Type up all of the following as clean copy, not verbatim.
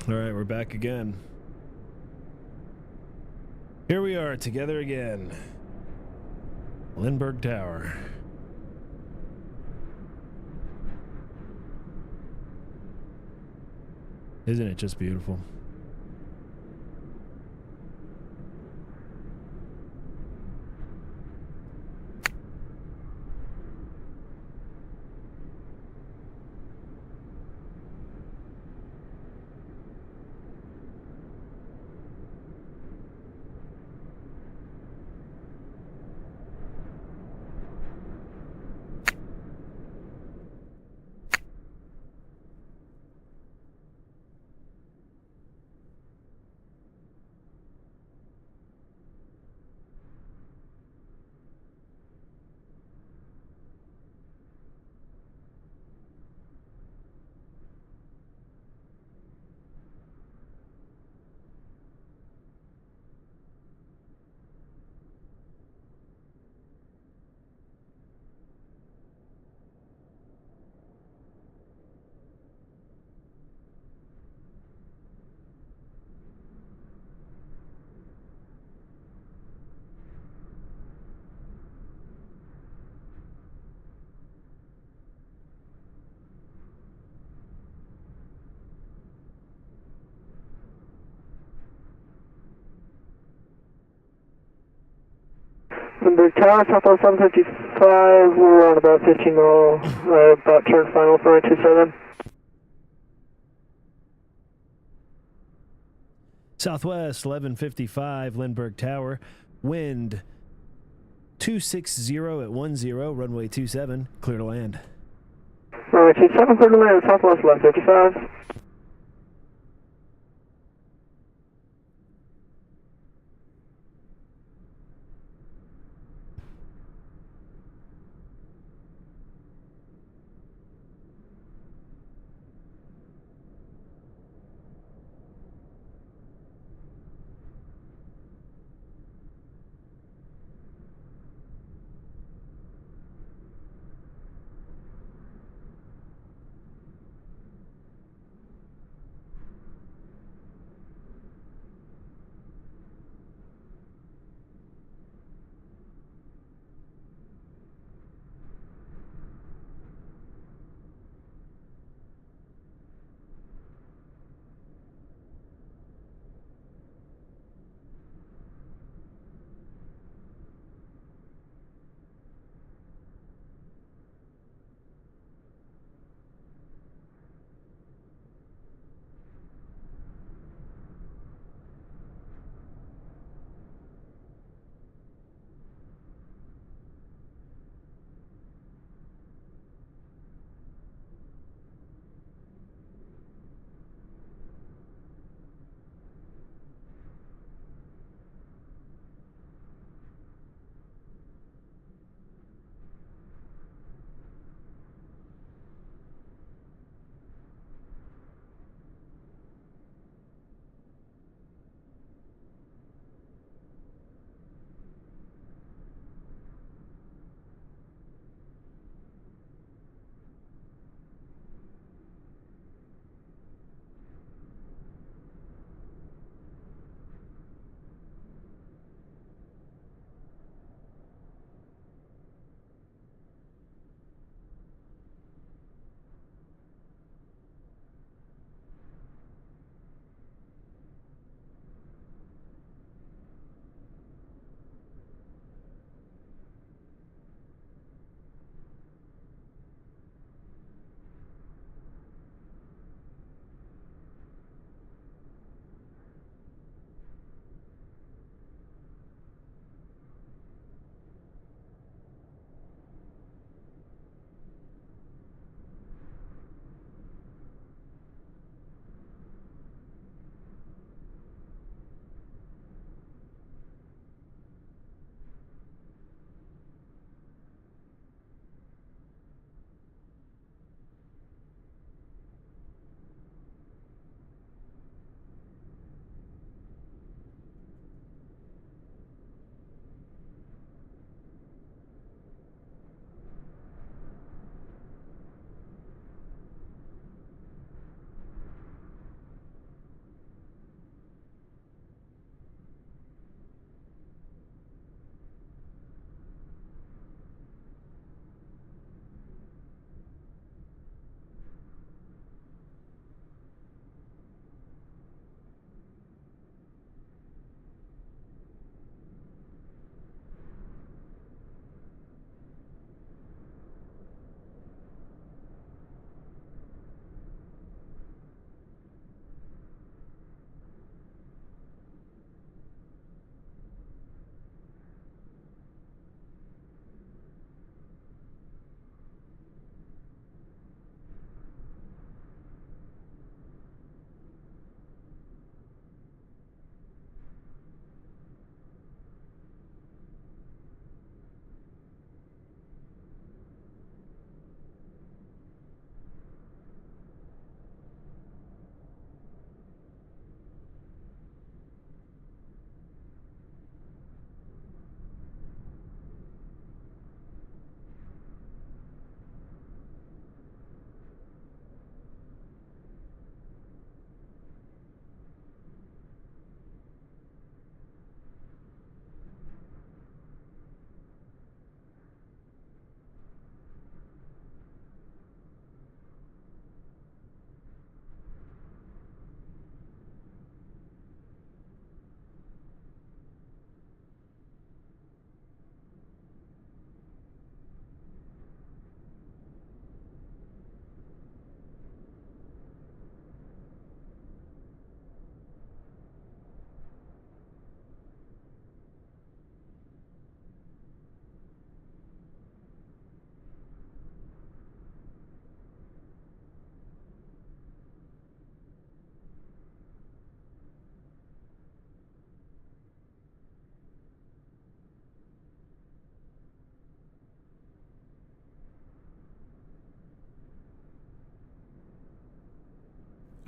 All right, we're back again. Here we are together again. Lindbergh Tower. Isn't it just beautiful? Lindbergh Tower, Southwest 755, we're on about 15 mile, about turn final for 927. Southwest 1155, Lindbergh Tower. Wind 260 at 10, runway 27, clear to land. Runway 27, clear to land, Southwest 1155.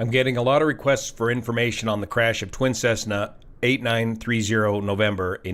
I'm getting a lot of requests for information on the crash of Twin Cessna 8930 November, a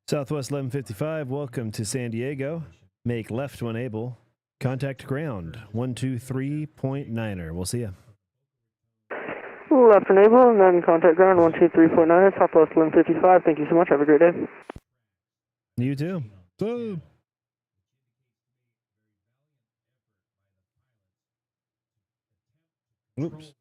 Southwest 1155, welcome to San Diego. Make left when able. Contact ground 123.9er. We'll see you. Left enable, and then contact ground 123.9, Southwest 1155. Thank you so much. Have a great day. You too. Boom. Oops.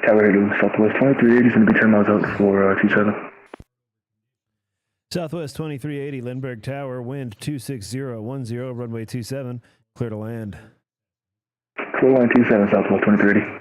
Tower heading Southwest 2380 is going to be 10 miles out for 27. Southwest 2380, Lindbergh Tower, wind 26010, runway 27, clear to land. Clear line 27, Southwest 2380.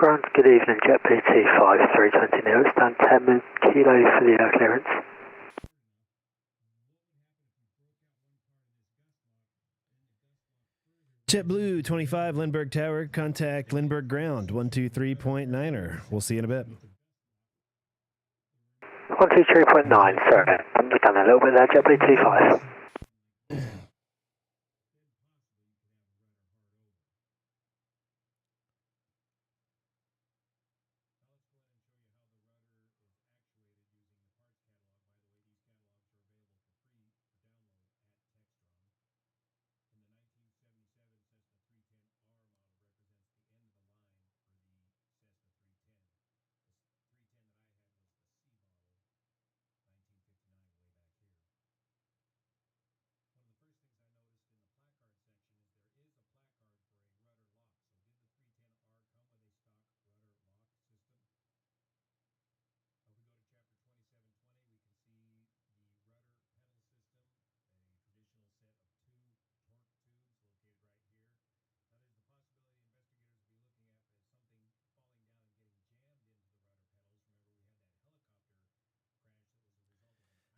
Grant, good evening, Jet PT 5320 now, stand 10 kilo for the air clearance. JetBlue 25 Lindbergh Tower, contact Lindbergh Ground 123.9er. We'll see you in a bit. 123.9, sorry. We've done a little bit there, JetBlue 25.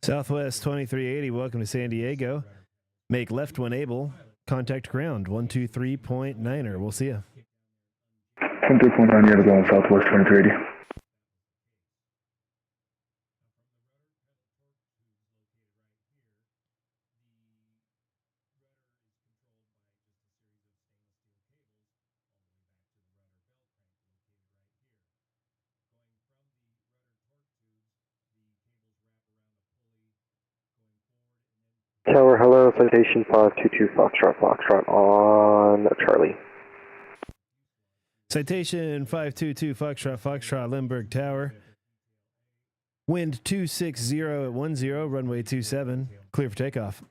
Southwest 2380, welcome to San Diego. Make left when able. Contact ground 123.9er. We'll see you. 123.9, you have to go on Southwest 2380. Tower, hello, citation 522 Foxtrot on Charlie. Citation 522 Foxtrot, Lindbergh Tower. Wind 260 at 10, runway 27. Clear for takeoff.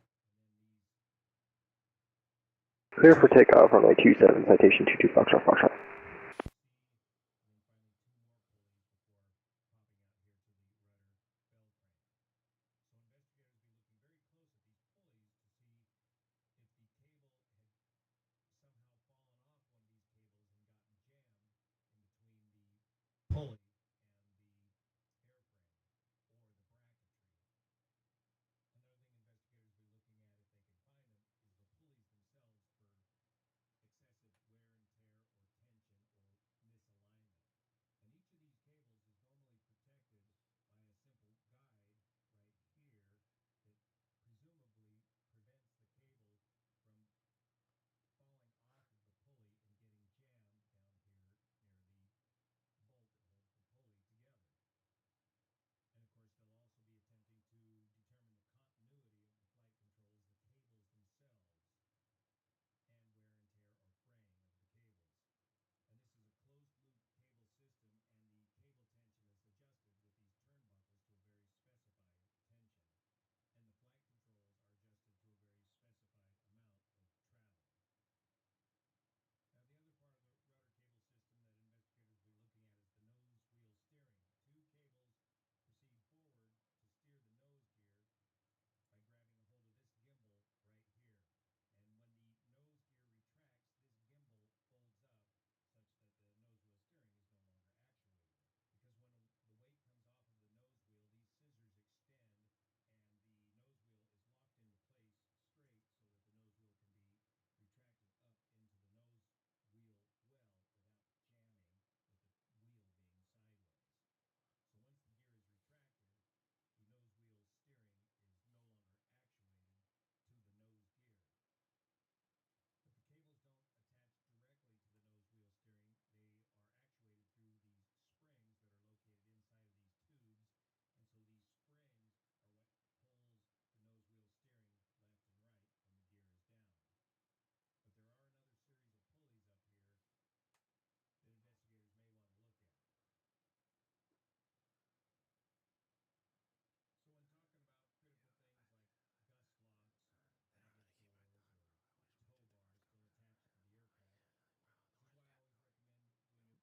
Clear for takeoff, runway 27, citation 22 Foxtrot.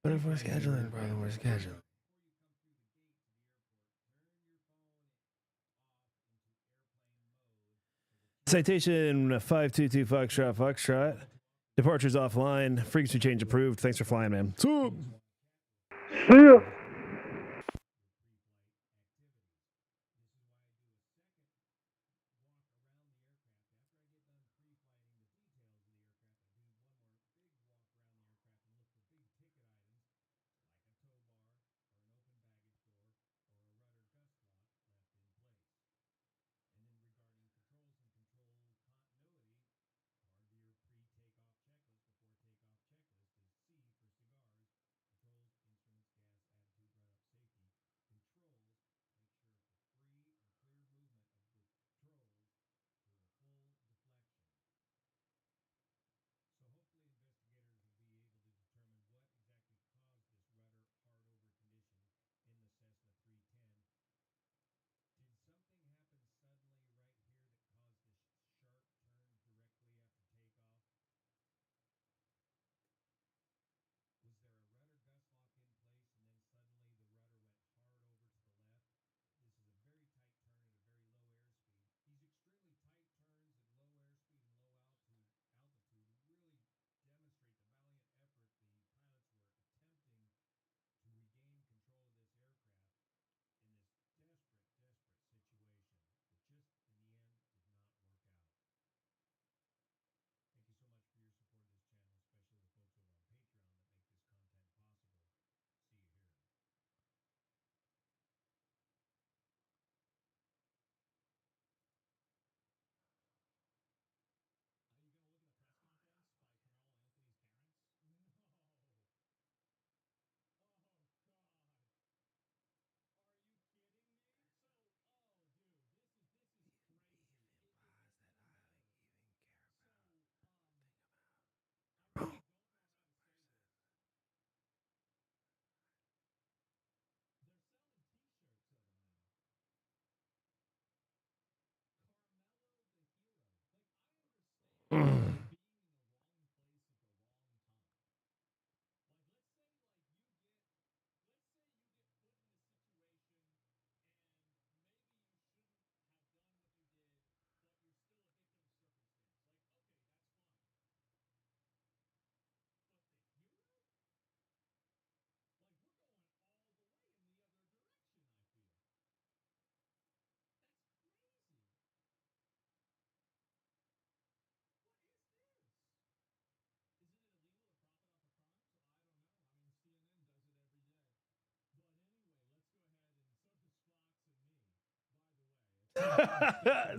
What if we're scheduling, brother? We're scheduling. Citation 522 Foxtrot. Departures offline. Frequency change approved. Thanks for flying, man. See ya.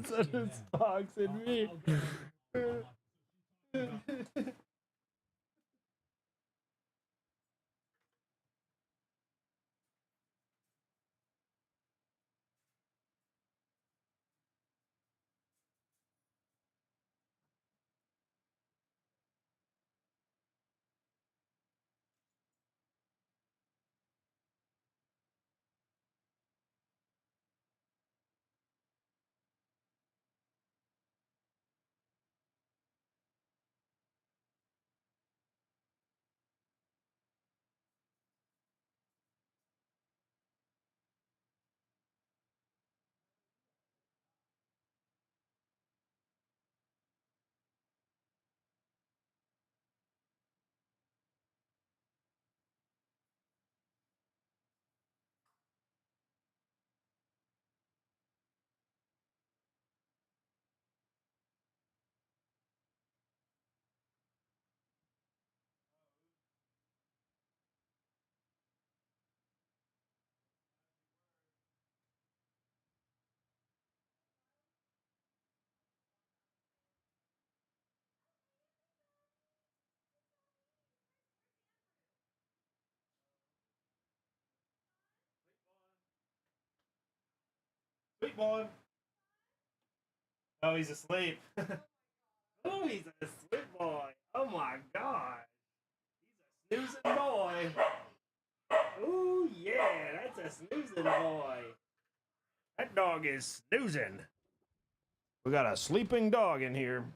So does Fox and me. Sweet boy. Oh, he's asleep. Oh, he's a sweet boy. Oh my god. He's a snoozing boy. Oh yeah, that's a snoozing boy. That dog is snoozing. We got a sleeping dog in here.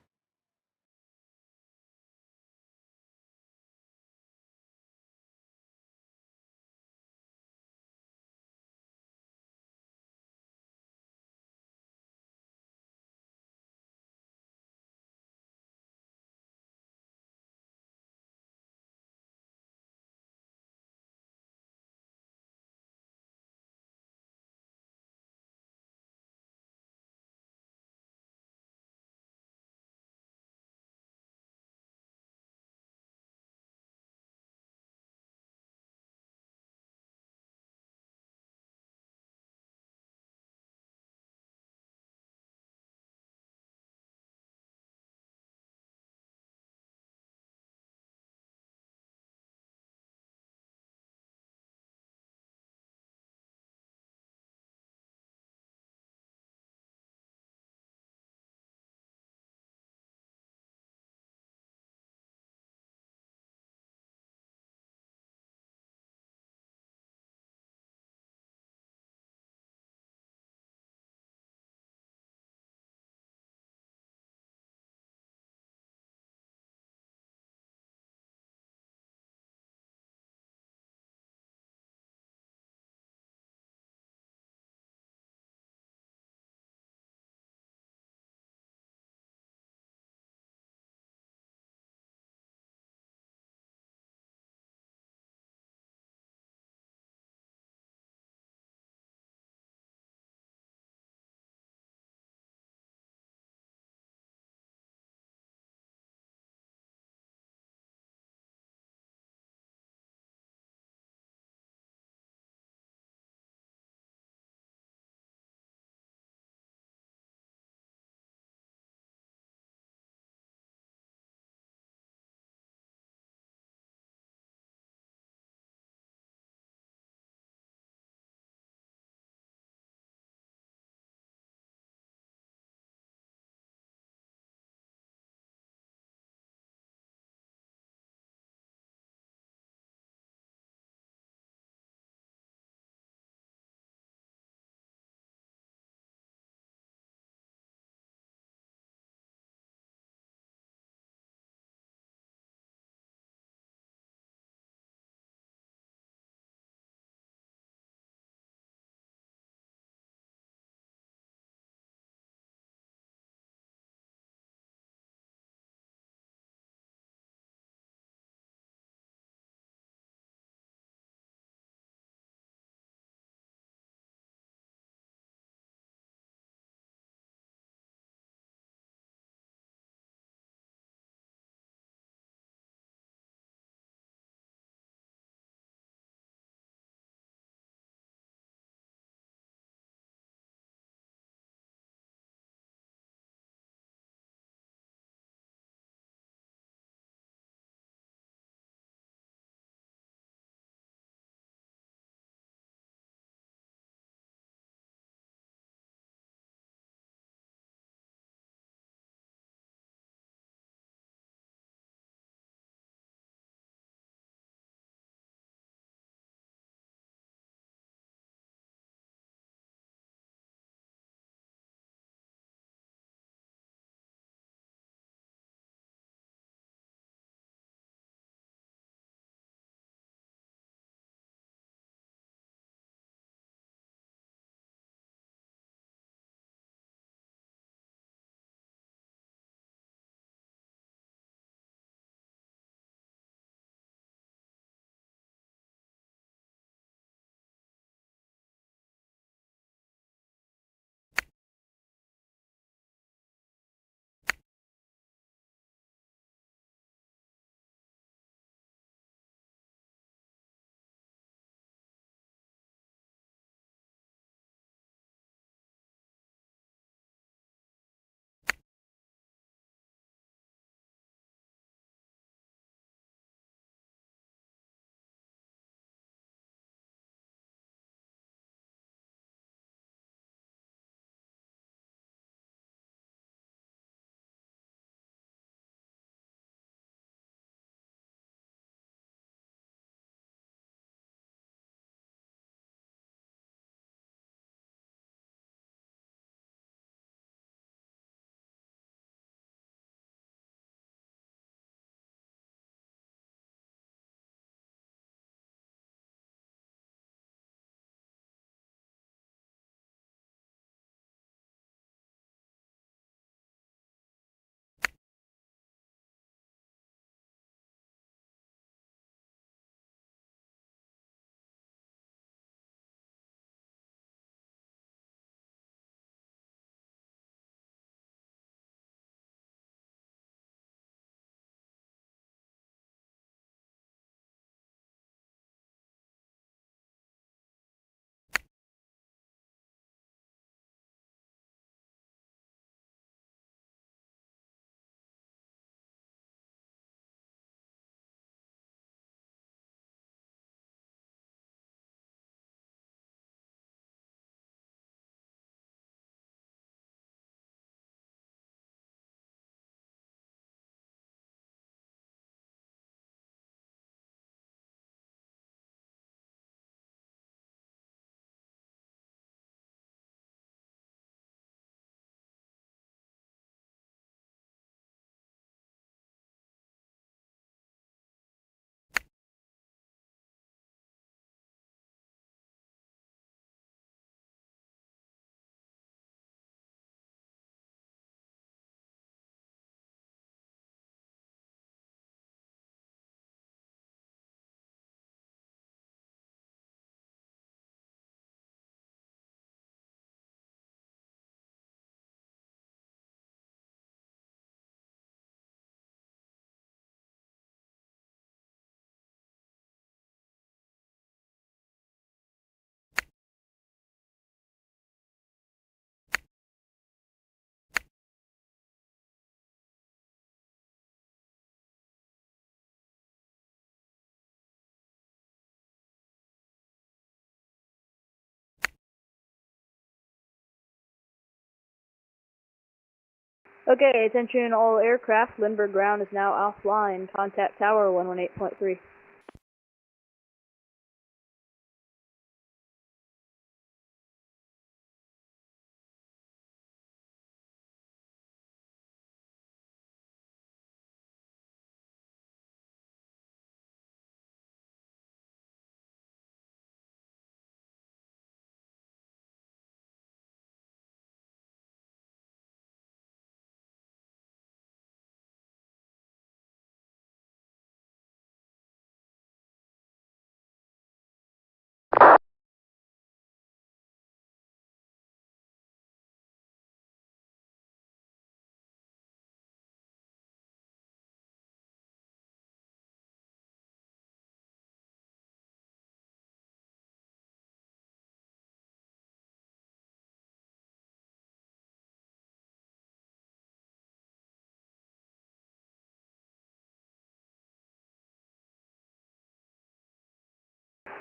Okay, attention all aircraft. Lindbergh ground is now offline. Contact tower 118.3.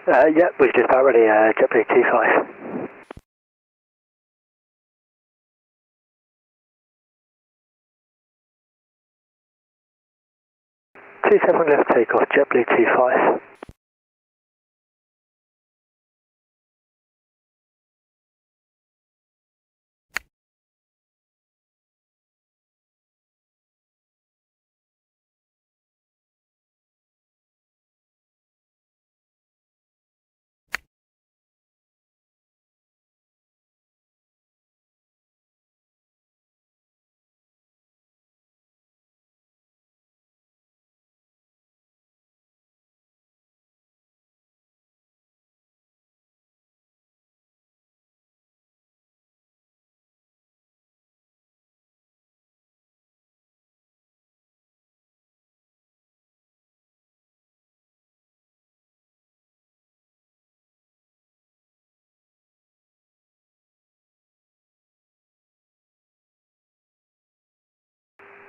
Yep, we've just about ready, JetBlue 25. 27 left takeoff, JetBlue 25.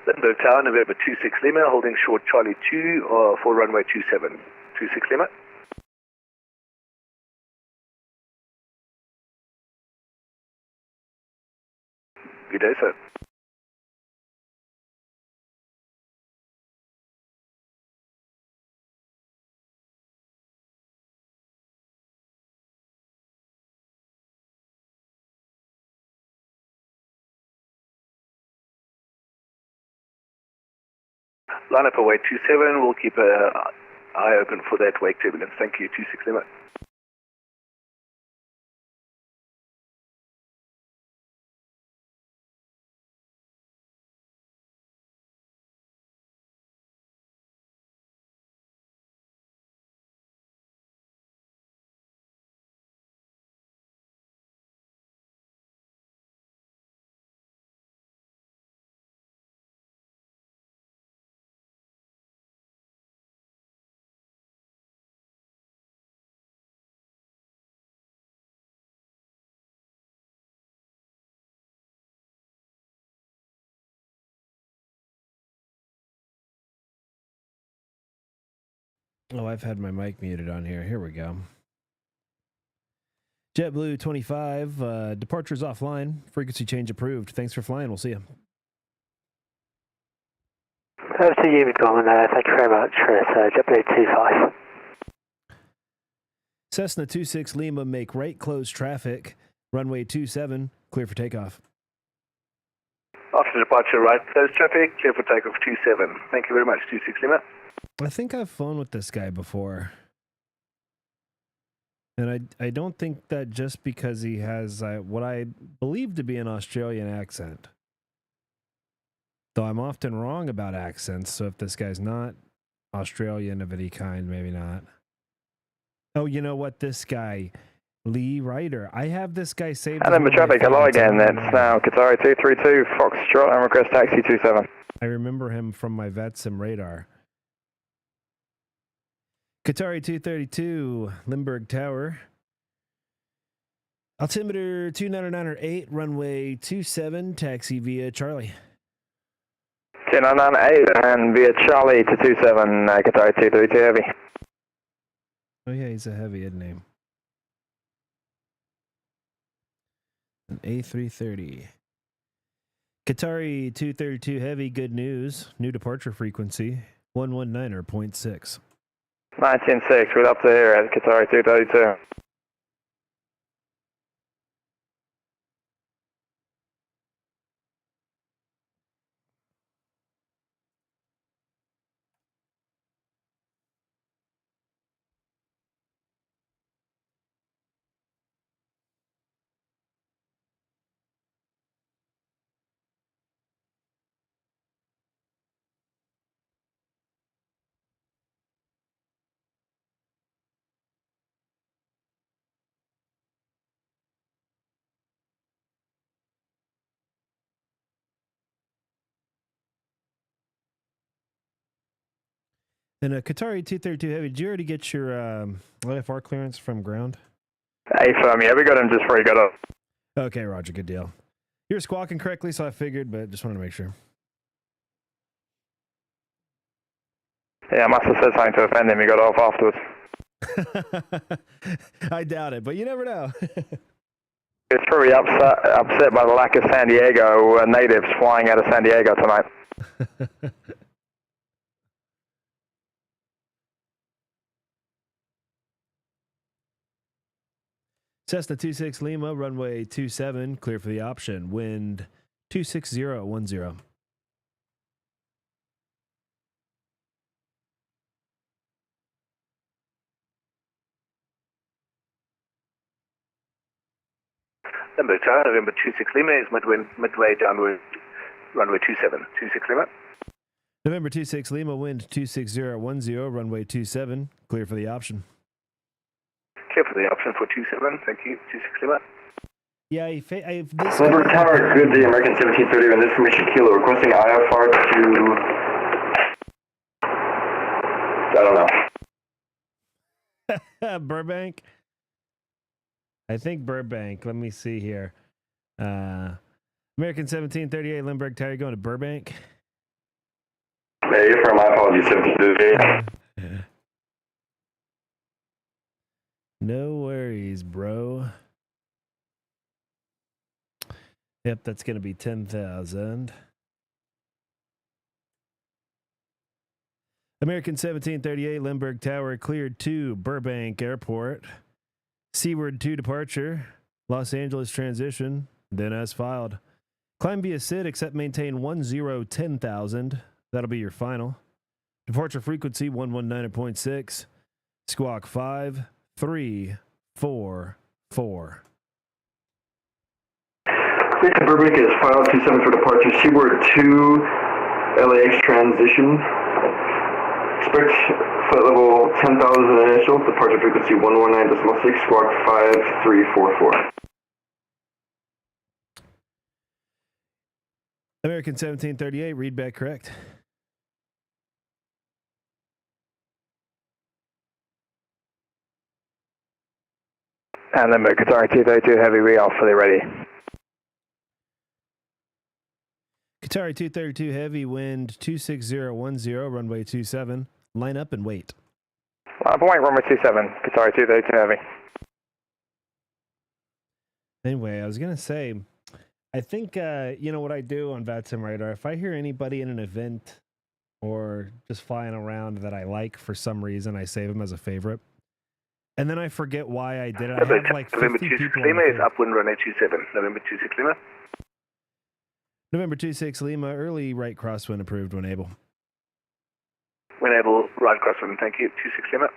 Lindbergh Tower, November 26 Lima, holding short Charlie 2 for runway 27. 26 Lima. Good day, sir. Line up away 27, we'll keep an eye open for that wake turbulence. Thank you, 26 Lima. Oh, I've had my mic muted on here. Here we go. JetBlue 25, departure's offline. Frequency change approved. Thanks for flying. We'll see you. Over to you, Midgorman, thank you very much for JetBlue 25. Cessna 26 Lima, make right, close traffic. Runway 27, clear for takeoff. After departure, right, close traffic, clear for takeoff 27. Thank you very much, 26 Lima. I think I've flown with this guy before. And I don't think that just because he has what I believe to be an Australian accent. Though I'm often wrong about accents, so if this guy's not Australian of any kind, maybe not. Oh, you know what? This guy, Lee Ryder. I have this guy saved. Number traffic, hello again. That's now Qatari 232, Foxtrot, and request taxi 27. I remember him from my VATSIM radar. Qatari 232, Lindbergh Tower. Altimeter 299.8, runway 27, taxi via Charlie. 299.8 and via Charlie to 27, Qatari 232 heavy. Oh yeah, he's a heavy, isn't he? An A330. Qatari 232 Heavy, good news. New departure frequency, 119.6. 19.6, we're up to here at Qatari 232. And a Qatari 232 Heavy, did you already get your LFR clearance from ground? Hey, firm, yeah, we got him just before he got up. Okay, Roger, good deal. You're squawking correctly, so I figured, but just wanted to make sure. Yeah, I must have said something to offend him. He got off afterwards. I doubt it, but you never know. It's probably upset by the lack of San Diego natives flying out of San Diego tonight. Cessna 26 Lima, runway 27, clear for the option. Wind 26010. Limbo Tower, November 26 Lima is midway downward, runway 27. 26 Lima. November 26 Lima, wind 26010, runway 27, clear for the option. Clear for the option for 27, thank you. 26 Lima. Yeah, this Limbo Tower, good day, American 1730, and information Kilo, requesting IFR to... I don't know. Burbank? I think Burbank. Let me see here. American 1738 Lindbergh Tower, going to Burbank? Hey, for my apologies, 1738. No worries, bro. Yep, that's going to be 10,000. American 1738 Lindbergh Tower cleared to Burbank Airport. Seaward to departure. Los Angeles transition. Then as filed. Climb via SID, except maintain 10,000. That'll be your final. Departure frequency 119.6. Squawk 5344. Clear to Burbank is filed 27 for departure. Seaward to LAX transition. Expect flight level 10,000 initial. Departure frequency 119.6. Squawk 5344. American 1738, read back correct. And then Qatari 232 Heavy, we are fully ready. Qatari 232 Heavy, wind 26010, runway 27. Line up and wait. Point runway 27, Qatari 232 Heavy. Anyway, I was going to say, I think, you know what I do on VATSIM Radar, if I hear anybody in an event or just flying around that I like for some reason, I save them as a favorite. And then I forget why I did it. I have like 50 November 26 people. Lima is upwind runway 27. November 26 Lima. November 26 Lima, early right crosswind approved when able. When able, right crosswind, thank you. 26 Lima.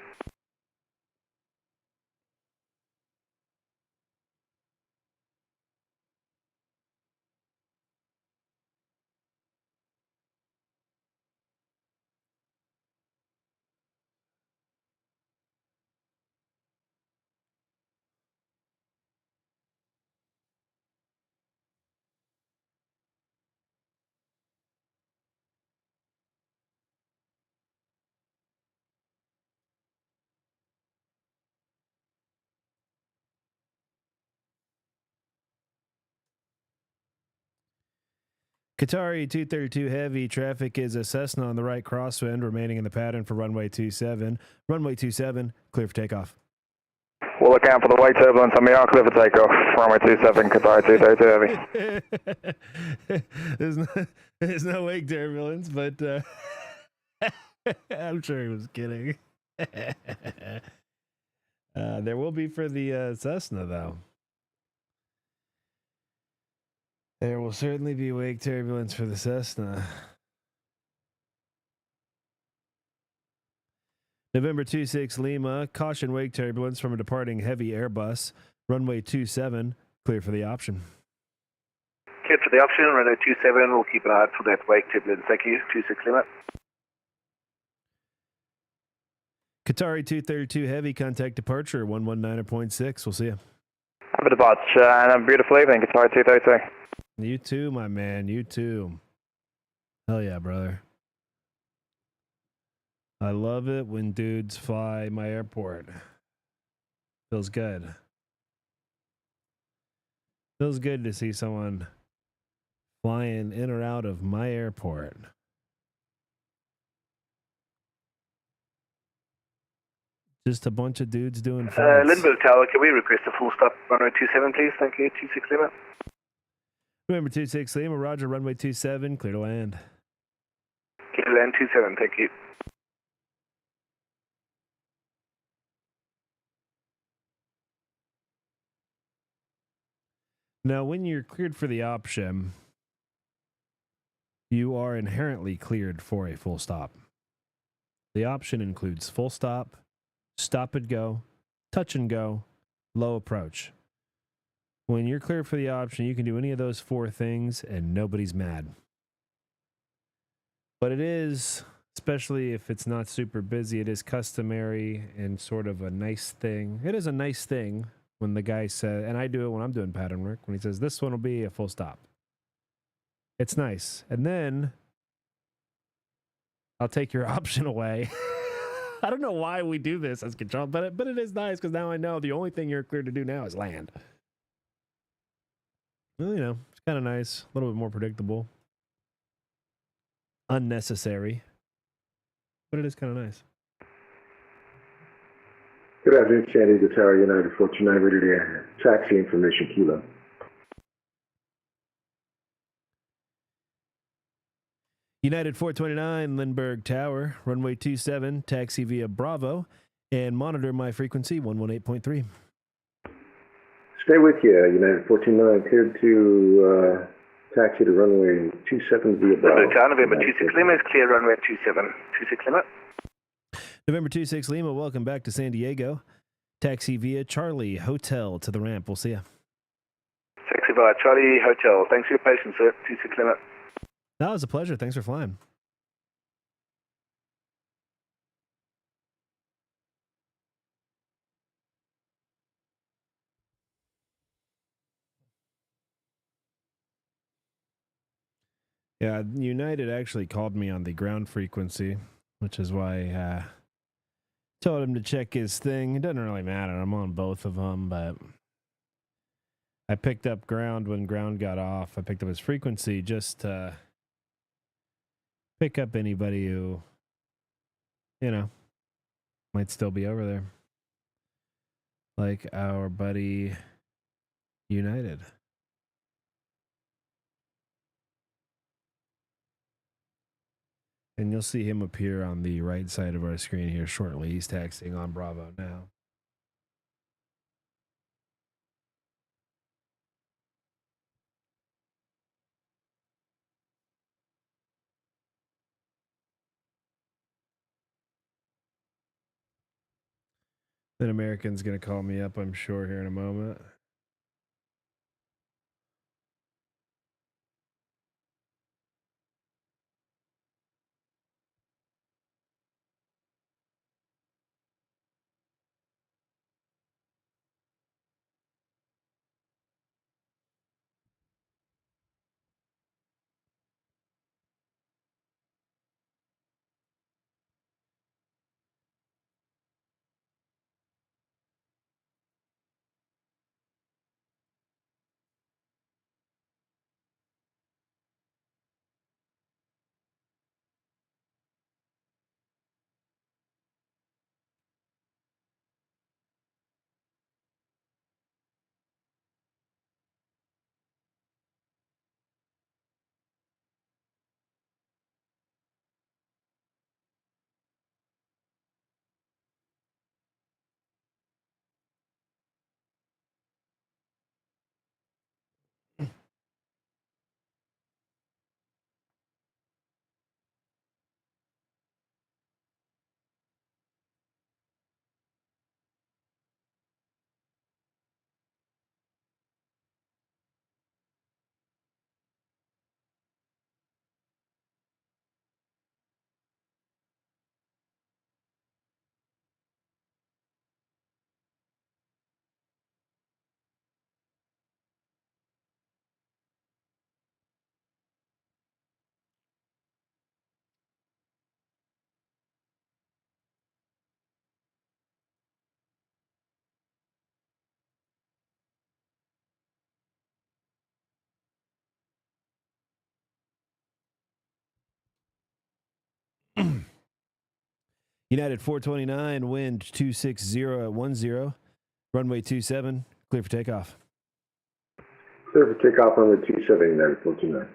Qatari 232 Heavy, traffic is a Cessna on the right crosswind, remaining in the pattern for runway 27. Runway 27, clear for takeoff. We'll account for the wake turbulence on the clear for takeoff. Runway 27, Qatar 232 heavy. there's no wake turbulence, but I'm sure he was kidding. There will be for the Cessna, though. There will certainly be wake turbulence for the Cessna. November 26 Lima, caution wake turbulence from a departing heavy Airbus. Runway 27, clear for the option. Cleared for the option, runway 27, we'll keep an eye out for that wake turbulence. Thank you, 26 Lima. Qatari 232 heavy, contact departure 119.6. We'll see you. Have a departure and a beautiful evening, Qatar 232. You too, my man. You too. Hell yeah, brother. I love it when dudes fly my airport. Feels good. Feels good to see someone flying in or out of my airport. Just a bunch of dudes doing flights. Lindbergh Tower, can we request a full stop, runway 27, please? Thank you, 26 Lima. Remember 26 Lima, Roger, runway 27, clear to land. Clear to land 27, thank you. Now, when you're cleared for the option, you are inherently cleared for a full stop. The option includes full stop, stop and go, touch and go, low approach. When you're cleared for the option, you can do any of those four things and nobody's mad. But it is, especially if it's not super busy, it is customary and sort of a nice thing. It is a nice thing when the guy says, and I do it when I'm doing pattern work, when he says, this one will be a full stop. It's nice. And then I'll take your option away. I don't know why we do this as control, but it is nice because now I know the only thing you're cleared to do now is land. Well, you know, it's kind of nice, a little bit more predictable. Unnecessary, but it is kind of nice. Good afternoon, Sandy, the Tower United 429, ready to taxi information, Kilo. United 429, Lindbergh Tower, runway 27, taxi via Bravo, and monitor my frequency 118.3. Stay with you, United 429, cleared to taxi to runway 27 via Bravo. Lindbergh Tower, November 26 Lima is clear, runway 27, 26 Lima. November 26 Lima, welcome back to San Diego. Taxi via Charlie Hotel to the ramp. We'll see you. Taxi via Charlie Hotel. Thanks for your patience, sir. 26 Lima. That was a pleasure. Thanks for flying. Yeah, United actually called me on the ground frequency, which is why I told him to check his thing. It doesn't really matter. I'm on both of them, but I picked up ground when ground got off. I picked up his frequency just to pick up anybody who, you know, might still be over there. Like our buddy United. And you'll see him appear on the right side of our screen here shortly. He's taxiing on Bravo now. Then American's going to call me up, I'm sure, here in a moment. United 429, wind 260 at 10, runway 27, clear for takeoff. Clear for takeoff on the 27, United 429.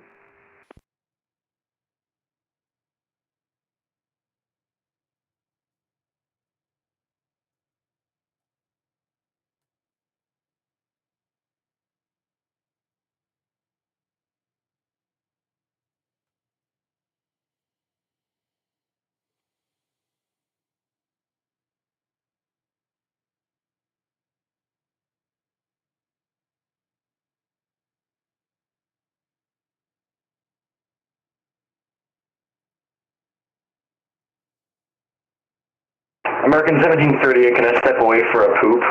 American 1738, can I step away for a poop?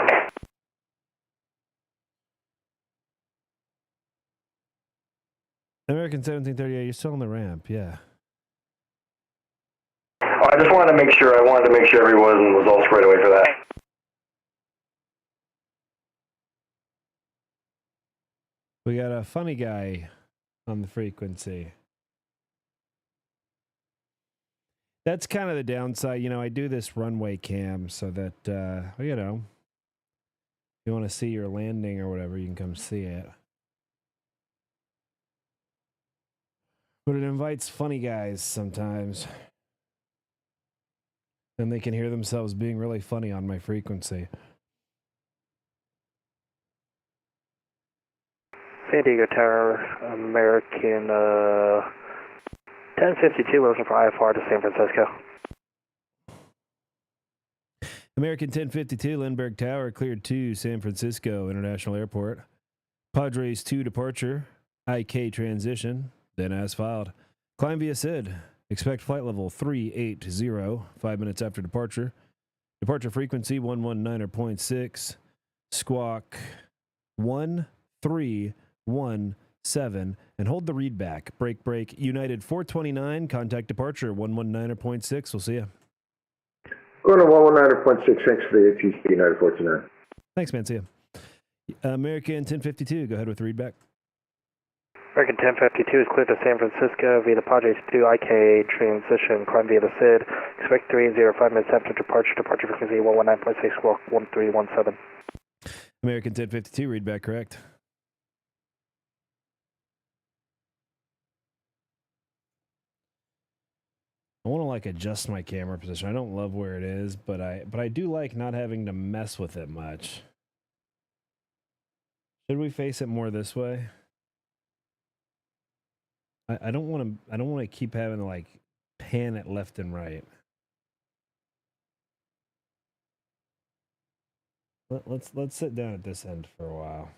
American 1738, you're still on the ramp, yeah. Oh, I just wanted to make sure. I wanted to make sure everyone was all squared away for that. We got a funny guy on the frequency. That's kind of the downside. You know, I do this runway cam so that, you know, if you want to see your landing or whatever, you can come see it. But it invites funny guys sometimes. And they can hear themselves being really funny on my frequency. San Diego Tower, American 1052, we're looking for IFR to San Francisco. American 1052, Lindbergh Tower, cleared to San Francisco International Airport. Padres 2 departure, IK transition, then as filed. Climb via SID. Expect flight level 380, 5 minutes after departure. Departure frequency 119.6. Squawk 1317. And hold the read back. Break. United 429. Contact departure 119.6. We'll see you. Going to 119.6, thanks for the ATC, United 429. Thanks, man. See you. American 1052. Go ahead with the read back. American 1052 is cleared to San Francisco via the Padres 2 IK transition, climb via the SID. Expect 380, 5 minutes after departure. Departure frequency 119.6, squawk 1317. American 1052, read back correct. I want to like adjust my camera position. I don't love where it is, but I do like not having to mess with it much. Should we face it more this way? I don't want to keep having to like pan it left and right. Let's sit down at this end for a while.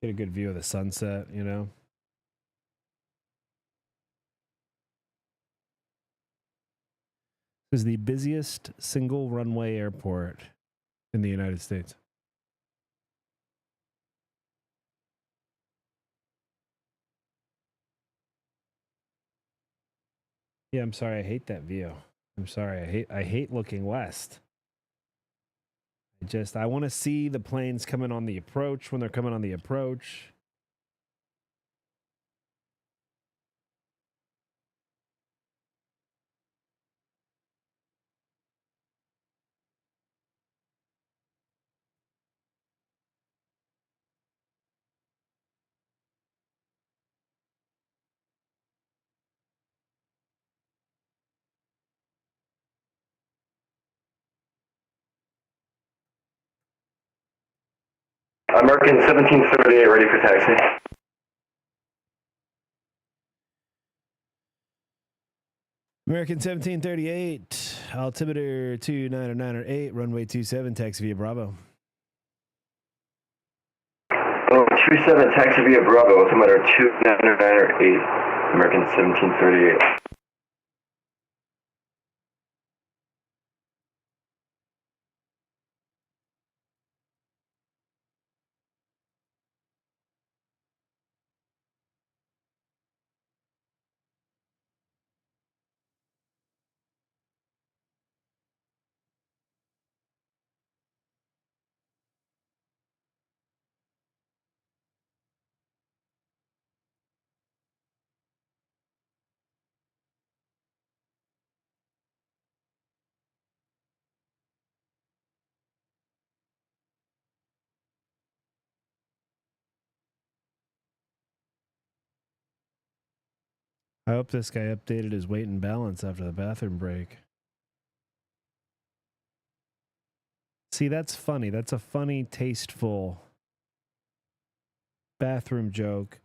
Get a good view of the sunset, you know. This is the busiest single runway airport in the United States. Yeah, I'm sorry. I hate that view. I'm sorry. I hate looking west. I want to see the planes coming on the approach when they're coming on the approach. American 1738, ready for taxi. American 1738, altimeter 290908, runway 27, taxi via Bravo. 27, taxi via Bravo, altimeter 290908, American 1738. I hope this guy updated his weight and balance after the bathroom break. See, that's funny. That's a funny, tasteful bathroom joke,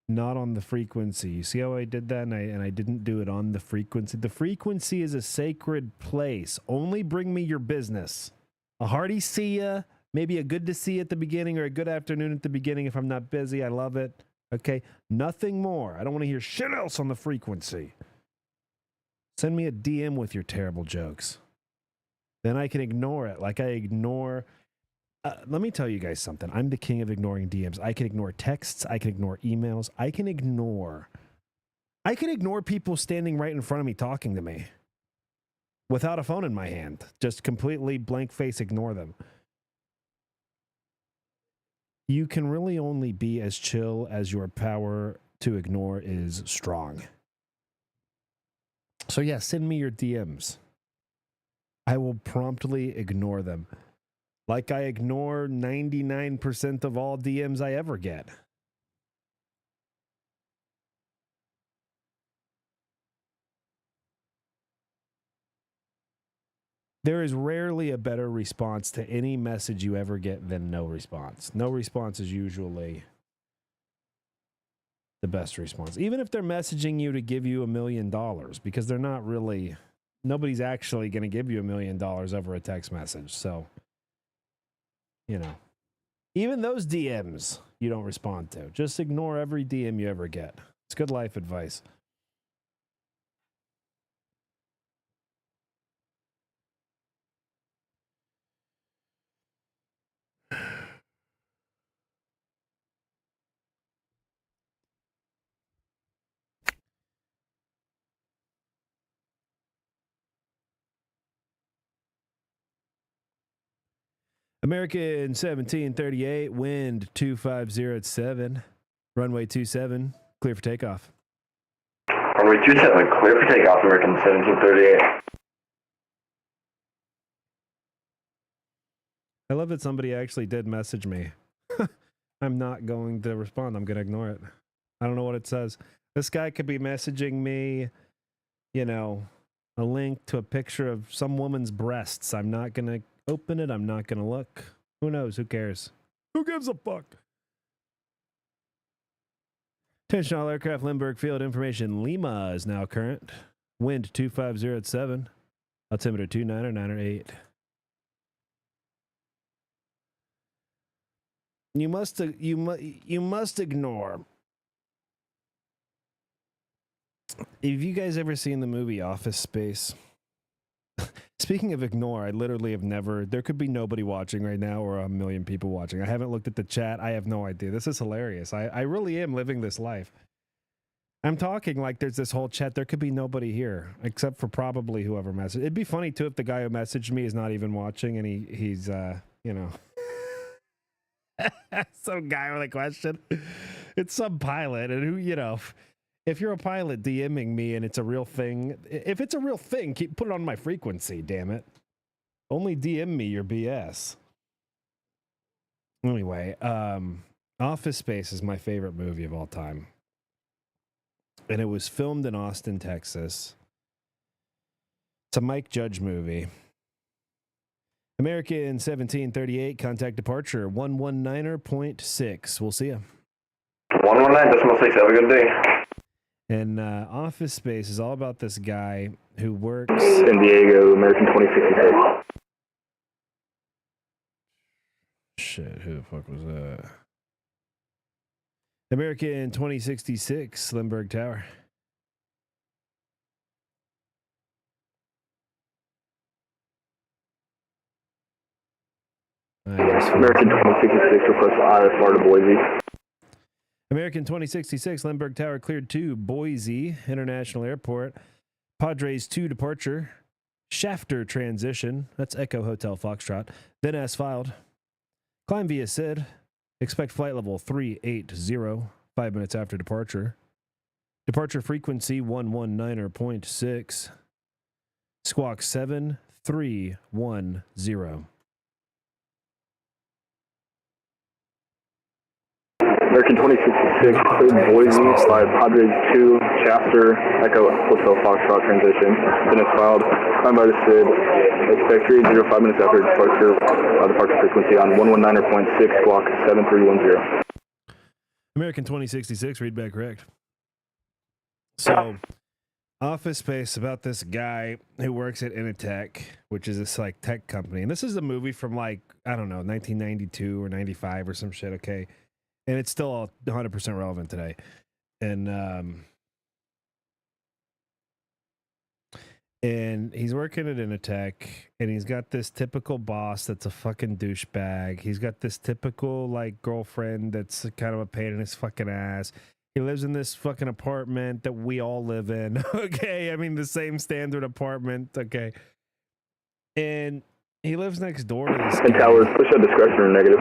not on the frequency. You see how I did that, and I didn't do it on the frequency? The frequency is a sacred place. Only bring me your business. A hearty see ya, maybe a good to see you at the beginning or a good afternoon at the beginning if I'm not busy. I love it. Okay, nothing more. I don't want to hear shit else on the frequency. Send me a DM with your terrible jokes. Then I can ignore it. Like I ignore... let me tell you guys something. I'm the king of ignoring DMs. I can ignore texts. I can ignore emails. I can ignore people standing right in front of me talking to me without a phone in my hand. Just completely blank face ignore them. You can really only be as chill as your power to ignore is strong. So yeah, send me your DMs. I will promptly ignore them. Like I ignore 99% of all DMs I ever get. There is rarely a better response to any message you ever get than no response. No response is usually the best response. Even if they're messaging you to give you $1 million, because they're not really, nobody's actually going to give you $1 million over a text message. So, you know, even those DMs you don't respond to. Just ignore every DM you ever get. It's good life advice. American 1738, wind 250 at 7, runway 27, clear for takeoff. Runway 27, clear for takeoff, American 1738. I love that somebody actually did message me. I'm not going to respond. I'm going to ignore it. I don't know what it says. This guy could be messaging me, you know, a link to a picture of some woman's breasts. I'm not going to open it. I'm not going to look. Who knows? Who cares? Who gives a fuck? Attention all aircraft, Lindbergh Field information. Lima is now current. Wind 250 at 7. Altimeter 29 or 8. You must ignore. Have you guys ever seen the movie Office Space? Speaking of ignore, I literally have never... There could be nobody watching right now or 1 million people watching. I haven't looked at the chat. I have no idea. This is hilarious. I really am living this life. I'm talking like there's this whole chat. There could be nobody here except for probably whoever messaged. It'd be funny, too, if the guy who messaged me is not even watching and he's you know... Some guy with a question. It's some pilot, and who, you know... If you're a pilot DMing me and it's a real thing, if it's a real thing, put it on my frequency, damn it. Only DM me your BS. Anyway, Office Space is my favorite movie of all time. And it was filmed in Austin, Texas. It's a Mike Judge movie. American 1738, contact departure 119.6. We'll see you. 119.6, have a good day. And Office Space is all about this guy who works... San Diego, American 2066. Shit, who the fuck was that? American 2066, Lindbergh Tower. American 2066, request IFR to Boise. American 2066, Lindbergh Tower cleared to Boise International Airport. Padres 2 departure. Shafter transition. That's Echo Hotel Foxtrot. Then as filed. Climb via SID. Expect flight level 380. 5 minutes after departure. Departure frequency 119.6. Squawk 7310. American 2066, cleared Boise by Padres 2, Chapter, Echo Hotel Foxtrot transition. Finish filed. Climb by the SID. Expect 305 minutes after departure frequency on 119.6, squawk 7310. American 2066, read back correct. So, Office Space about this guy who works at Initech, which is this like tech company. And this is a movie from like, I don't know, 1992 or 95 or some shit, okay? And it's still 100% relevant today. And he's working at Initech, and he's got this typical boss that's a fucking douchebag. He's got this typical like girlfriend that's kind of a pain in his fucking ass. He lives in this fucking apartment that we all live in. Okay, I mean the same standard apartment. Okay, and he lives next door to this Hey, guy. Towers, push that discretion or negative.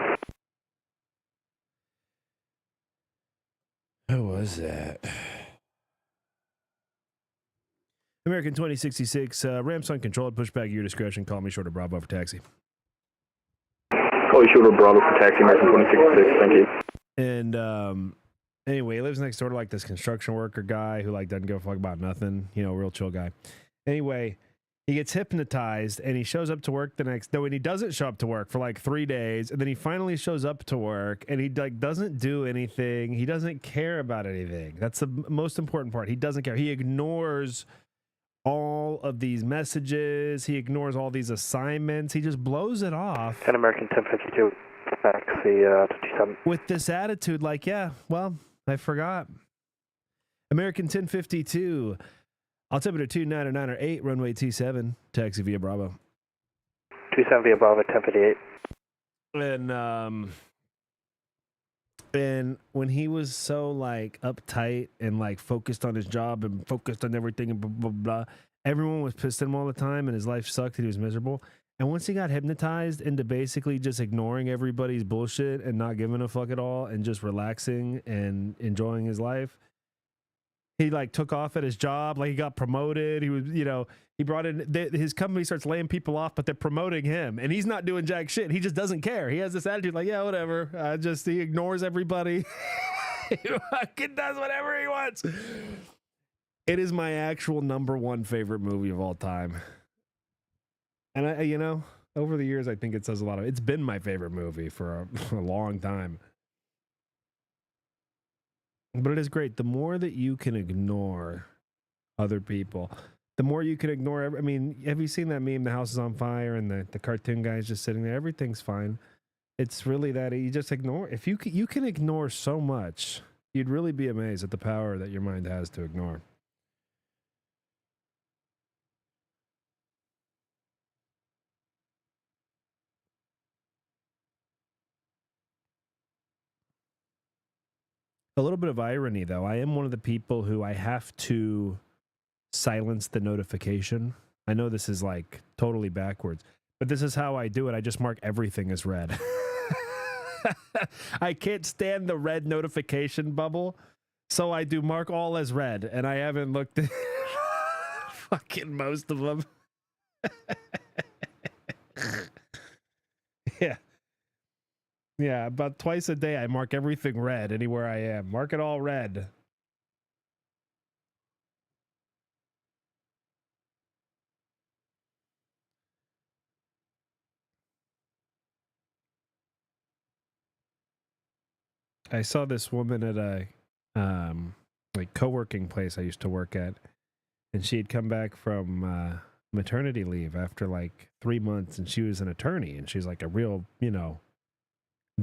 Who was that? American 2066, ramps uncontrolled, push back your discretion, call me shorter Bravo for taxi. Call you shorter Bravo for taxi, American 2066, thank you. And anyway, he lives next door to like this construction worker guy who like doesn't give a fuck about nothing, you know, real chill guy. Anyway, he gets hypnotized and he shows up to work the next day, and he doesn't show up to work for like 3 days, and then he finally shows up to work and he like doesn't do anything. He doesn't care about anything. That's the most important part. He doesn't care. He ignores all of these messages. He ignores all these assignments. He just blows it off. 10 American 1052, taxi to 27. With this attitude, like, yeah, well, I forgot. American 1052, altimeter 299 runway 27, taxi via Bravo. 27 via Bravo, 1058. And when he was so like uptight and like focused on his job and focused on everything and blah, blah, blah, everyone was pissed at him all the time and his life sucked and he was miserable. And once he got hypnotized into basically just ignoring everybody's bullshit and not giving a fuck at all and just relaxing and enjoying his life, he like took off at his job. Like he got promoted. He was, you know, he brought in his company starts laying people off, but they're promoting him and he's not doing jack shit. He just doesn't care. He has this attitude like, yeah, whatever. He ignores everybody. He fucking does whatever he wants. It is my actual #1 favorite movie of all time. And I, you know, over the years, I think it says a lot of, it's been my favorite movie for a long time. But it is great. The more that you can ignore other people, the more you can ignore. I mean, have you seen that meme? The house is on fire and the cartoon guy is just sitting there. Everything's fine. It's really that you just ignore. If you can ignore so much, you'd really be amazed at the power that your mind has to ignore. A little bit of irony, though. I am one of the people who I have to silence the notification. I know this is like totally backwards, but this is how I do it. I just mark everything as red. I can't stand the red notification bubble, so I do mark all as red, and I haven't looked at fucking most of them. Yeah. Yeah, about twice a day I mark everything red anywhere I am. Mark it all red. I saw this woman at a like co-working place I used to work at, and she had come back from maternity leave after like 3 months, and she was an attorney, and she's like a real, you know,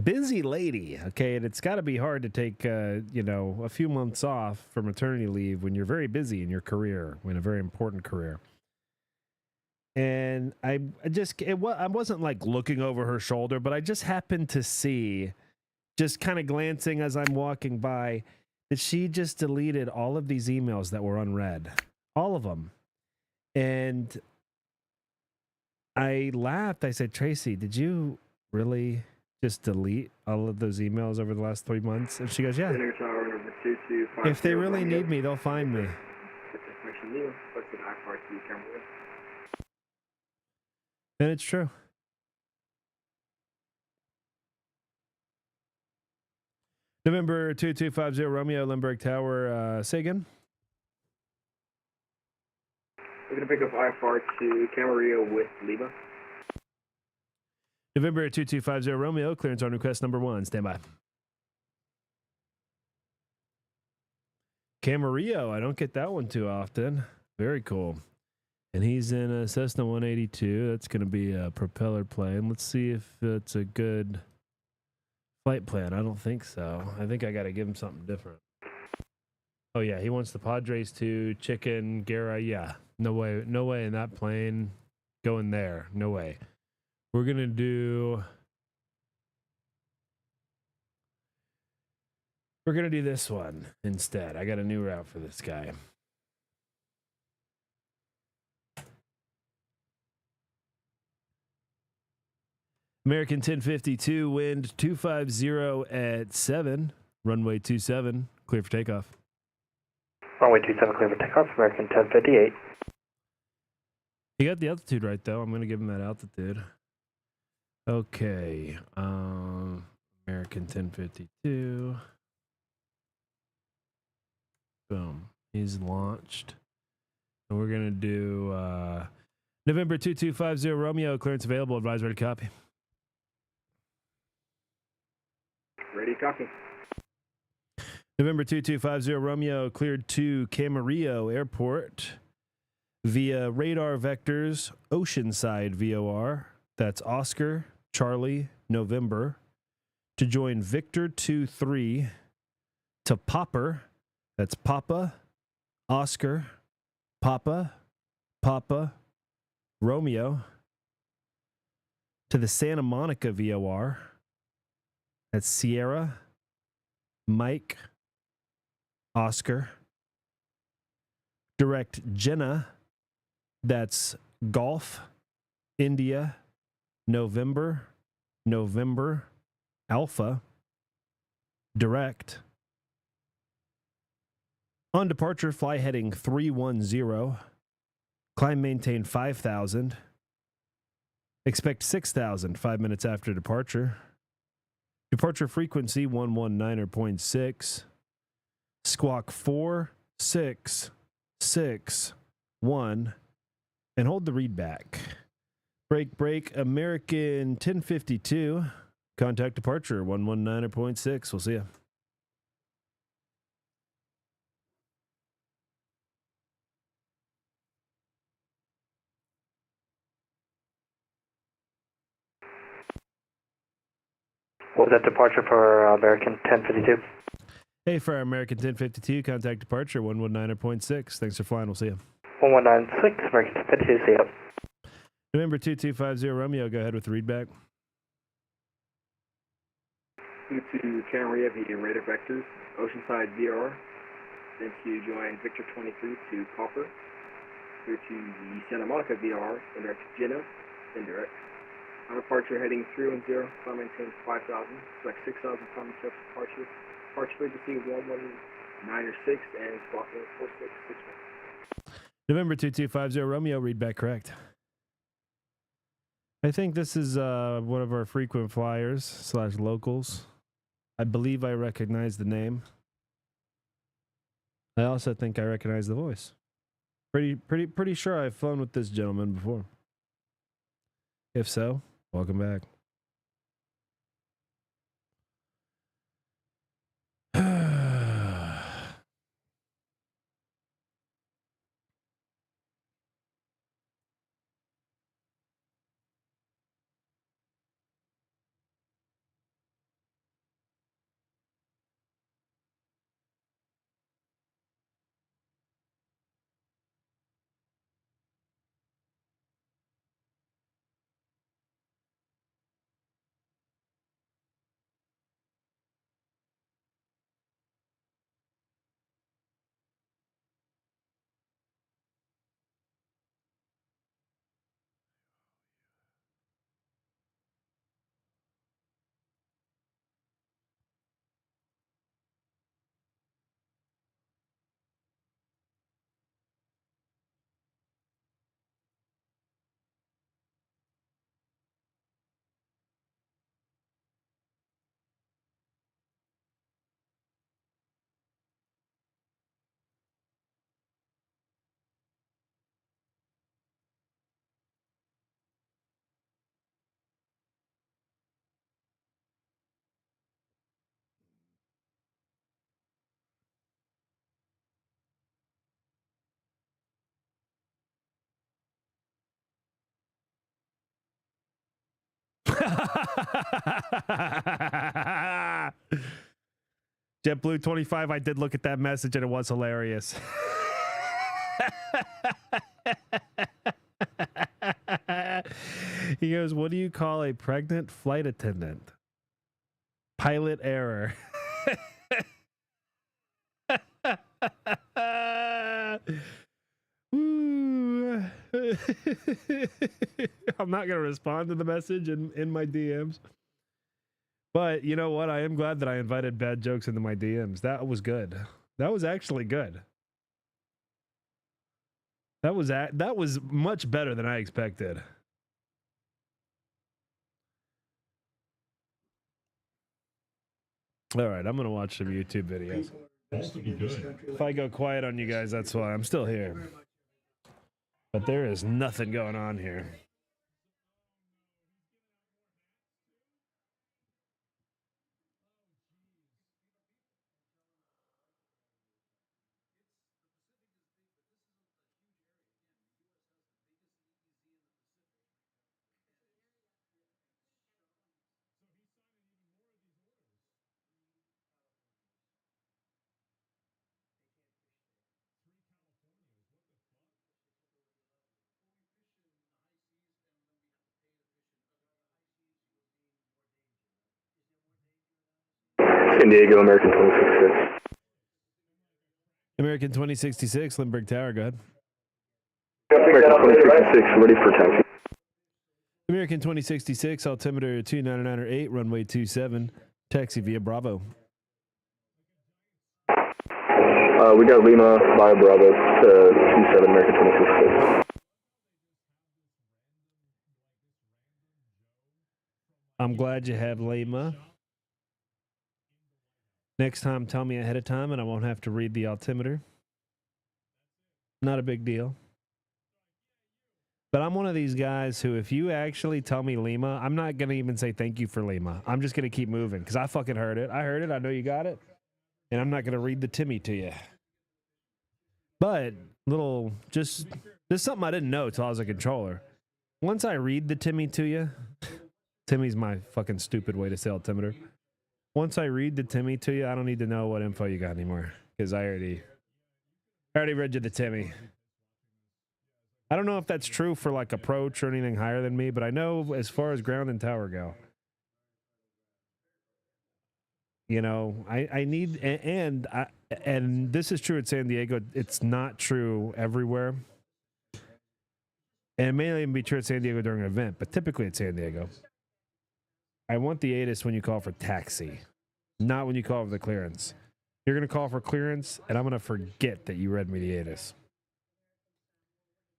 busy lady. Okay, and it's got to be hard to take you know, a few months off for maternity leave when you're very busy in your career, in a very important career. And I wasn't like looking over her shoulder, but I just happened to see, just kind of glancing as I'm walking by, that she just deleted all of these emails that were unread, all of them. And I laughed. I said, Tracy, did you really just delete all of those emails over the last 3 months? And she goes, yeah. If they really need me, they'll find me. And it's true. November 2250 Romeo, Limburg Tower. Say again. We're going to pick up IFR to Camarillo with Lima. November 2250 Romeo, clearance on request number 1. Stand by. Camarillo, I don't get that one too often. Very cool. And he's in a Cessna 182. That's going to be a propeller plane. Let's see if it's a good flight plan. I don't think so. I think I got to give him something different. Oh, yeah. He wants the Padres to Chicken, Gara. Yeah. No way. No way in that plane going there. No way. We're going to do... We're going to do this one instead. I got a new route for this guy. American 1052, wind 250 at 7, runway 27, clear for takeoff. Runway 27, clear for takeoff, American 1058. He got the altitude right, though. I'm going to give him that altitude. Okay. American 1052. Boom. He's launched. And we're going to do November 2250 Romeo, clearance available, advise ready to copy. Ready, copy. November 2250 Romeo, cleared to Camarillo Airport via radar vectors, Oceanside VOR. That's Oscar, Charlie, November, to join Victor 23 to Popper. That's Papa, Oscar, Papa, Papa, Romeo, to the Santa Monica VOR. That's Sierra, Mike, Oscar. Direct Jenna. That's Golf, India, November, Alpha. Direct. On departure, fly heading 310. Climb maintain 5,000. Expect 6,000 5 minutes after departure. Departure frequency 119.6. Squawk 4661 and hold the read back. Break, American 1052. Contact departure 119.6. We'll see you. What was that departure for American 1052? Hey, for our American 1052, contact departure 119.6. Thanks for flying. We'll see you. 1196, American 1052, see you. November 2250 Romeo, go ahead with the read back. To Camarillo via radar vectors, Oceanside VR, then to join Victor 23 to Copper, through to the Santa Monica VR, indirect to Jenna, indirect. On departure heading 310, climb maintain 5,000, select 6,000 climb steps departure. Departure frequency 119.6 and squawk 4661. November 2250 Romeo, read back correct. I think this is one of our frequent flyers / locals. I believe I recognize the name. I also think I recognize the voice. Pretty sure I've flown with this gentleman before. If so, welcome back. JetBlue 25, I did look at that message and it was hilarious. He goes, what do you call a pregnant flight attendant? Pilot error. Woo. I'm not going to respond to the message in my DMs. But you know what? I am glad that I invited bad jokes into my DMs. That was good. That was actually good. That was much better than I expected. All right, I'm going to watch some YouTube videos. If I go quiet on you guys, that's why. I'm still here. But there is nothing going on here. San Diego, American 2066. American 2066, Lindbergh Tower, go ahead. American 2066, ready for taxi. American 2066, altimeter 29908, runway 27, taxi via Bravo. We got Lima via Bravo to 27, American 2066. I'm glad you have Lima. Next time, tell me ahead of time and I won't have to read the altimeter. Not a big deal. But I'm one of these guys who, if you actually tell me Lima, I'm not going to even say thank you for Lima. I'm just going to keep moving because I fucking heard it. I heard it. I know you got it. And I'm not going to read the Timmy to you. But, just something I didn't know till I was a controller. Once I read the Timmy to you, Timmy's my fucking stupid way to say altimeter. Once I read the Timmy to you, I don't need to know what info you got anymore because I already read you the Timmy. I don't know if that's true for like approach or anything higher than me, but I know as far as ground and tower go, you know, I need, and this is true at San Diego. It's not true everywhere. And it may not even be true at San Diego during an event, but typically at San Diego, I want the ATIS when you call for taxi, not when you call for the clearance. You're going to call for clearance, and I'm going to forget that you read me the ATIS.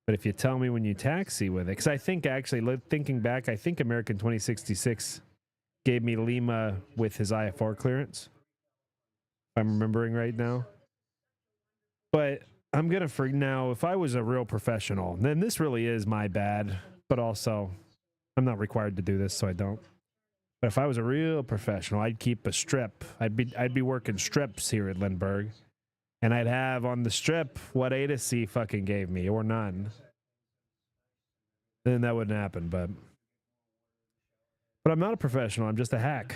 But if you tell me when you taxi with it, because I think actually, thinking back, I think American 2066 gave me Lima with his IFR clearance, if I'm remembering right now. But I'm going to, now, if I was a real professional, then this really is my bad, but also I'm not required to do this, so I don't. But if I was a real professional, I'd keep a strip. I'd be working strips here at Lindbergh. And I'd have on the strip what ATIS he fucking gave me, or none. Then that wouldn't happen, but I'm not a professional. I'm just a hack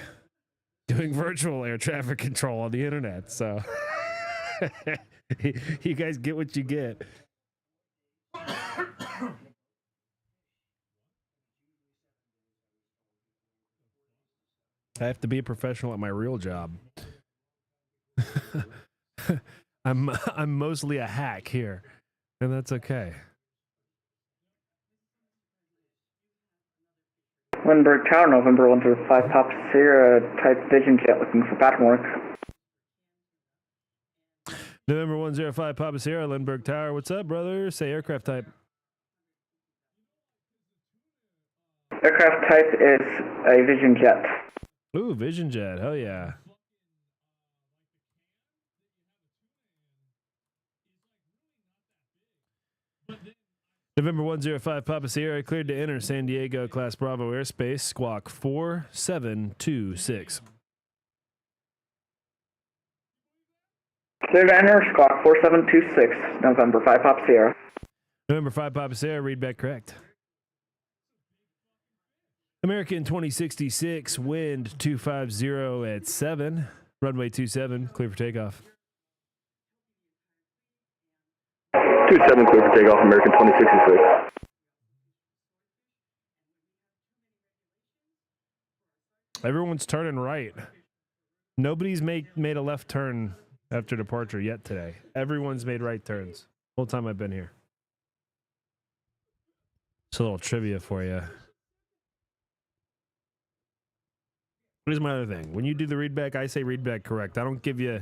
doing virtual air traffic control on the internet. So you guys get what you get. I have to be a professional at my real job. I'm mostly a hack here, and that's okay. Lindbergh Tower, November 105, Papa Sierra, type Vision Jet, looking for pattern work. November 105, Papa Sierra, Lindbergh Tower. What's up, brother? Say aircraft type. Aircraft type is a Vision Jet. Ooh, Vision Jet. Hell yeah. November 105, Papa Sierra, cleared to enter San Diego, Class Bravo airspace, squawk 4726. Clear to enter, squawk 4726, November 5, Papa Sierra. November 5, Papa Sierra, read back correct. American 2066, wind 250 at 7. Runway 27, clear for takeoff. 27 clear for takeoff, American 2066. Everyone's turning right. Nobody's made a left turn after departure yet today. Everyone's made right turns. Whole time I've been here. It's a little trivia for you. Here's my other thing. When you do the readback, I say readback correct. I don't give you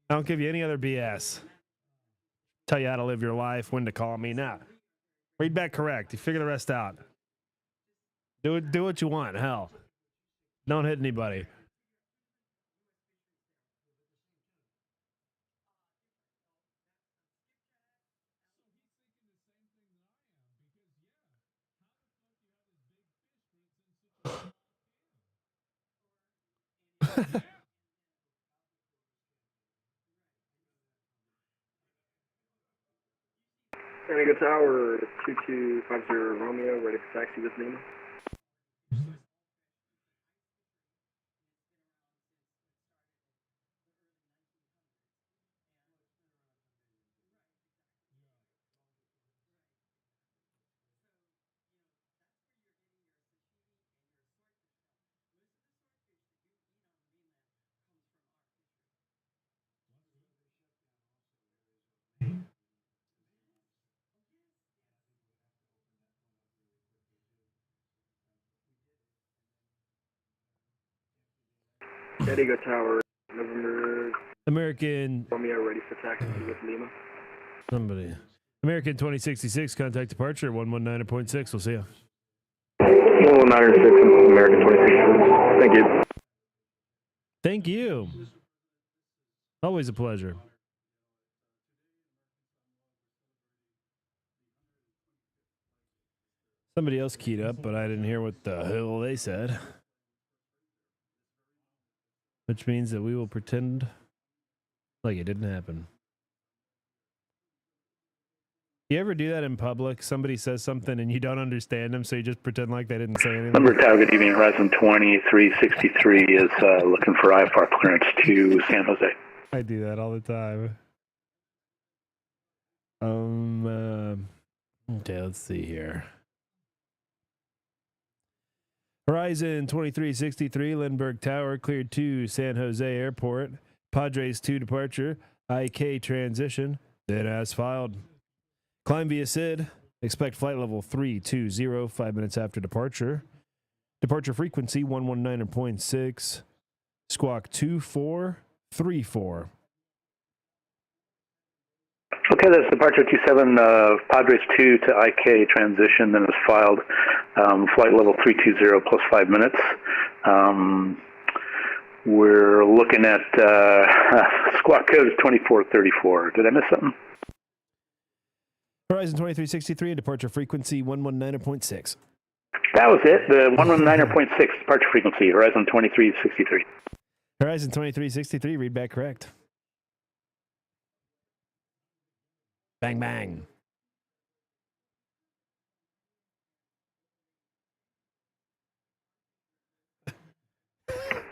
any other BS. Tell you how to live your life, when to call me. Nah. Readback correct. You figure the rest out. Do what you want. Hell. Don't hit anybody. San Diego Tower, 2250 Romeo, ready for taxi with Lima. San Diego Tower, November American Romeo, ready for taxi with Lima. somebody. American 2066, contact departure 119.6. We'll see you. 196, American 2066. Thank you. Thank you. Always a pleasure. Somebody else keyed up, but I didn't hear what the hell they said. Which means that we will pretend like it didn't happen. You ever do that in public? Somebody says something and you don't understand them, so you just pretend like they didn't say anything? Number Tower, good evening. Horizon 2363 is looking for IFR clearance to San Jose. I do that all the time. Okay, let's see here. Horizon 2363, Lindbergh Tower, cleared to San Jose Airport. Padres 2 departure, IK transition, then as filed. Climb via SID, expect flight level 320, 5 minutes after departure. Departure frequency 119.6, squawk 2434. Okay, that's departure 27, Padres 2 to IK transition, then is filed. Flight level 320 plus 5 minutes. We're looking at squawk code is 2434. Did I miss something? Horizon 2363, departure frequency 119.6. That was it, the 119.6 departure frequency, Horizon 2363. Horizon 2363, read back correct. Bang, bang.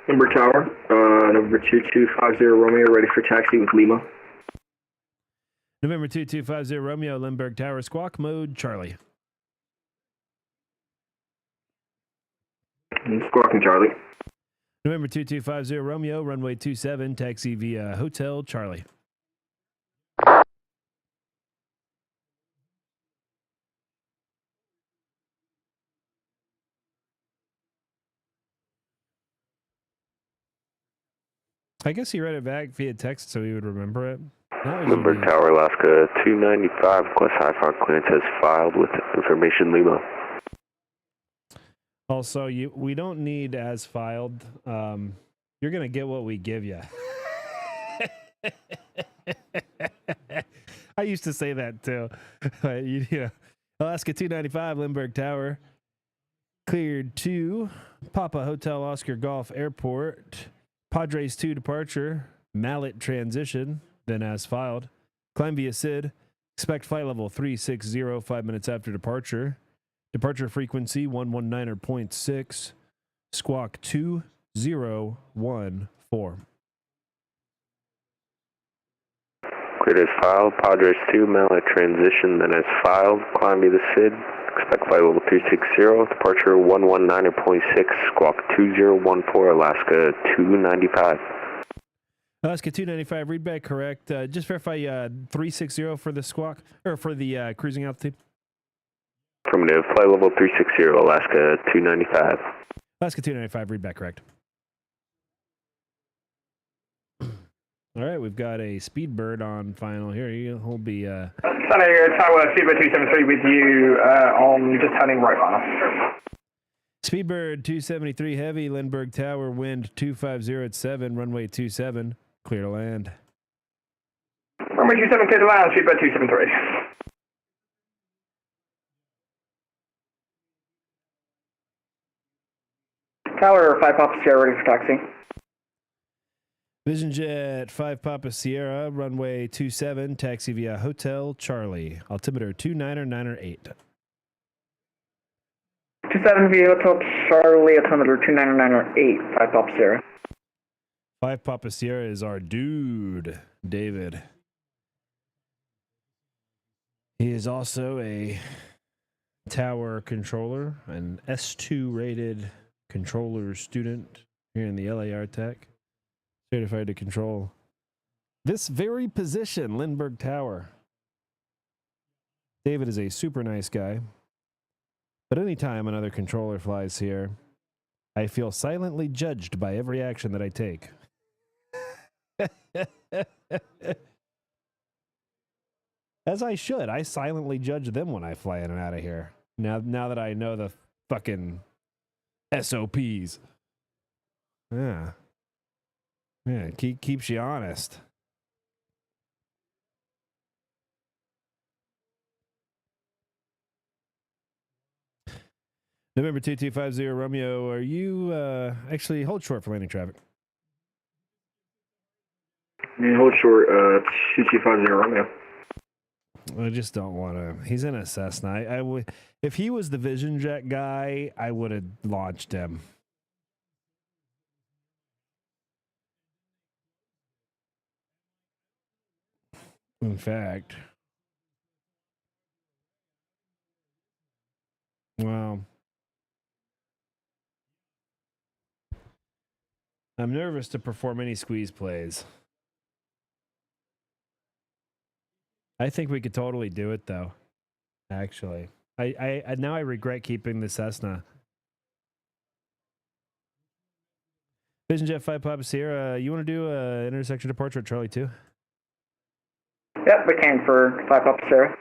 Number Tower, November 2250 Romeo, ready for taxi with Lima. November 2250 Romeo, Lindbergh Tower, squawk mode, Charlie. Squawking Charlie. November 2250 Romeo, runway 27, taxi via Hotel Charlie. I guess he read it back via text so he would remember it. Lindbergh Tower, Alaska 295, request IFR clearance has filed with information Lima. Also, we don't need as filed. You're going to get what we give you. I used to say that too. Alaska 295, Lindbergh Tower, cleared to Papa Hotel Oscar Golf Airport. Padres 2 departure, Mallet transition, then as filed. Climb via SID, expect flight level 360, 5 minutes after departure. Departure frequency 119.6. Squawk 2014. Cleared as filed. Padres 2, mail at transition, then as filed. Climb via the SID. Expect flight level 360. Departure 119.6. Squawk 2014. Alaska 295. Alaska 295, read back correct. Just verify 360 for the squawk, or for the cruising altitude. Affirmative. Flight level 360. Alaska 295. Alaska 295, read back correct. All right, we've got a Speedbird on final here. He'll be... Sunny Tower, Speedbird 273 with you on just turning right final. Speedbird 273 heavy, Lindbergh Tower, wind 250 at 7, runway 27, clear to land. Runway 27 clear to land, Speedbird 273. Tower 5 Papa Sierra ready for taxi. Vision Jet 5 Papa Sierra, runway 27, taxi via Hotel Charlie, altimeter 29908. 27 via Hotel Charlie, altimeter 29908, 5 Papa Sierra. 5 Papa Sierra is our dude, David. He is also a tower controller, an S2 rated controller student here in the LAR Tech. Certified to control this very position, Lindbergh Tower. David is a super nice guy, but anytime another controller flies here, I feel silently judged by every action that I take. As I should. I silently judge them when I fly in and out of here. Now that I know the fucking SOPs. Yeah. Yeah, keeps you honest. November 2250 Romeo, are you actually hold short for landing traffic? Yeah, hold short, 2250 Romeo. I just don't want to. He's in a Cessna. I would, if he was the Vision Jet guy, I would have launched him. In fact, well, I'm nervous to perform any squeeze plays. I think we could totally do it, though. Actually, I now I regret keeping the Cessna. Vision Jet 5 Papa Sierra, you want to do an intersection departure at Charlie 2? Yep, we can for 5 Papa Sierra.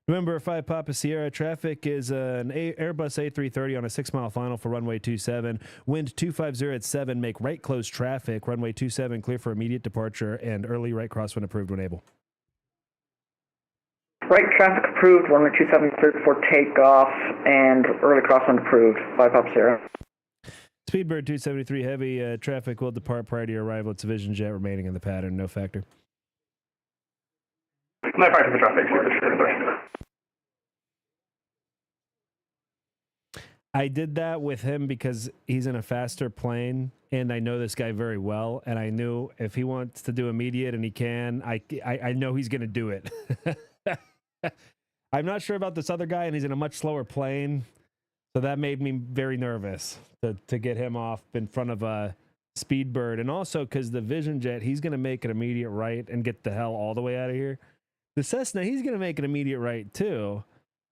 Remember, 5 Papa Sierra, traffic is an Airbus A330 on a 6-mile final for runway 27. Wind 250 at 7, make right close traffic. Runway 27, clear for immediate departure and early right crosswind approved when able. Right traffic approved, runway 27 cleared for takeoff, and early crosswind approved, 5 Papa Sierra. Speedbird 273 heavy, traffic will depart prior to your arrival. It's a Vision Jet remaining in the pattern, no factor. No factor for traffic, sure. I did that with him because he's in a faster plane, and I know this guy very well, and I knew if he wants to do immediate and he can, I know he's going to do it. I'm not sure about this other guy, and he's in a much slower plane, so that made me very nervous to get him off in front of a Speedbird, and also because the Vision Jet, he's going to make an immediate right and get the hell all the way out of here. The Cessna, he's going to make an immediate right too,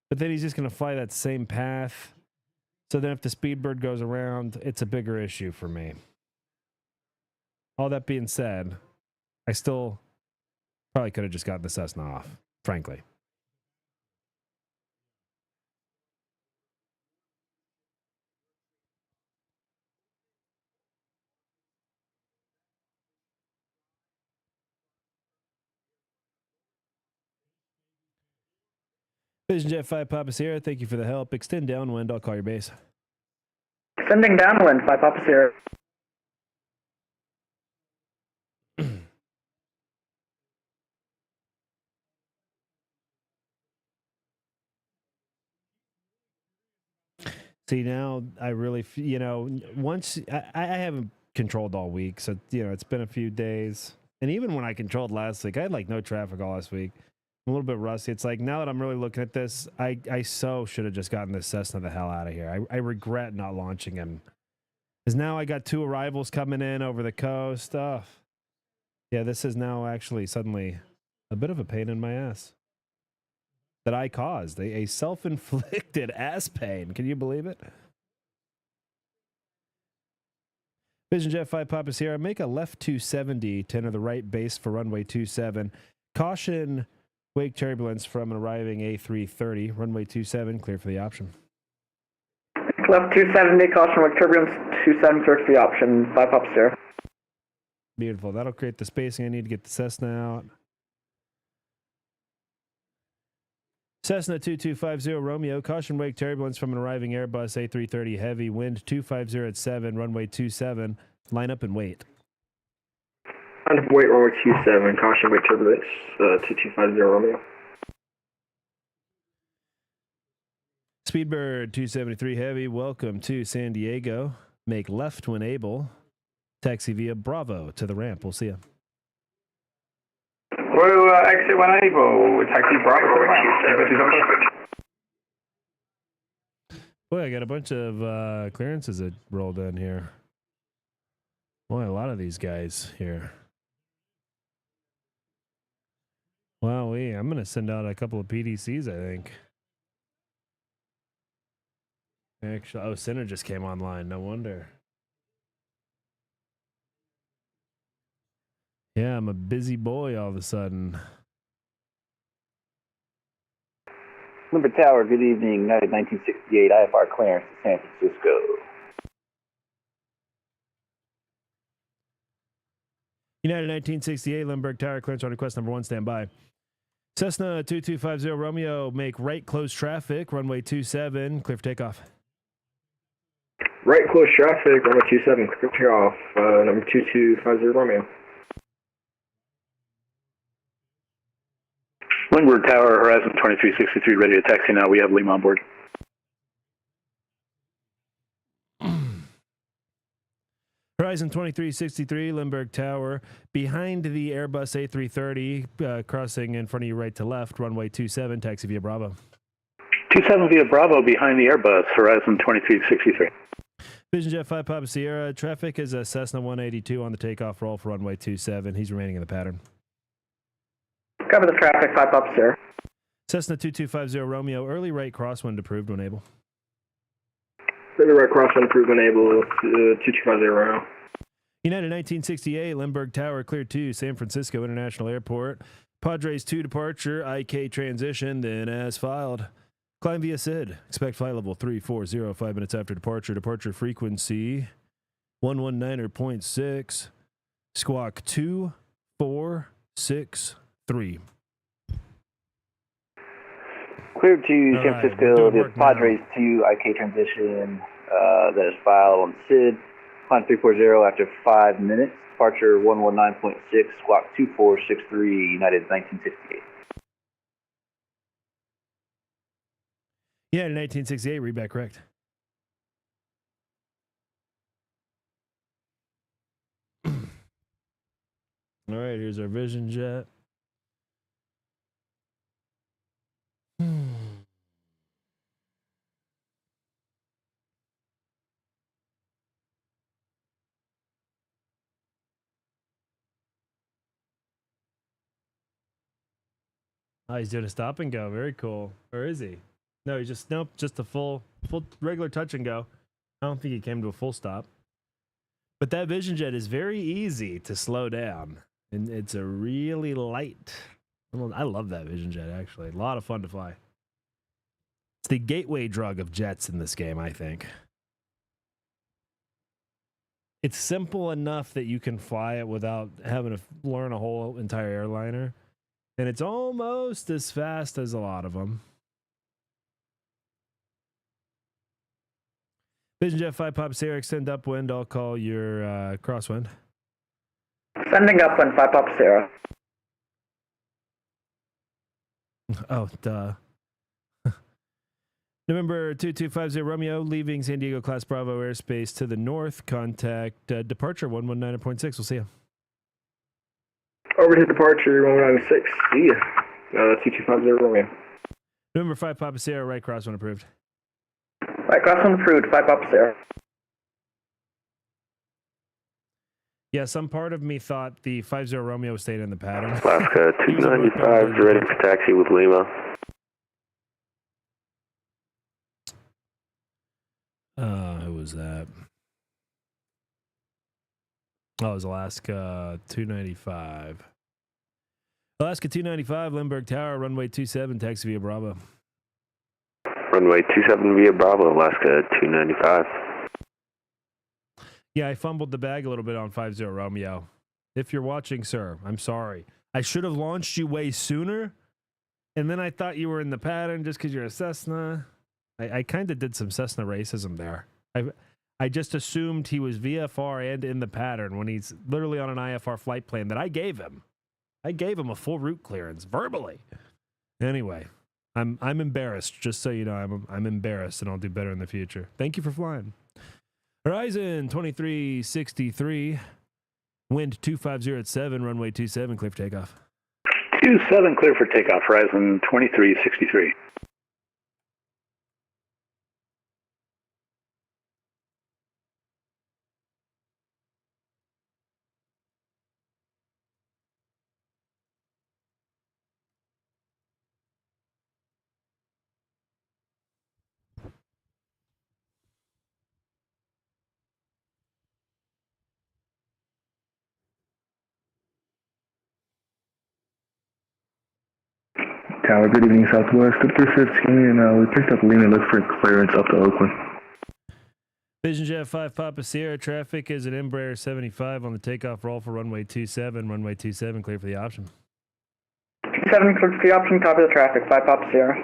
but then he's just going to fly that same path. So then if the Speedbird goes around, it's a bigger issue for me. All that being said, I still probably could have just gotten the Cessna off, frankly. Vision Jet 5 Papa Sierra, thank you for the help. Extend downwind, I'll call your base. Sending downwind, 5 Papa Sierra. See, now I really, once I haven't controlled all week, so it's been a few days, and even when I controlled last week, I had like no traffic all last week. I'm a little bit rusty. It's like now that I'm really looking at this, I so should have just gotten this Cessna the hell out of here. I regret not launching him, because now I got 2 arrivals coming in over the coast. Oh, yeah, this is now actually suddenly a bit of a pain in my ass that I caused, a self-inflicted ass pain. Can you believe it? Vision Jet 5 Papa Sierra, make a left 270 to enter the right base for runway 27. Caution wake turbulence from an arriving A330. Runway 27, clear for the option. Left 270, caution wake turbulence, 27, clear for the option, 5 Papa Sierra. Beautiful. That'll create the spacing I need to get the Cessna out. Cessna 2250 Romeo, caution wake turbulence from an arriving Airbus A330 Heavy, wind 250 at 7, runway 27, line up and wait. Line up and wait, runway 27, caution wake turbulence, 2250 Romeo. Speedbird 273 Heavy, welcome to San Diego. Make left when able. Taxi via Bravo to the ramp. We'll see you. Well, exit when able, taxi Bravo to the ramp. Boy, I got a bunch of clearances that rolled in here. Boy, a lot of these guys here. Wow, I'm going to send out a couple of PDCs, I think. Actually, Sinner just came online. No wonder. Yeah, I'm a busy boy all of a sudden. Limber Tower, good evening. United 1968 IFR clearance to San Francisco. United 1968 Lindbergh Tower, clearance on request number 1, stand by. Cessna 2250 Romeo, make right close traffic, runway 27, clear for takeoff. Right close traffic, runway 27, clear for takeoff, number 2250 Romeo. Lindbergh Tower, Horizon 2363, ready to taxi now. We have Lima on board. Horizon 2363, Lindbergh Tower, behind the Airbus A330, crossing in front of you right to left, runway 27, taxi via Bravo. 27 via Bravo, behind the Airbus, Horizon 2363. Vision Jet 5 Papa Sierra, traffic is a Cessna 182 on the takeoff roll for runway 27. He's remaining in the pattern. Cover the traffic, 5 Papa Sierra. Cessna 2250 Romeo, early right crosswind approved when able. Early right crosswind approved when able, 2250 Romeo. United 1968, Lindbergh Tower, clear to San Francisco International Airport. Padres 2 departure, IK transition, then as filed. Climb via SID. Expect flight level 340, 5 minutes after departure. Departure frequency 119.6. Squawk 2463. Cleared to San Francisco, the Padres 2 IK transition that is filed on SID. Climb 340 after 5 minutes. Departure 119.6, squawk 2463, United 1968. United 1968, read back correct. All right, here's our Vision Jet. Oh, he's doing a stop and go. Very cool. Or is he? No, he's just a full regular touch and go. I don't think he came to a full stop. But that Vision Jet is very easy to slow down, and it's a really light. I love that Vision Jet, actually. A lot of fun to fly. It's the gateway drug of jets in this game, I think. It's simple enough that you can fly it without having to learn a whole entire airliner. And it's almost as fast as a lot of them. Vision Jet 5 Papa Sierra, extend upwind. I'll call your crosswind. Sending upwind, 5 Papa Sierra. Oh, duh. November 2250 Romeo, leaving San Diego Class Bravo airspace to the north. Contact departure 119.6. We'll see you. Overhead departure 196. See ya. 2250 Romeo. November 5 Papa Sierra, right cross when approved. Right cross when approved. 5 Papa Sierra. Yeah, some part of me thought the 50 Romeo stayed in the pattern. Alaska 295 ready for taxi with Lima. Who was that? Oh, it was Alaska 295. Alaska 295, Lindbergh Tower, runway 27, taxi via Bravo. Runway 27 via Bravo, Alaska 295. Yeah, I fumbled the bag a little bit on 50 Romeo. If you're watching, sir, I'm sorry. I should have launched you way sooner, and then I thought you were in the pattern just because you're a Cessna. I kind of did some Cessna racism there. I just assumed he was VFR and in the pattern when he's literally on an IFR flight plan that I gave him. I gave him a full route clearance verbally. Anyway, I'm embarrassed. Just so you know, I'm embarrassed, and I'll do better in the future. Thank you for flying. Horizon 2363, wind 250 at 7, runway 27, clear for takeoff. 27 clear for takeoff. Horizon 2363. Tower, good evening, Southwest. 315, and we picked up Lima, look for clearance up to Oakland. Vision Jet 5 Papa Sierra, traffic is at Embraer 75 on the takeoff roll for runway 27. Runway 27, clear for the option. 27 clear for the option, copy the traffic. 5 Papa Sierra.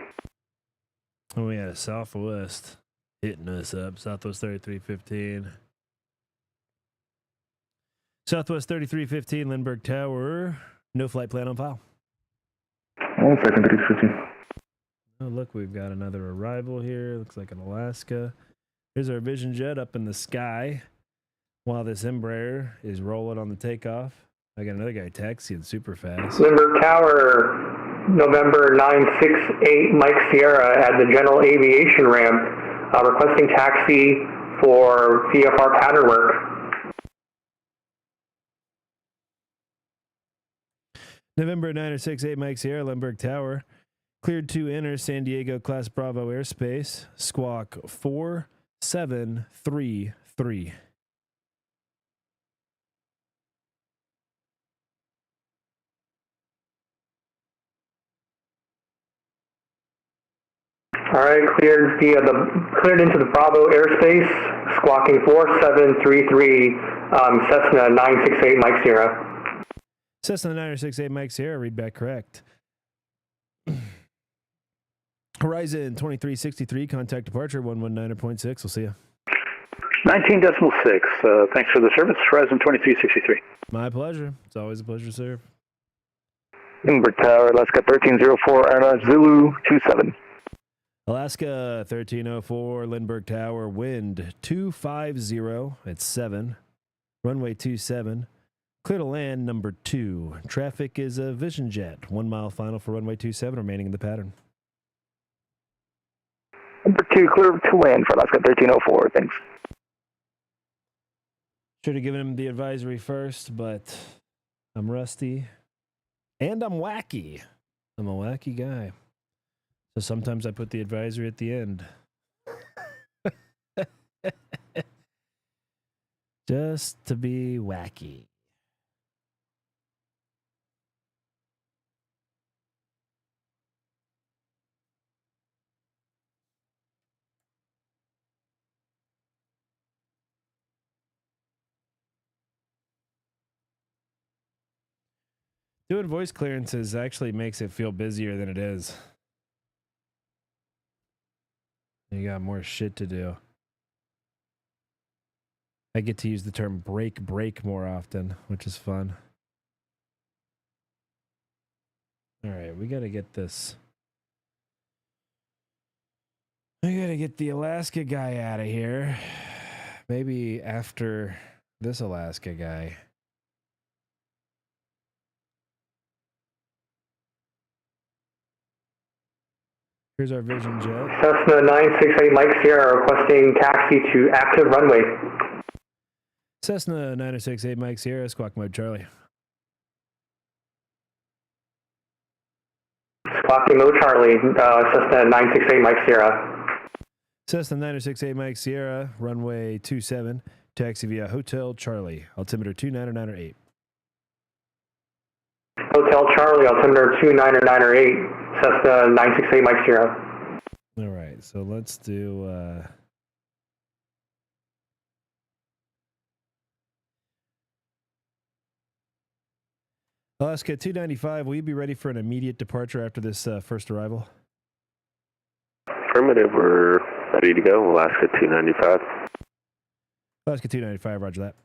Oh, yeah, Southwest hitting us up. Southwest 3315. Southwest 3315, Lindbergh Tower. No flight plan on file. 1 second, 315. Oh, look, we've got another arrival here. Looks like an Alaska. Here's our Vision Jet up in the sky while this Embraer is rolling on the takeoff. I got another guy taxiing super fast. Lindbergh Tower, November 968, Mike Sierra at the General Aviation ramp, requesting taxi for VFR pattern work. November 968, Mike Sierra, Lindbergh Tower. Cleared to enter San Diego Class Bravo airspace. Squawk 4733. All right, cleared into the Bravo airspace, squawking 4733, Cessna 968, Mike Sierra. Cessna 968, Mike Sierra, read back correct. Horizon 2363, contact departure 119.6. We'll see you. 19.6. Thanks for the service. Horizon 2363. My pleasure. It's always a pleasure to serve. Lindbergh Tower, Alaska 1304, Airline Zulu 27. Alaska 1304, Lindbergh Tower, wind 250 at 7, runway 27. Clear to land, number 2. Traffic is a Vision Jet. 1 mile final for runway 27, remaining in the pattern. Number 2, clear to land for Alaska 1304, thanks. Should have given him the advisory first, but I'm rusty. And I'm wacky. I'm a wacky guy. So sometimes I put the advisory at the end. Just to be wacky. Doing voice clearances actually makes it feel busier than it is. You got more shit to do. I get to use the term break more often, which is fun. All right, we got to get this. I gotta get the Alaska guy out of here. Maybe after this Alaska guy. Here's our Vision jet. Cessna 968 Mike Sierra requesting taxi to active runway. Cessna 968 Mike Sierra, squawk mode Charlie. Squawking mode Charlie, Cessna 968 Mike Sierra. Cessna 968 Mike Sierra, runway 27, taxi via Hotel Charlie, altimeter 29908. Hotel Charlie, altimeter 29908, Cessna 968 Mike Sierra. All right, so let's do... Alaska 295, will you be ready for an immediate departure after this first arrival? Affirmative, we're ready to go. Alaska 295. Alaska 295, roger that.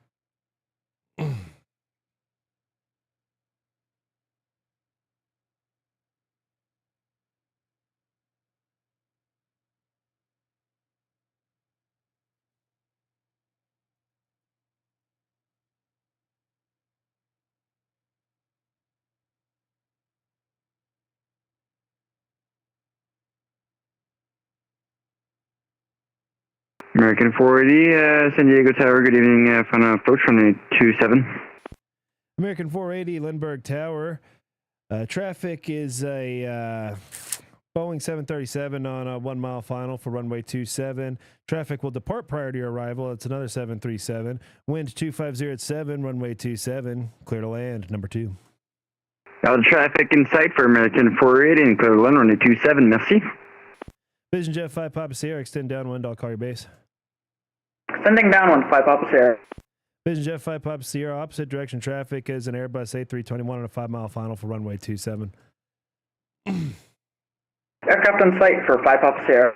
American 480, San Diego Tower, good evening, final approach runway 27. American 480, Lindbergh Tower. Traffic is a Boeing 737 on a 1 mile final for runway 27. Traffic will depart prior to your arrival. It's another 737. Wind 250 at 7, runway 27. Clear to land, number 2. All traffic in sight for American 480 and clear to land, runway 27, merci. Vision Jet 5 Papa Sierra, extend downwind, I'll call your base. Extending downwind, 5 Papa Sierra. Vision Jet 5 Papa Sierra, opposite direction traffic is an Airbus A321 on a 5 mile final for runway 27. Aircraft on site for 5 Papa Sierra.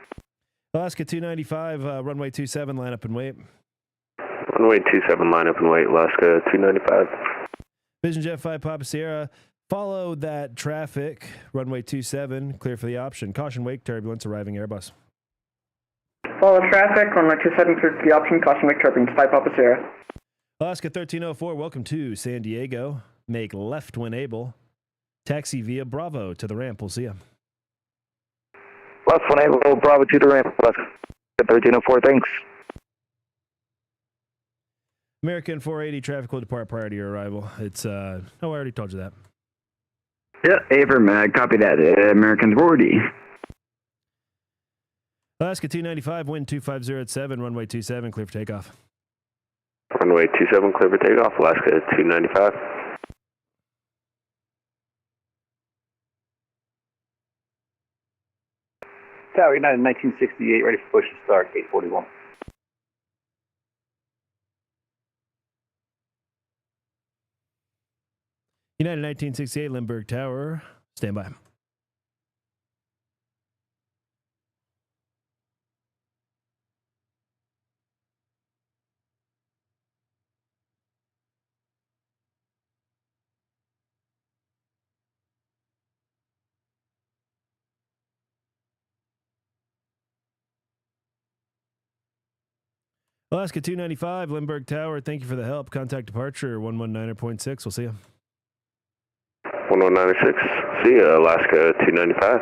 Alaska 295, runway 27, line up and wait. Runway 27, line up and wait, Alaska 295. Vision Jet 5 Papa Sierra, follow that traffic, runway 27, clear for the option. Caution wake turbulence, arriving Airbus. Follow traffic, runway 27, clear for the option, caution wake turbulence, 5 Papa Sierra. Alaska 1304, welcome to San Diego. Make left when able. Taxi via Bravo to the ramp, we'll see you. Left when able, Bravo to the ramp, Alaska 1304, thanks. American 480, traffic will depart prior to your arrival. It's, I already told you that. Yeah, Avram, copy that. American 480. Alaska 295, wind 250 at 7, runway 27, clear for takeoff. Runway 27, clear for takeoff, Alaska 295. Tower United 1968, ready for push to start, 841. United 1968, Lindbergh Tower, stand by. Alaska 295, Lindbergh Tower, thank you for the help. Contact departure 119.6. We'll see you. 1196, see you, Alaska 295.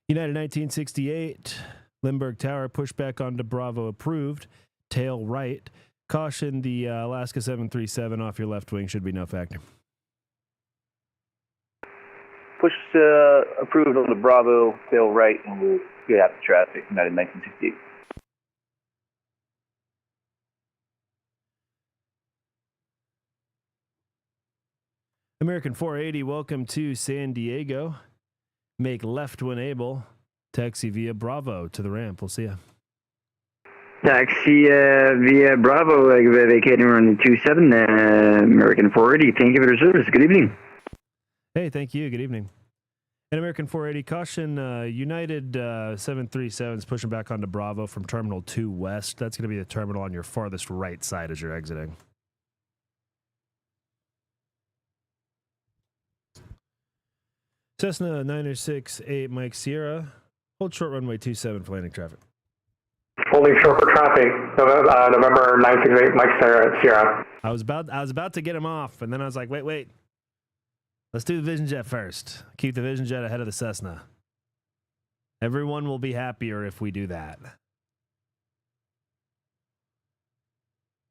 United 1968, Lindbergh Tower, pushback onto Bravo approved. Tail right. Caution, the Alaska 737 off your left wing should be no factor. Push approved on the Bravo, tail right, and we'll get after traffic, United 1968. American 480, welcome to San Diego. Make left when able. Taxi via Bravo to the ramp. We'll see you. Taxi via Bravo, vacating runway 27, American 480. Thank you for the service. Good evening. Hey, thank you. Good evening. And American 480, caution, United 737 is pushing back onto Bravo from Terminal 2 West. That's going to be the terminal on your farthest right side as you're exiting. Cessna 968 Mike Sierra. Hold short runway 27 for landing traffic. Holding short for traffic, November 968 Mike Sierra. I was about to get him off, and then I was like, wait. Let's do the Vision Jet first. Keep the Vision Jet ahead of the Cessna. Everyone will be happier if we do that.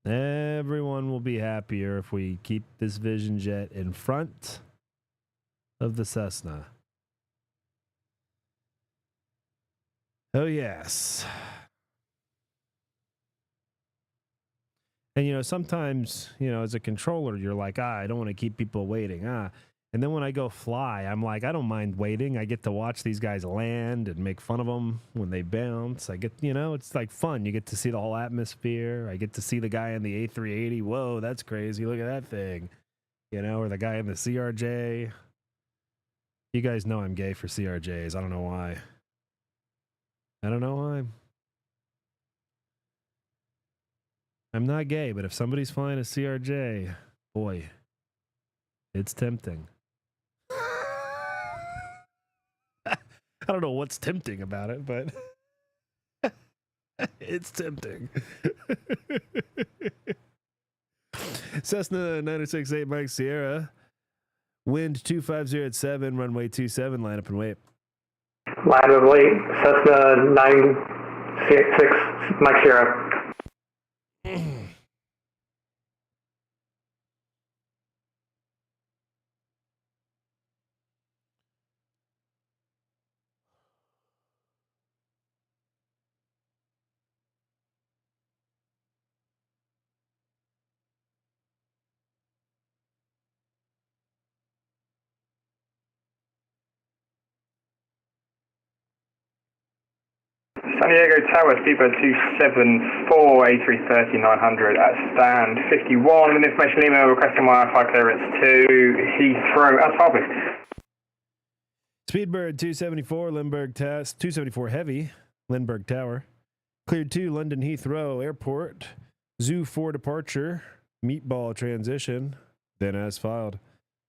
Everyone will be happier if we keep this Vision Jet in front of the Cessna. Oh, yes. And, sometimes, as a controller, you're like, I don't want to keep people waiting. And then when I go fly, I'm like, I don't mind waiting. I get to watch these guys land and make fun of them when they bounce. I get, it's like fun. You get to see the whole atmosphere. I get to see the guy in the A380. Whoa, that's crazy. Look at that thing. Or the guy in the CRJ. You guys know I'm gay for CRJs. I don't know why. I'm not gay, but if somebody's flying a CRJ, boy, it's tempting. I don't know what's tempting about it, but it's tempting. Cessna 968 Mike Sierra. Wind 250 at 7, runway 27, line up and wait. Line up and wait, Cessna 966 Mike Sierra. San Diego Tower, speedbird 274, A330 900 at stand 51. With information email requesting Wi-Fi clearance to Heathrow. As far, please. Speedbird 274, Lindbergh 274 Heavy, Lindbergh Tower. Cleared to London Heathrow Airport. Zoo 4 departure. Meatball transition. Then as filed.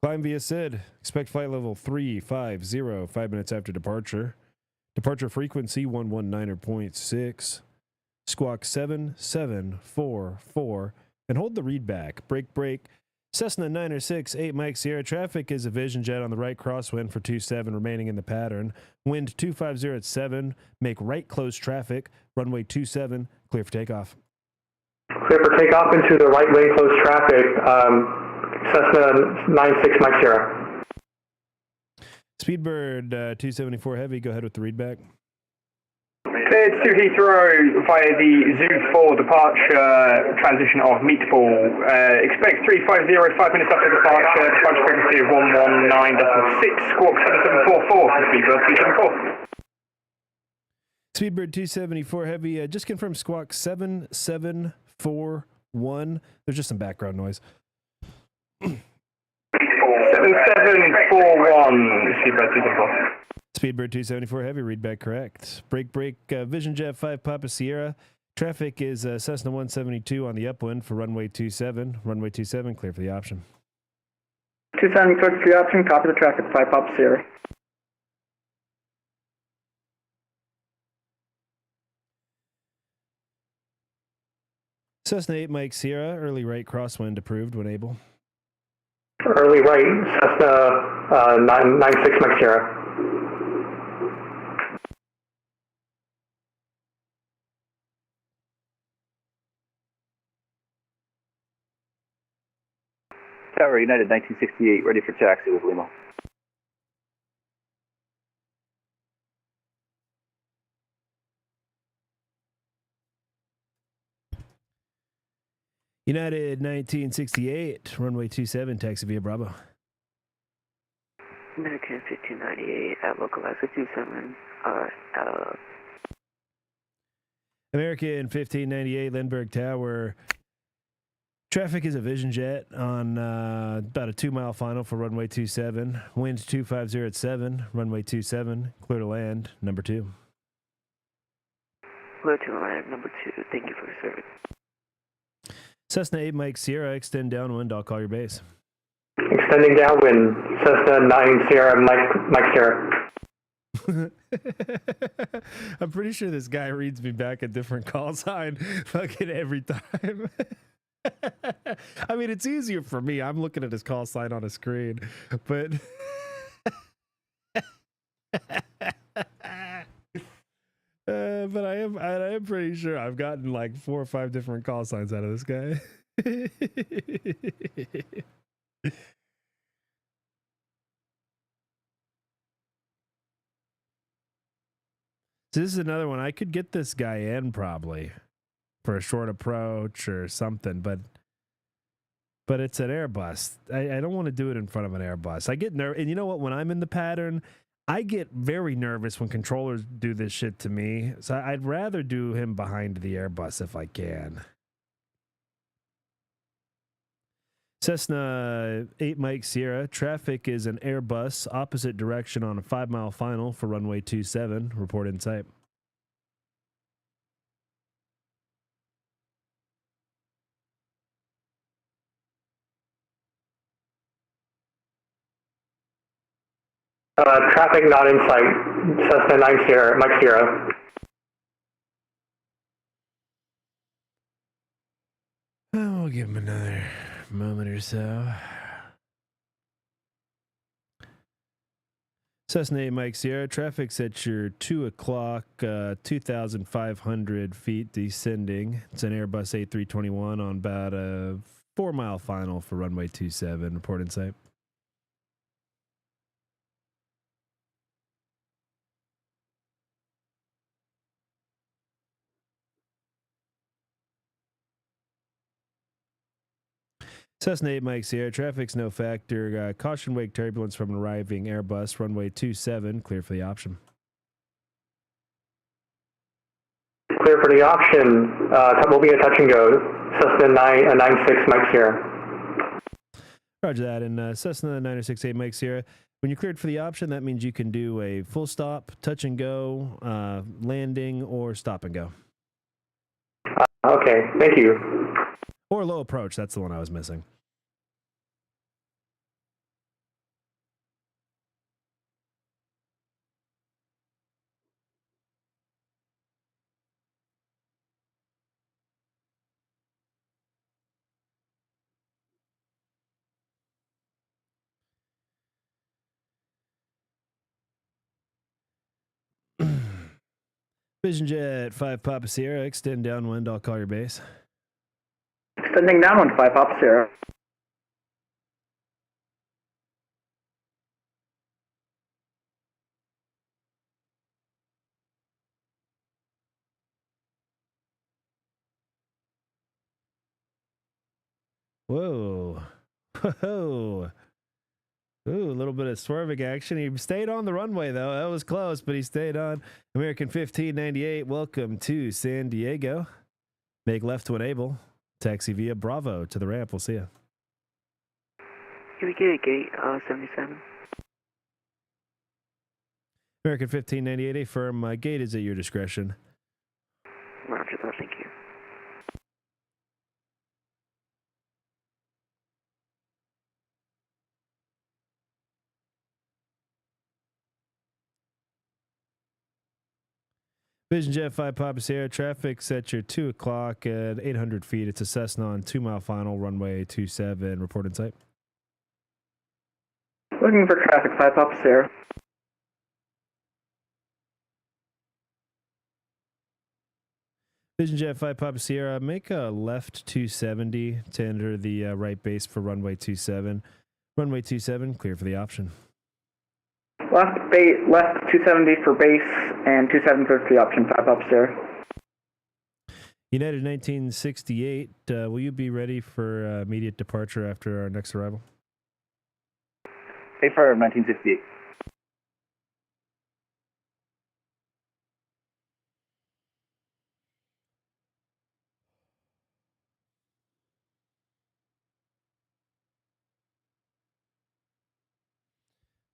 Climb via SID. Expect flight level 350, 5 minutes after departure. Departure frequency 119.6. Squawk 7744. And hold the read back. Break. Cessna 968 Mike Sierra. Traffic is a Vision Jet on the right crosswind for 27 remaining in the pattern. Wind 250 at 7. Make right close traffic. Runway 27. Clear for takeoff. Clear for takeoff into the right lane close traffic. Cessna 96 Mike Sierra. Speedbird 274 Heavy, go ahead with the readback. Cleared to Heathrow via the Zoo 4 departure transition of Meatball. Expect 350, 5 minutes after departure. Departure frequency of 119.6. Squawk 7744 for Speedbird 274. Speedbird 274 Heavy, just confirm squawk 7741. There's just some background noise. 7741, Speedbird 274. Speedbird 274 Heavy, readback correct. Break, Vision Jet 5 Papa Sierra. Traffic is Cessna 172 on the upwind for runway 27. Runway 27, clear for the option. 27 clear for the option, copy the traffic, 5 Papa Sierra. Cessna 8 Mike Sierra, early right crosswind approved when able. Early right, Cessna 996 Mike Sierra. Tower United 1968, ready for taxi with Lima. United 1968, runway 27, taxi via Bravo. American 1598 at localizer 27, American 1598, Lindbergh Tower. Traffic is a Vision Jet on about a 2-mile final for runway 27. Wind 250 at 7, runway 27, clear to land, number 2. Clear to land, number 2. Thank you for your service. Cessna 8 Mike Sierra, extend downwind, I'll call your base. Extending downwind, Cessna 9 Sierra, Mike Sierra. I'm pretty sure this guy reads me back a different call sign fucking every time. I mean, it's easier for me. I'm looking at his call sign on a screen, but but I am pretty sure I've gotten like 4 or 5 different call signs out of this guy. So this is another one. I could get this guy in probably for a short approach or something, but it's an Airbus. I don't want to do it in front of an Airbus. I get nervous, and you know what? When I'm in the pattern, I get very nervous when controllers do this shit to me. So I'd rather do him behind the Airbus if I can. Cessna 8 Mike Sierra. Traffic is an Airbus opposite direction on a 5-mile final for runway 27. Report in sight. Traffic not in sight. Cessna 9 Sierra, Mike Sierra. We'll give him another moment or so. Cessna 8 Mike Sierra, traffic's at your 2 o'clock, 2,500 feet descending. It's an Airbus A321 on about a 4-mile final for runway 27. Report in sight. Cessna 8 Mike Sierra, traffic's no factor. Caution wake turbulence from an arriving Airbus, runway 27, clear for the option. Clear for the option. Will be a touch and go. Cessna 96 Mike Sierra. Roger that. And Cessna 968 Mike Sierra, when you're cleared for the option, that means you can do a full stop, touch and go, landing, or stop and go. Okay, thank you. Or low approach. That's the one I was missing. Vision Jet 5 Papa Sierra, extend downwind. I'll call your base. Extending downwind 5 Papa Sierra. Whoa. Whoa. Ooh, a little bit of swerving action. He stayed on the runway, though. That was close, but he stayed on. American 1598, welcome to San Diego. Make left to enable. Taxi via Bravo to the ramp. We'll see you. Can we get a gate 77? American 1598, a firm gate is at your discretion. Roger that, thank you. Vision Jet 5 Papa Sierra, traffic's at your 2 o'clock at 800 feet. It's a Cessna on 2-mile final, runway 27. Report in sight. Looking for traffic 5 Papa Sierra. Vision Jet 5 Papa Sierra, make a left 270 to enter the right base for runway 27. Runway 27, clear for the option. Left 270 for base and 270 for the option 5 Papa Sierra. United 1968, will you be ready for immediate departure after our next arrival? Pay for 1968.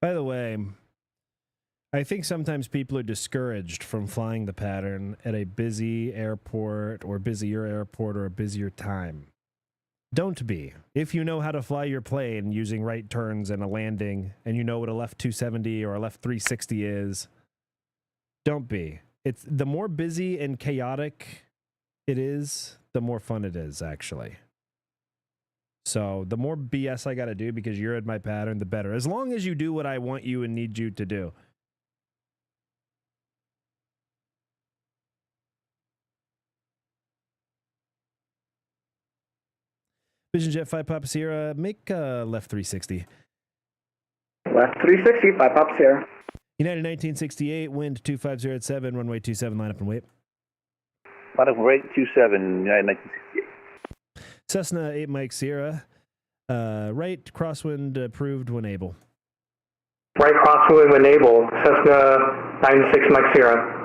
By the way, I think sometimes people are discouraged from flying the pattern at a busy airport or busier airport or a busier time Don't be. If you know how to fly your plane using right turns and a landing, and you know what a left 270 or a left 360 is, don't be. It's the more busy and chaotic it is, the more fun it is, actually. So the more BS I got to do because you're in my pattern, the better. As long as you do what I want you and need you to do. Vision Jet 5 Papa Sierra, make left 360. Left 360, 5 Papa Sierra. United 1968, wind 250 at 7, runway 27, line up and wait. Line up and wait, 27, United 1968. Cessna 8 Mike Sierra, right crosswind approved when able. Right crosswind when able, Cessna 96 Mike Sierra.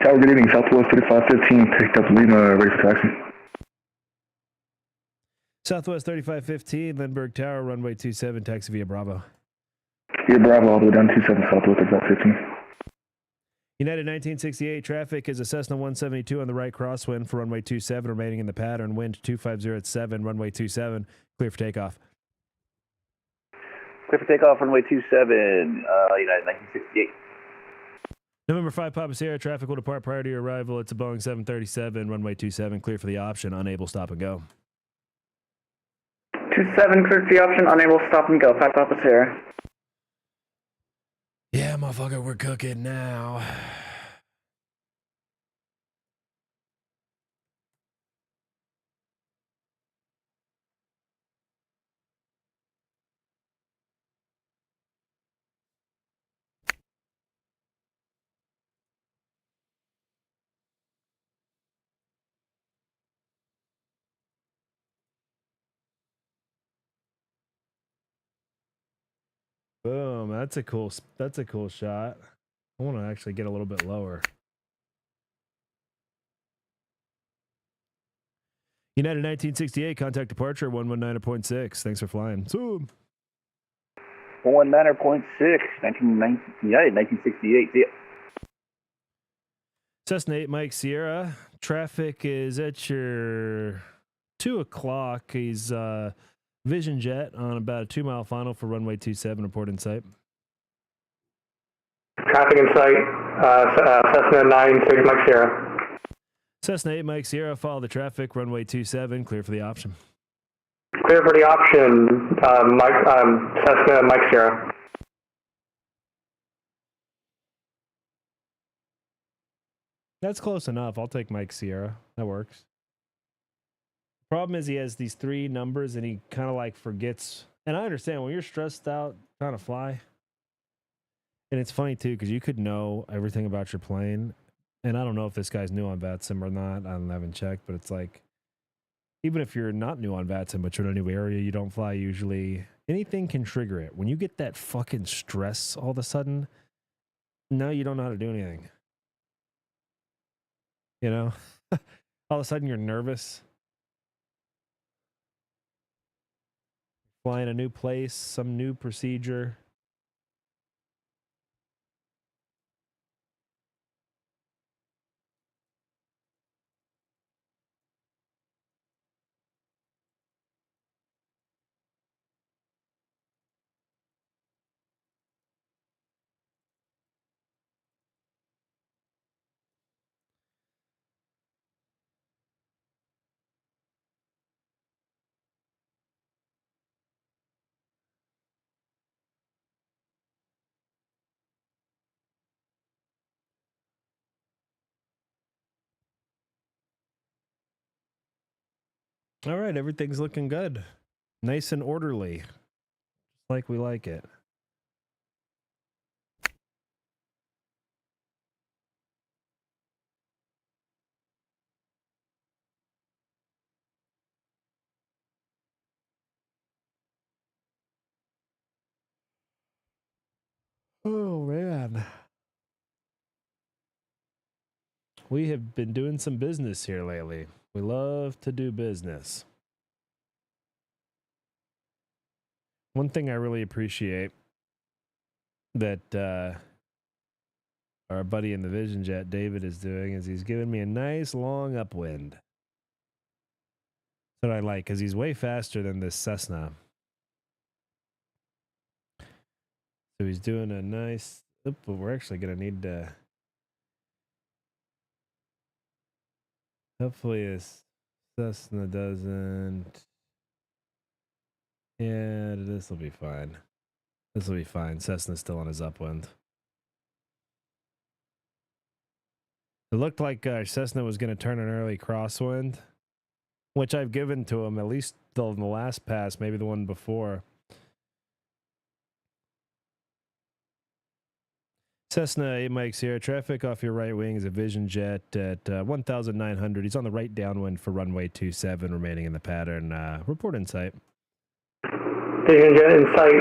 Tower, good evening. Southwest 3515, picked up Lima, ready for taxi. Southwest 3515, Lindbergh Tower, runway 27, taxi via Bravo. Via Bravo, all the way down 27, Southwest 3515. United 1968, traffic is a Cessna 172 on the right crosswind for runway 27, remaining in the pattern, wind 250 at 7, runway 27, clear for takeoff. Clear for takeoff, runway 27, United 1968. November 5 Papa Sierra, traffic will depart prior to your arrival. It's a Boeing 737, runway 27, clear for the option, unable stop and go. 27, clear for the option, unable stop and go, 5 Papa Sierra. Yeah, motherfucker, we're cooking now. Boom, that's a cool shot. I want to actually get a little bit lower. United 1968, contact departure 119.6. Thanks for flying. Zoom. 119.6, United 1968. See ya. Cessna 8 Mike Sierra. Traffic is at your 2 o'clock. He's Vision Jet on about a 2-mile final for runway 27. Report in sight. Traffic in sight, Cessna 96 Mike Sierra. Cessna 8 Mike Sierra, follow the traffic, runway 27, clear for the option. Clear for the option, Cessna Mike Sierra. That's close enough. I'll take Mike Sierra. That works. Problem is he has these 3 numbers and he kind of like forgets. And I understand when you're stressed out trying to fly. And it's funny too, because you could know everything about your plane. And I don't know if this guy's new on VATSIM or not. I haven't checked, but it's like, even if you're not new on VATSIM, but you're in a new area, you don't fly usually, anything can trigger it. When you get that fucking stress all of a sudden, now you don't know how to do anything. You know? All of a sudden you're nervous. Flying a new place, some new procedure. All right, everything's looking good. Nice and orderly. Just like we like it. Oh, man. We have been doing some business here lately. We love to do business. One thing I really appreciate that our buddy in the Vision Jet, David, is doing is he's giving me a nice long upwind. That I like because he's way faster than this Cessna. So he's doing a nice. But we're actually gonna need to. Hopefully this Cessna doesn't. Yeah, this will be fine. This will be fine. Cessna's still on his upwind. It looked like Cessna was going to turn an early crosswind, which I've given to him at least the last pass, maybe the one before. Cessna 8 Mike Sierra, traffic off your right wing is a Vision Jet at 1,900. He's on the right downwind for runway 27, remaining in the pattern. Report in sight. Vision Jet in sight,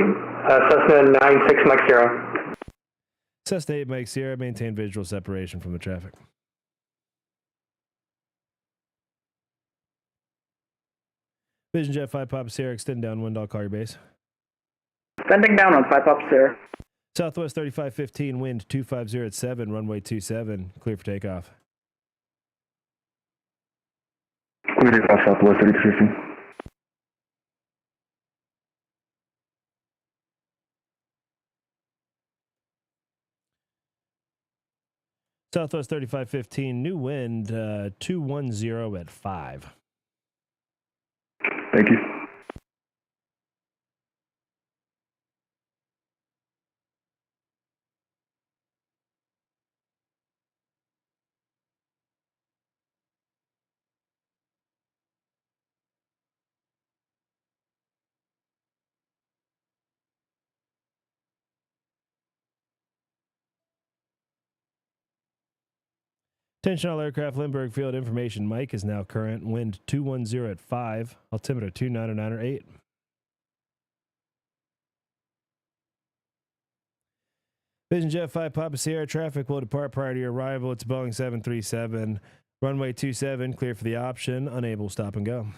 Cessna 96 Mike Sierra. Cessna 8 Mike Sierra, maintain visual separation from the traffic. Vision Jet 5 Papa Sierra, extend downwind, I'll call your base. Bending down on 5 Papa Sierra. Southwest 3515, wind 250 at 7, runway 27, clear for takeoff. Clear takeoff, Southwest 3515. Southwest 3515, new wind 210 at 5. Thank you. Attention all aircraft, Lindbergh Field information. Mike is now current. Wind 210 at 5. Altimeter 299 or 8. Vision Jet 5 Papa Sierra, traffic will depart prior to your arrival. It's Boeing 737. Runway 27, clear for the option. Unable, stop and go.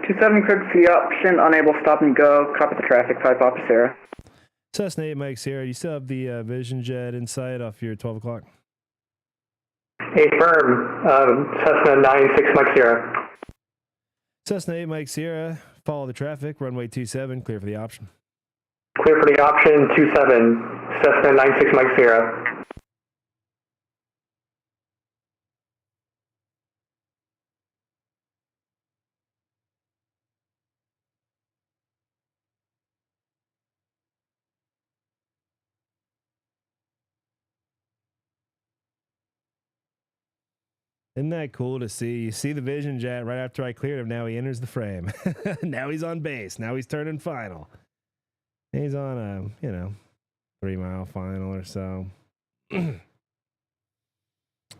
27 cleared for the option, unable, stop and go. Copy the traffic, 5 Papa Sierra. Cessna 8 Mike Sierra, you still have the Vision Jet in sight off your 12 o'clock? Affirm, Cessna 96 Mike Sierra. Cessna 8 Mike Sierra, follow the traffic. Runway 27, clear for the option. Clear for the option, 27, Cessna 96 Mike Sierra. Isn't that cool to see? You see the Vision Jet right after I cleared him. Now he enters the frame. Now he's on base. Now he's turning final. He's on a, 3-mile final or so. It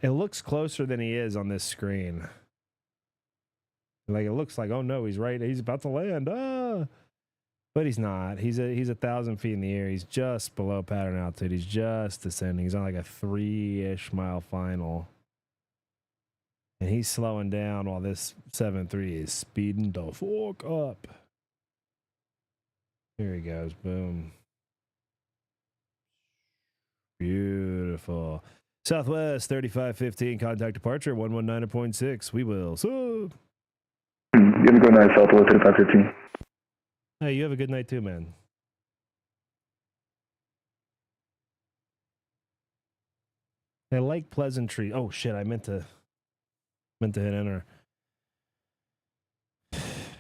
looks closer than he is on this screen. Like it looks like, oh no, he's right. He's about to land. Ah! But he's not. He's 1,000 feet in the air. He's just below pattern altitude. He's just descending. He's on like a 3-ish mile final. And he's slowing down while this 7.3 is speeding the fuck up. Here he goes. Boom. Beautiful. Southwest 3515, contact departure 119.6. We will. So. You have a good night, Southwest 3515. Hey, you have a good night too, man. I like pleasantry. Oh shit, I meant to hit enter.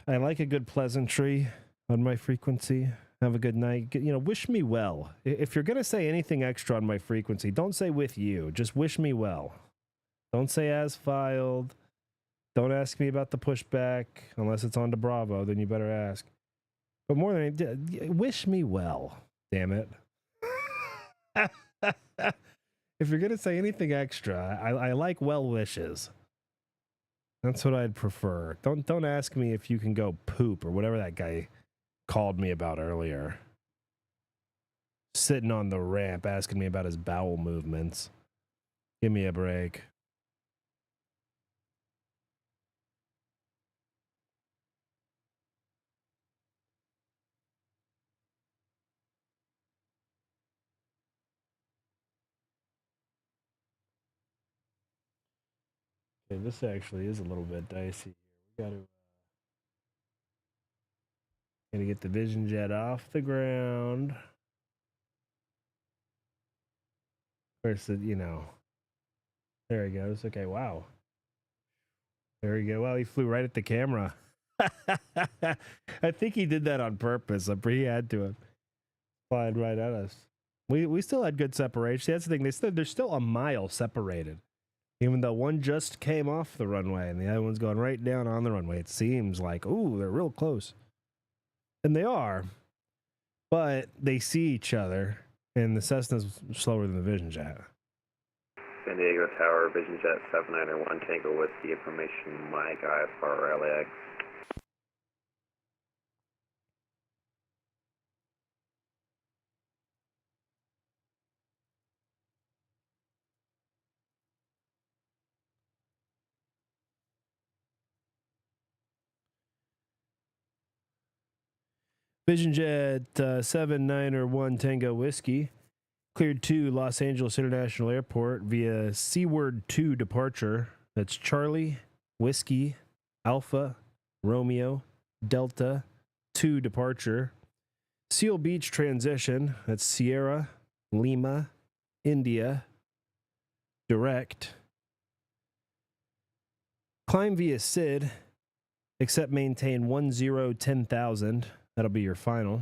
I like a good pleasantry on my frequency. Have a good night. Wish me well. If you're going to say anything extra on my frequency, don't say with you. Just wish me well. Don't say as filed. Don't ask me about the pushback unless it's on to Bravo. Then you better ask. But more than wish me well. Damn it. If you're going to say anything extra, I like well wishes. That's what I'd prefer. Don't ask me if you can go poop or whatever that guy called me about earlier. Sitting on the ramp asking me about his bowel movements. Give me a break. Okay, this actually is a little bit dicey. We gotta get the Vision Jet off the ground. Of course, there he goes. Okay, wow. There you go. Well, he flew right at the camera. I think he did that on purpose. He had to have flying right at us. We still had good separation. That's the thing. They're still a mile separated, even though one just came off the runway and the other one's going right down on the runway. It seems like, ooh, they're real close, and they are, but they see each other, and the Cessna's slower than the Vision Jet. San Diego Tower, Vision Jet 791, Tango Whiskey, information, Mike, IFR, LAX. Vision Jet 791 Tango Whiskey cleared to Los Angeles International Airport via Seaward 2 departure. That's Charlie, Whiskey, Alpha, Romeo, Delta 2 departure. Seal Beach transition. That's Sierra, Lima, India, direct. Climb via SID, except maintain 1010,000. That'll be your final.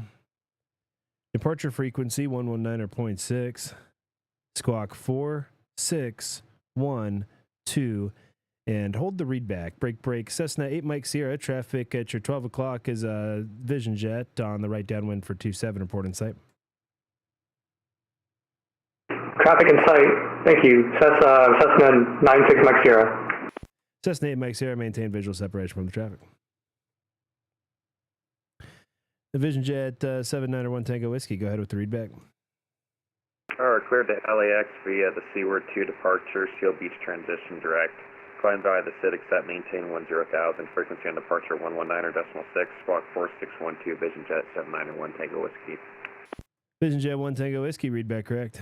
Departure frequency 119.6. Squawk 4612. And hold the read back. Break. Cessna 8 Mike Sierra. Traffic at your 12 o'clock is a Vision Jet on the right downwind for 27. Report in sight. Traffic in sight. Thank you. Cessna 96 Mike Sierra. Cessna 8 Mike Sierra. Maintain visual separation from the traffic. The Vision Jet 791 Tango Whiskey. Go ahead with the read back. Alright, cleared to LAX via the Seaward 2 departure, Seal Beach transition direct. Climb via the SID, except maintain 10,000. Frequency on departure 119.6. Squawk 4612. Vision Jet 791 Tango Whiskey. Vision Jet 1 Tango Whiskey. Read back correct.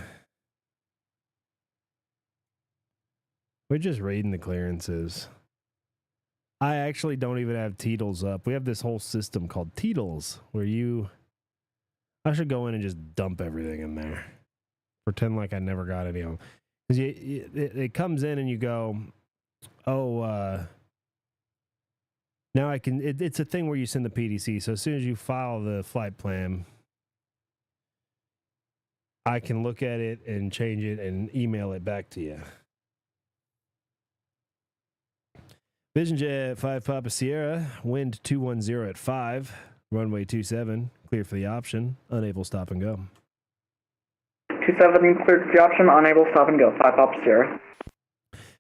We're just reading the clearances. I actually don't even have Teetles up. We have this whole system called Teetles where I should go in and just dump everything in there. Pretend like I never got any of them. Because it comes in and you go, now I can, it's a thing where you send the PDC. So as soon as you file the flight plan, I can look at it and change it and email it back to you. Vision Jet 5 Papa Sierra, wind 210 at 5, runway 27, clear for the option, unable stop and go. 27 cleared for the option, unable stop and go, 5 Papa Sierra.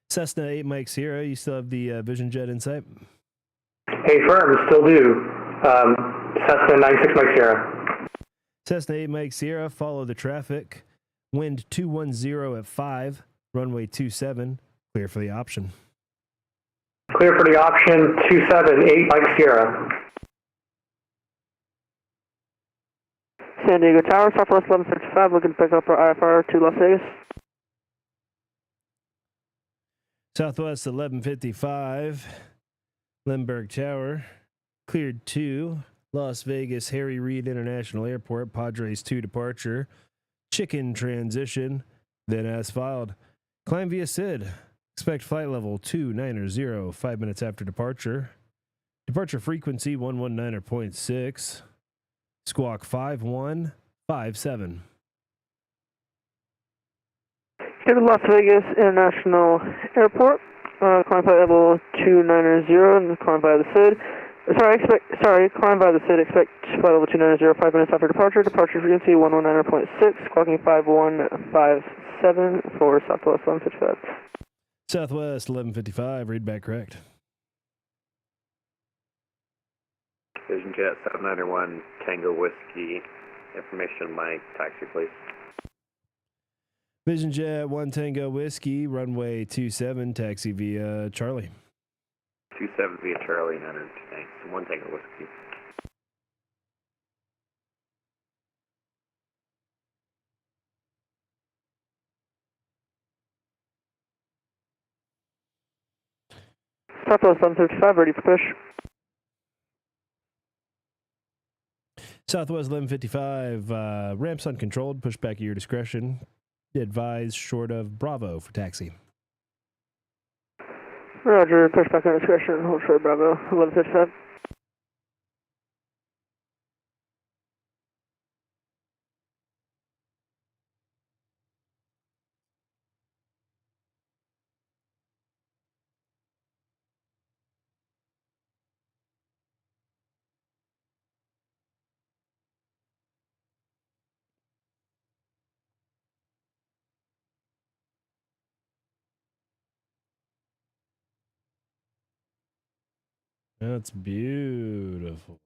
Cessna 8 Mike Sierra, you still have the Vision Jet in sight? Hey, firm, still do. Cessna 96 Mike Sierra. Cessna 8 Mike Sierra, follow the traffic, wind 210 at 5, runway 27, clear for the option. Clear for the option 278 Mike Sierra. San Diego Tower, Southwest 1155, looking to pick up our IFR to Las Vegas. Southwest 1155, Lindbergh Tower, cleared to Las Vegas Harry Reid International Airport, Padres 2 departure, chicken transition, then as filed. Climb via SID. Expect flight level 290, 5 minutes after departure. Departure frequency 119.6. Squawk 5157. Here to Las Vegas International Airport. Climb flight level 290 and climb by the SID. Climb by the SID. Expect flight level 290, 5 minutes after departure. Departure frequency 119.6. Squawking 5157 for Southwest 1155. Southwest 1155, read back correct. Vision Jet 791 Tango Whiskey, information Mike, taxi please. Vision Jet 1 Tango Whiskey, runway 27, taxi via Charlie. 27 via Charlie, entered, thanks. 1 Tango Whiskey. Southwest 1155, ready for push. Southwest 1155, ramps uncontrolled, push back at your discretion. Advise short of Bravo for taxi. Roger, push back on discretion, hold short Bravo, 1155. That's beautiful.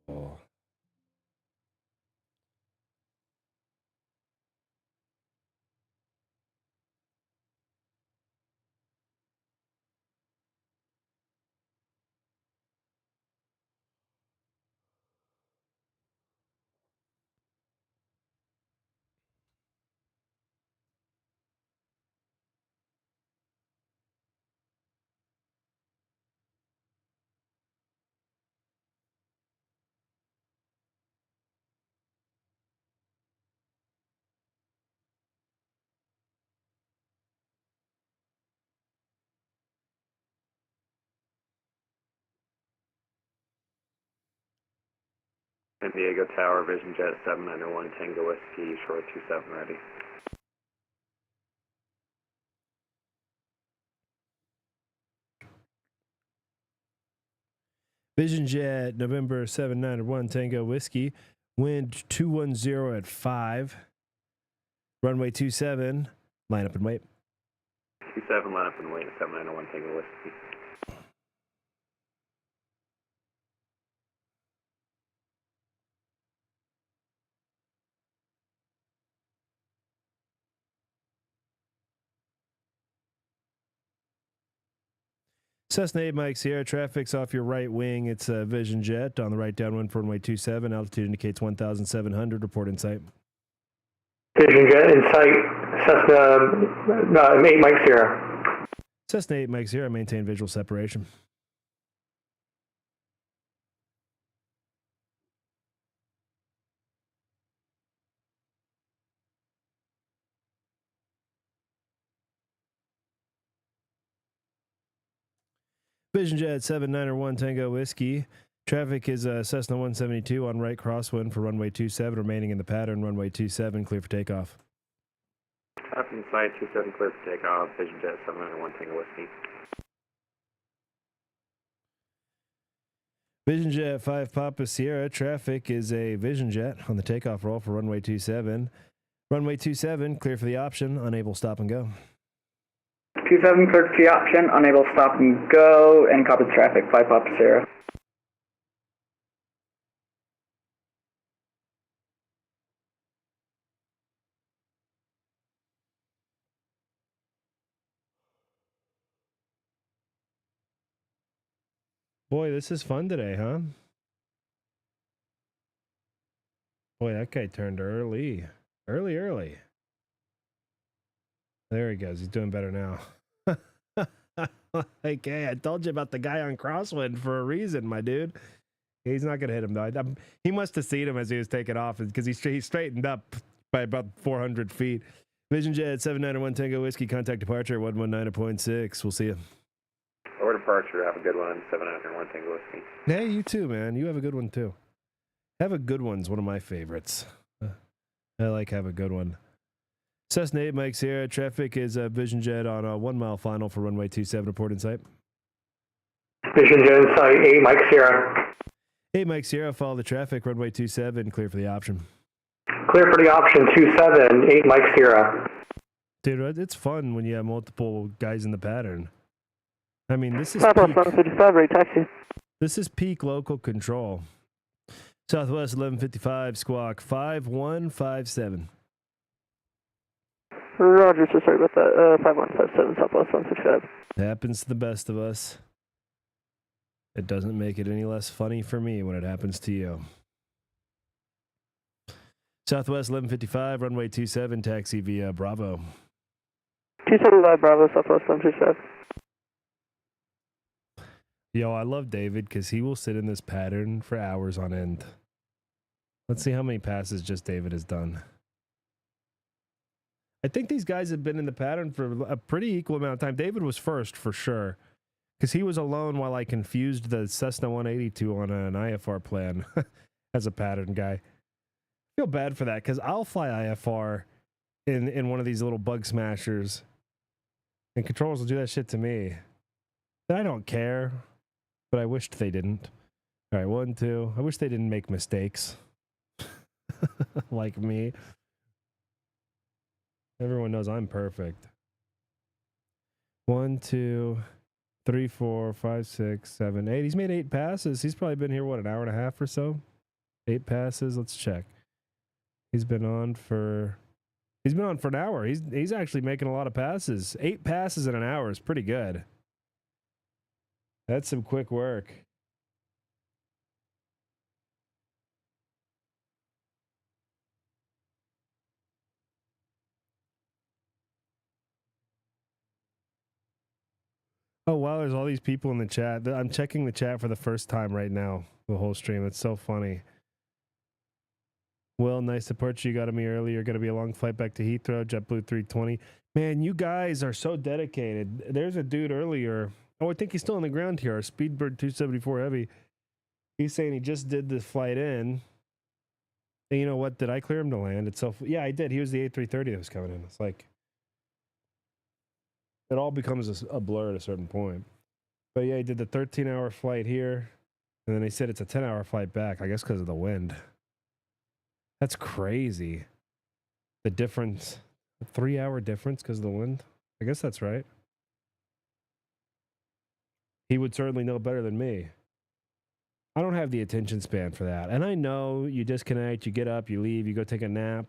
San Diego Tower, Vision Jet 791 Tango Whiskey, short 27 ready. Vision Jet, November 791 Tango Whiskey, wind 210 at 5. Runway 27, line up and wait. 27, line up and wait, 791 Tango Whiskey. Cessna 8 Mike Sierra, traffic's off your right wing. It's a Vision Jet on the right downwind for runway 27. Altitude indicates 1,700. Report in sight. Vision Jet in sight, Cessna 8 Mike Sierra. Cessna 8 Mike Sierra, maintain visual separation. Vision Jet 791 Tango Whiskey. Traffic is Cessna 172 on right crosswind for runway 27, remaining in the pattern. Runway 27, clear for takeoff. Up in sight, 27 clear for takeoff, Vision Jet 791 Tango Whiskey. Vision Jet 5 Papa Sierra. Traffic is a Vision Jet on the takeoff roll for runway 27. Runway 27, clear for the option, unable stop and go. 27 cleared for the option, unable to stop and go, and copy traffic, 5 Papa Sierra. Boy, this is fun today, huh? Boy, that guy turned early. Early. There he goes. He's doing better now. Like, hey, I told you about the guy on crosswind for a reason, my dude. He's not going to hit him, though. He must have seen him as he was taking off because he straightened up by about 400 feet. Vision Jet 791 Tango Whiskey, contact departure 119.6. We'll see you. Or departure, have a good one, 791 Tango Whiskey. Hey, you too, man. You have a good one, too. Have a good one's one of my favorites. I like have a good one. Cessna 8 Mike Sierra, traffic is Vision Jet on a 1 mile final for runway 27. Report in sight. Vision Jet in sight, 8 Mike Sierra. 8 Mike Sierra, follow the traffic, runway 27, clear for the option. Clear for the option, 27, 8 Mike Sierra. Dude, it's fun when you have multiple guys in the pattern. I mean, this is Southwest 1155, ready taxi. This is peak local control. Southwest 1155, squawk 5157. Roger, so sorry about that. 5157, Southwest 165. Happens to the best of us. It doesn't make it any less funny for me when it happens to you. Southwest 1155, runway 27, taxi via Bravo. 275 Bravo, Southwest 125. Yo, I love David because he will sit in this pattern for hours on end. Let's see how many passes just David has done. I think these guys have been in the pattern for a pretty equal amount of time. David was first for sure because he was alone while I confused the Cessna 182 on an IFR plan as a pattern guy. I feel bad for that because I'll fly IFR in one of these little bug smashers and controllers will do that shit to me. I don't care, but I wished they didn't. All right, 1, 2. I wish they didn't make mistakes like me. Everyone knows I'm perfect. 1, 2, 3, 4, 5, 6, 7, 8. He's made 8 passes. He's probably been here, what, an hour and a half or so? 8 passes. Let's check. He's been on for an hour. He's actually making a lot of passes. 8 passes in an hour is pretty good. That's some quick work. Oh, wow, there's all these people in the chat. I'm checking the chat for the first time right now, the whole stream. It's so funny. Well, nice departure. You got me early. You're going to be a long flight back to Heathrow, JetBlue 320. Man, you guys are so dedicated. There's a dude earlier. Oh, I think he's still on the ground here. Our Speedbird 274 Heavy. He's saying he just did the flight in. And you know what? Did I clear him to land? Yeah, I did. He was the A330 that was coming in. It's like, it all becomes a blur at a certain point. But yeah, he did the 13-hour flight here. And then he said it's a 10-hour flight back, I guess because of the wind. That's crazy. The difference, a 3-hour difference because of the wind. I guess that's right. He would certainly know better than me. I don't have the attention span for that. And I know you disconnect, you get up, you leave, you go take a nap.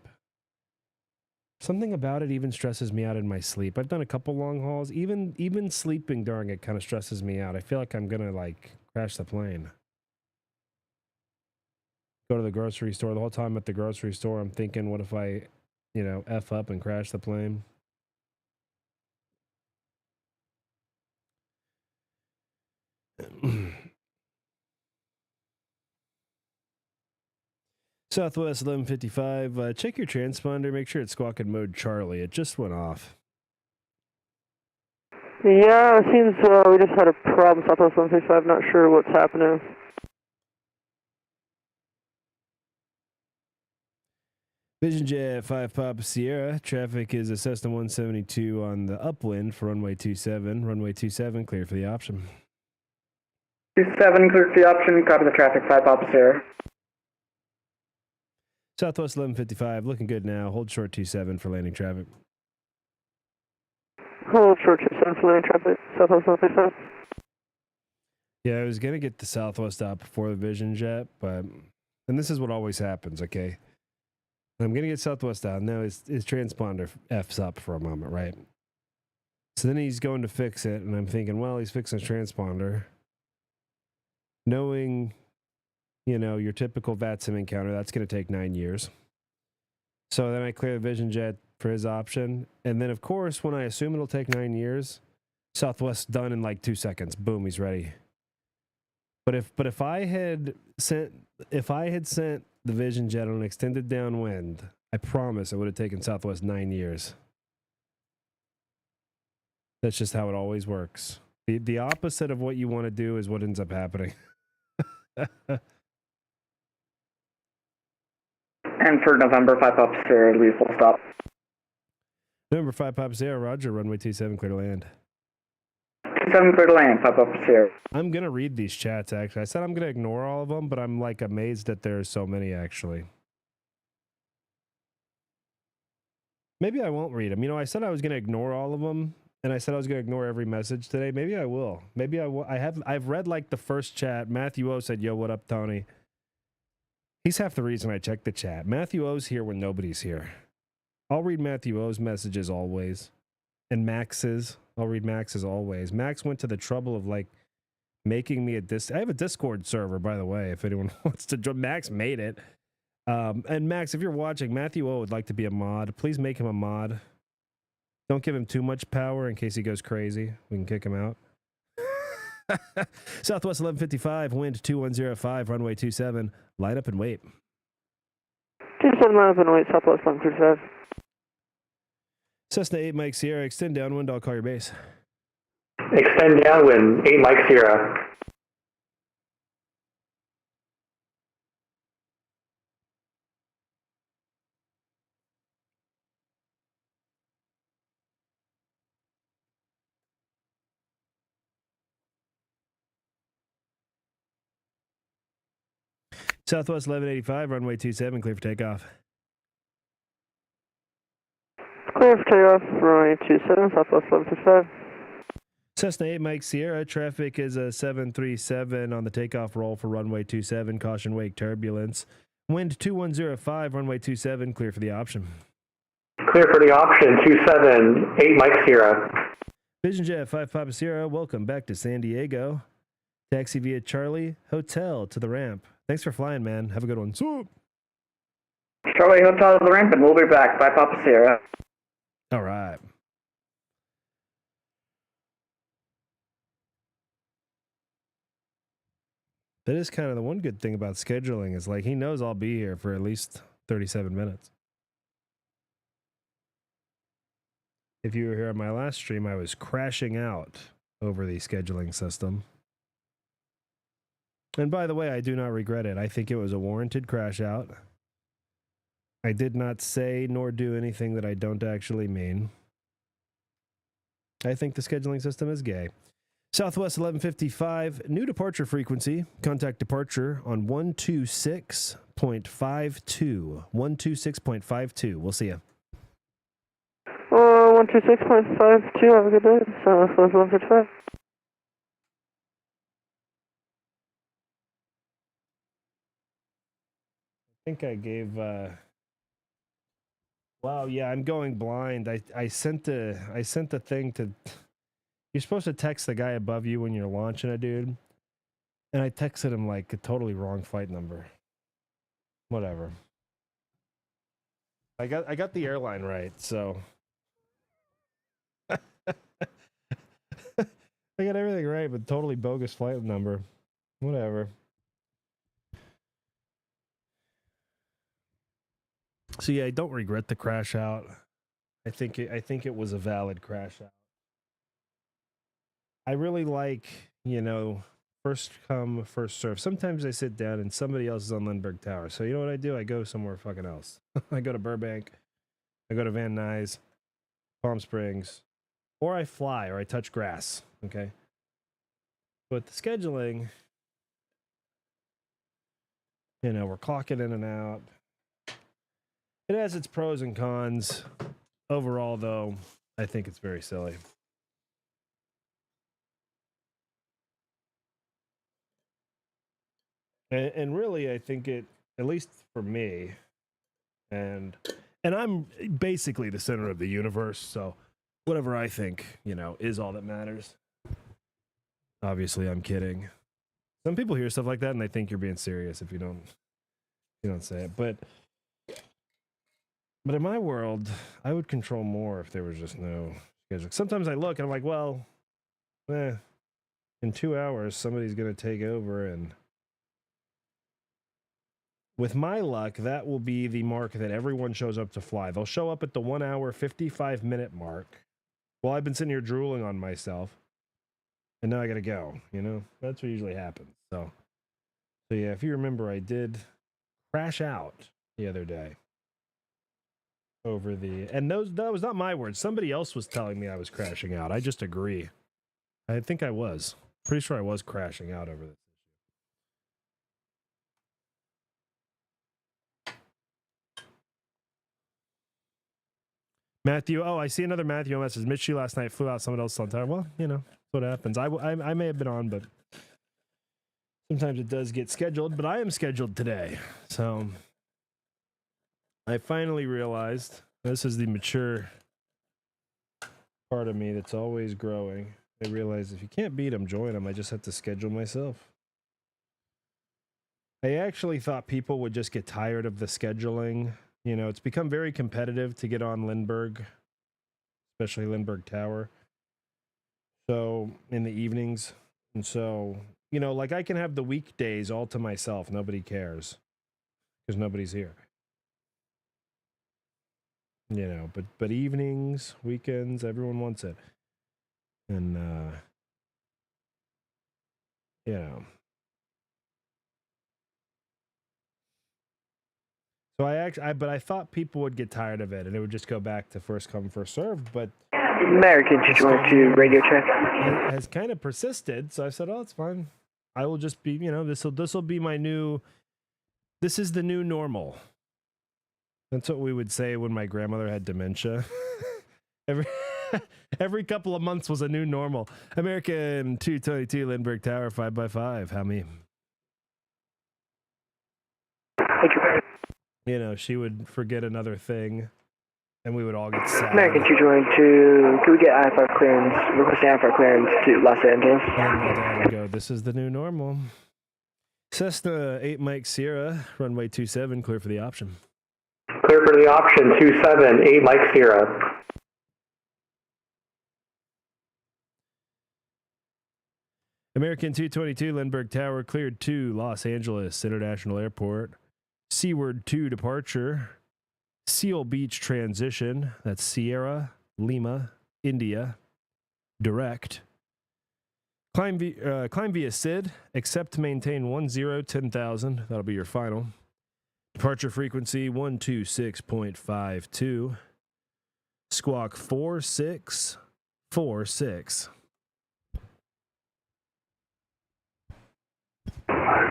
Something about it even stresses me out in my sleep. I've done a couple long hauls. Even sleeping during it kind of stresses me out. I feel like I'm going to like crash the plane. Go to the grocery store. The whole time at the grocery store, I'm thinking, what if I, F up and crash the plane? Southwest 1155. Check your transponder. Make sure it's squawking mode Charlie. It just went off. Yeah, it seems we just had a problem. Southwest 155. Not sure what's happening. Vision Jet 5 Papa Sierra. Traffic is a Cessna 172 on the upwind for runway 27. Runway 27, clear for the option. 27, clear for the option. Copy the traffic, 5 Papa Sierra. Southwest 1155, looking good now. Hold short 27 for landing traffic. Hold short 27 for landing traffic. Southwest 155. Yeah, I was going to get the Southwest out before the Vision Jet, and this is what always happens, okay? I'm going to get Southwest out. Now his transponder F's up for a moment, right? So then he's going to fix it, and I'm thinking, well, he's fixing his transponder. Knowing, your typical VATSIM encounter, that's going to take 9 years. So then I clear the Vision Jet for his option. And then, of course, when I assume it'll take 9 years, Southwest done in like 2 seconds. Boom, he's ready. But if I had sent the Vision Jet on an extended downwind, I promise it would have taken Southwest 9 years. That's just how it always works. The opposite of what you want to do is what ends up happening. And for November 5 Papa Sierra, leave full stop. November 5 Papa Sierra, roger, runway 27, clear to land. 27, clear to land, 5 Papa Sierra. I'm going to read these chats, actually. I said I'm going to ignore all of them, but I'm like amazed that there's so many, actually. Maybe I won't read them. I said I was going to ignore all of them, and I said I was going to ignore every message today. Maybe I will. Maybe I will. I've read like the first chat. Matthew O said, yo, what up, Tony? He's half the reason I check the chat. Matthew O's here when nobody's here. I'll read Matthew O's messages always. And Max's. I'll read Max's always. Max went to the trouble of like making me I have a Discord server, by the way, if anyone wants to join. Max made it. And Max, if you're watching, Matthew O would like to be a mod. Please make him a mod. Don't give him too much power in case he goes crazy. We can kick him out. Southwest 1155, wind 2105, runway 27. Line up and wait. 27 line up and wait, Southwest 1155. Cessna 8 Mike Sierra, extend downwind, I'll call your base. Extend downwind, 8 Mike Sierra. Southwest 1185, runway 27, clear for takeoff. Clear for takeoff, runway 27, Southwest 1155. Cessna 8 Mike Sierra, traffic is a 737 on the takeoff roll for runway 27, caution wake turbulence. Wind 2105, runway 27, clear for the option. Clear for the option, 27, 8 Mike Sierra. Vision Jet 5 Papa Sierra, welcome back to San Diego. Taxi via Charlie Hotel to the ramp. Thanks for flying, man. Have a good one. Swoop. Charlie Hotel to the ramp, and we'll be back. Bye, Papa Sierra. All right. That is kind of the one good thing about scheduling is like he knows I'll be here for at least 37 minutes. If you were here on my last stream, I was crashing out over the scheduling system. And by the way, I do not regret it. I think it was a warranted crash out. I did not say nor do anything that I don't actually mean. I think the scheduling system is gay. Southwest 1155, new departure frequency. Contact departure on 126.52. 126.52. We'll see you. 126.52, have a good day. Southwest 1155. I think I gave wow, yeah, I'm going blind. I sent a thing to, you're supposed to text the guy above you when you're launching a dude, and I texted him like a totally wrong flight number. Whatever. I got the airline right, so I got everything right, but totally bogus flight number. Whatever. So yeah, I don't regret the crash out. I think it was a valid crash out. I really like, first come, first serve. Sometimes I sit down and somebody else is on Lindbergh Tower. So you know what I do? I go somewhere fucking else. I go to Burbank. I go to Van Nuys, Palm Springs, or I fly or I touch grass. Okay. But the scheduling, we're clocking in and out. It has its pros and cons. Overall, though, I think it's very silly. And really, I think it, at least for me, and I'm basically the center of the universe, so whatever I think, is all that matters. Obviously, I'm kidding. Some people hear stuff like that and they think you're being serious if you don't say it. But in my world, I would control more if there was just no schedule. Sometimes I look and I'm like, well, in 2 hours, somebody's going to take over. And with my luck, that will be the mark that everyone shows up to fly. They'll show up at the 1 hour, 55 minute mark. Well, I've been sitting here drooling on myself. And now I got to go, That's what usually happens. So yeah, if you remember, I did crash out the other day. Over that was not my words. Somebody else was telling me I was crashing out. I just agree. I think I was. Pretty sure I was crashing out over this issue. Matthew, I see another Matthew message. Missed you last night, flew out, someone else on time. Well, that's what happens. I may have been on, but sometimes it does get scheduled, but I am scheduled today. So I finally realized, this is the mature part of me that's always growing. I realize if you can't beat them, join them. I just have to schedule myself. I actually thought people would just get tired of the scheduling. It's become very competitive to get on Lindbergh, especially Lindbergh Tower. So in the evenings, And so, you know, like I can have the weekdays all to myself. Nobody cares because nobody's here. You know, but evenings, weekends, everyone wants it. And, you know. So but I thought people would get tired of it and it would just go back to first come, first served. But American 222 radio check. Has kind of persisted. So I said, oh, it's fine. I will just be, you know, this will be my new, this is the new normal. That's what we would say when my grandmother had dementia. Every couple of months was a new normal. American 222 Lindbergh Tower 5x5. How me? Thank you. You know, she would forget another thing, and we would all get sad. American 222, can we get I-5 clearance, requesting I-5 clearance to Los Angeles? And my dad would go, this is the new normal. Cessna 8 Mike Sierra, runway 27, clear for the option. Clear for the option, 27, 8 Mike Sierra. American 222 Lindbergh Tower, cleared to Los Angeles International Airport. Seaward 2 departure. Seal Beach transition. That's Sierra, Lima, India. Direct. Climb via SID. Accept, maintain 10, 10,000. That'll be your final. Departure frequency 126.52. Squawk 4646.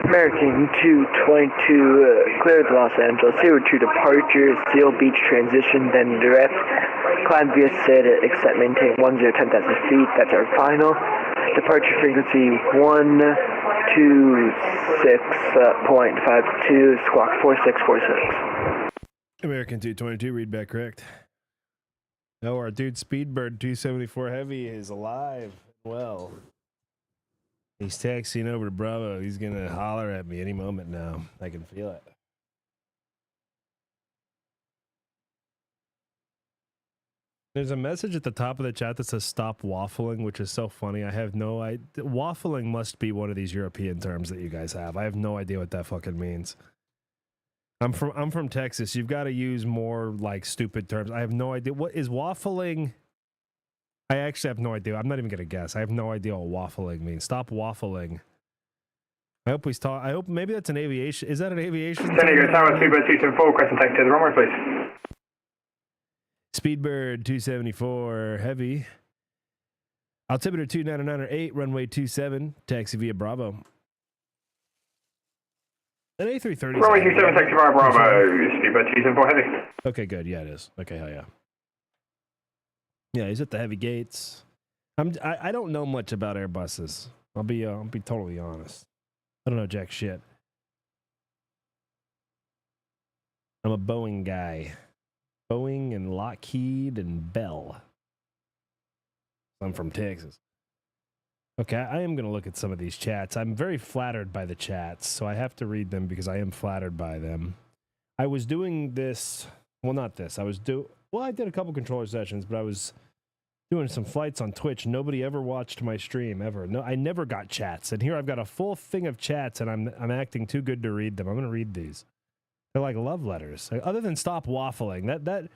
American 222, cleared to Los Angeles. Seaward 2 departure, Seal Beach transition, then direct. Climb via SID, accept, maintain 10, 10,000 feet. That's our final. Departure frequency 126.52, squawk 4646. American 222, read back correct. Oh, our dude Speedbird 274 Heavy is alive. Well, he's taxiing over to Bravo. He's going to holler at me any moment now. I can feel it. There's a message at the top of the chat that says stop waffling, which is so funny. I have no idea. Waffling must be one of these European terms that you guys have. I have no idea what that fucking means. I'm from Texas. You've got to use more like stupid terms. I have no idea. What is waffling? I actually have no idea. I'm not even going to guess. I have no idea what waffling means. Stop waffling. I hope he's talking. I hope maybe that's an aviation. Is that an aviation? Senator Tower 2x274, requesting taxi to the runway, please. Speedbird 274 Heavy. Altimeter 299 runway 27, taxi via Bravo. An A330. Runway 27, taxi via Bravo. Speedbird 274 Heavy. Okay, good. Yeah, it is. Okay, hell yeah. Yeah, he's at the heavy gates. I don't know much about Airbuses. I'll be totally honest. I don't know jack shit. I'm a Boeing guy. Boeing and Lockheed and Bell. I'm from Texas. Okay, I am going to look at some of these chats. I'm very flattered by the chats, so I have to read them because I am flattered by them. I was doing this, well, not this. I did a couple controller sessions, but I was doing some flights on Twitch. Nobody ever watched my stream, ever. No, I never got chats. And here I've got a full thing of chats, and I'm acting too good to read them. I'm going to read these. They're like love letters. Other than stop waffling, that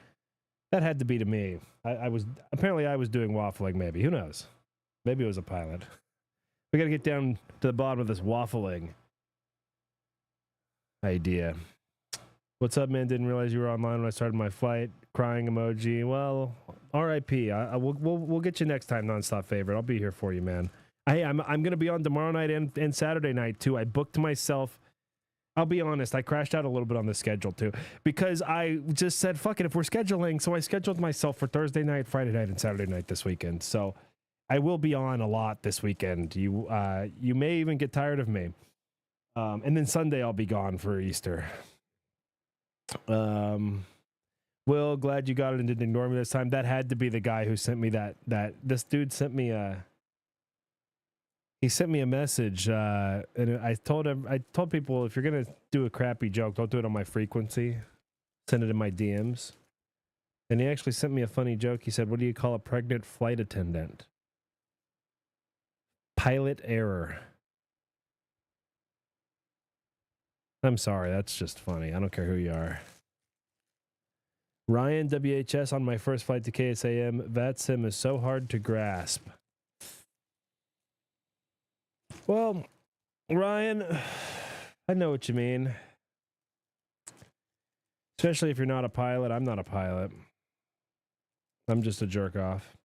had to be to me. I was doing waffling. Maybe, who knows? Maybe it was a pilot. We got to get down to the bottom of this waffling idea. What's up, man? Didn't realize you were online when I started my flight. Crying emoji. Well, R.I.P. We'll get you next time, nonstop favorite. I'll be here for you, man. I'm gonna be on tomorrow night and Saturday night too. I booked myself. I'll be honest, I crashed out a little bit on the schedule too because I just said, fuck it, if we're scheduling. So I scheduled myself for Thursday night, Friday night, and Saturday night this weekend. So I will be on a lot this weekend. You may even get tired of me. And then Sunday I'll be gone for Easter. Will, glad you got it and didn't ignore me this time. That had to be the guy who sent me that this dude sent me a message, and I told people, if you're gonna do a crappy joke, don't do it on my frequency. Send it in my DMs. And he actually sent me a funny joke. He said, "What do you call a pregnant flight attendant?" Pilot error. I'm sorry, that's just funny. I don't care who you are. Ryan, WHS, on my first flight to KSAM, VATSIM is so hard to grasp. Well, Ryan, I know what you mean. Especially if you're not a pilot. I'm not a pilot. I'm just a jerk off.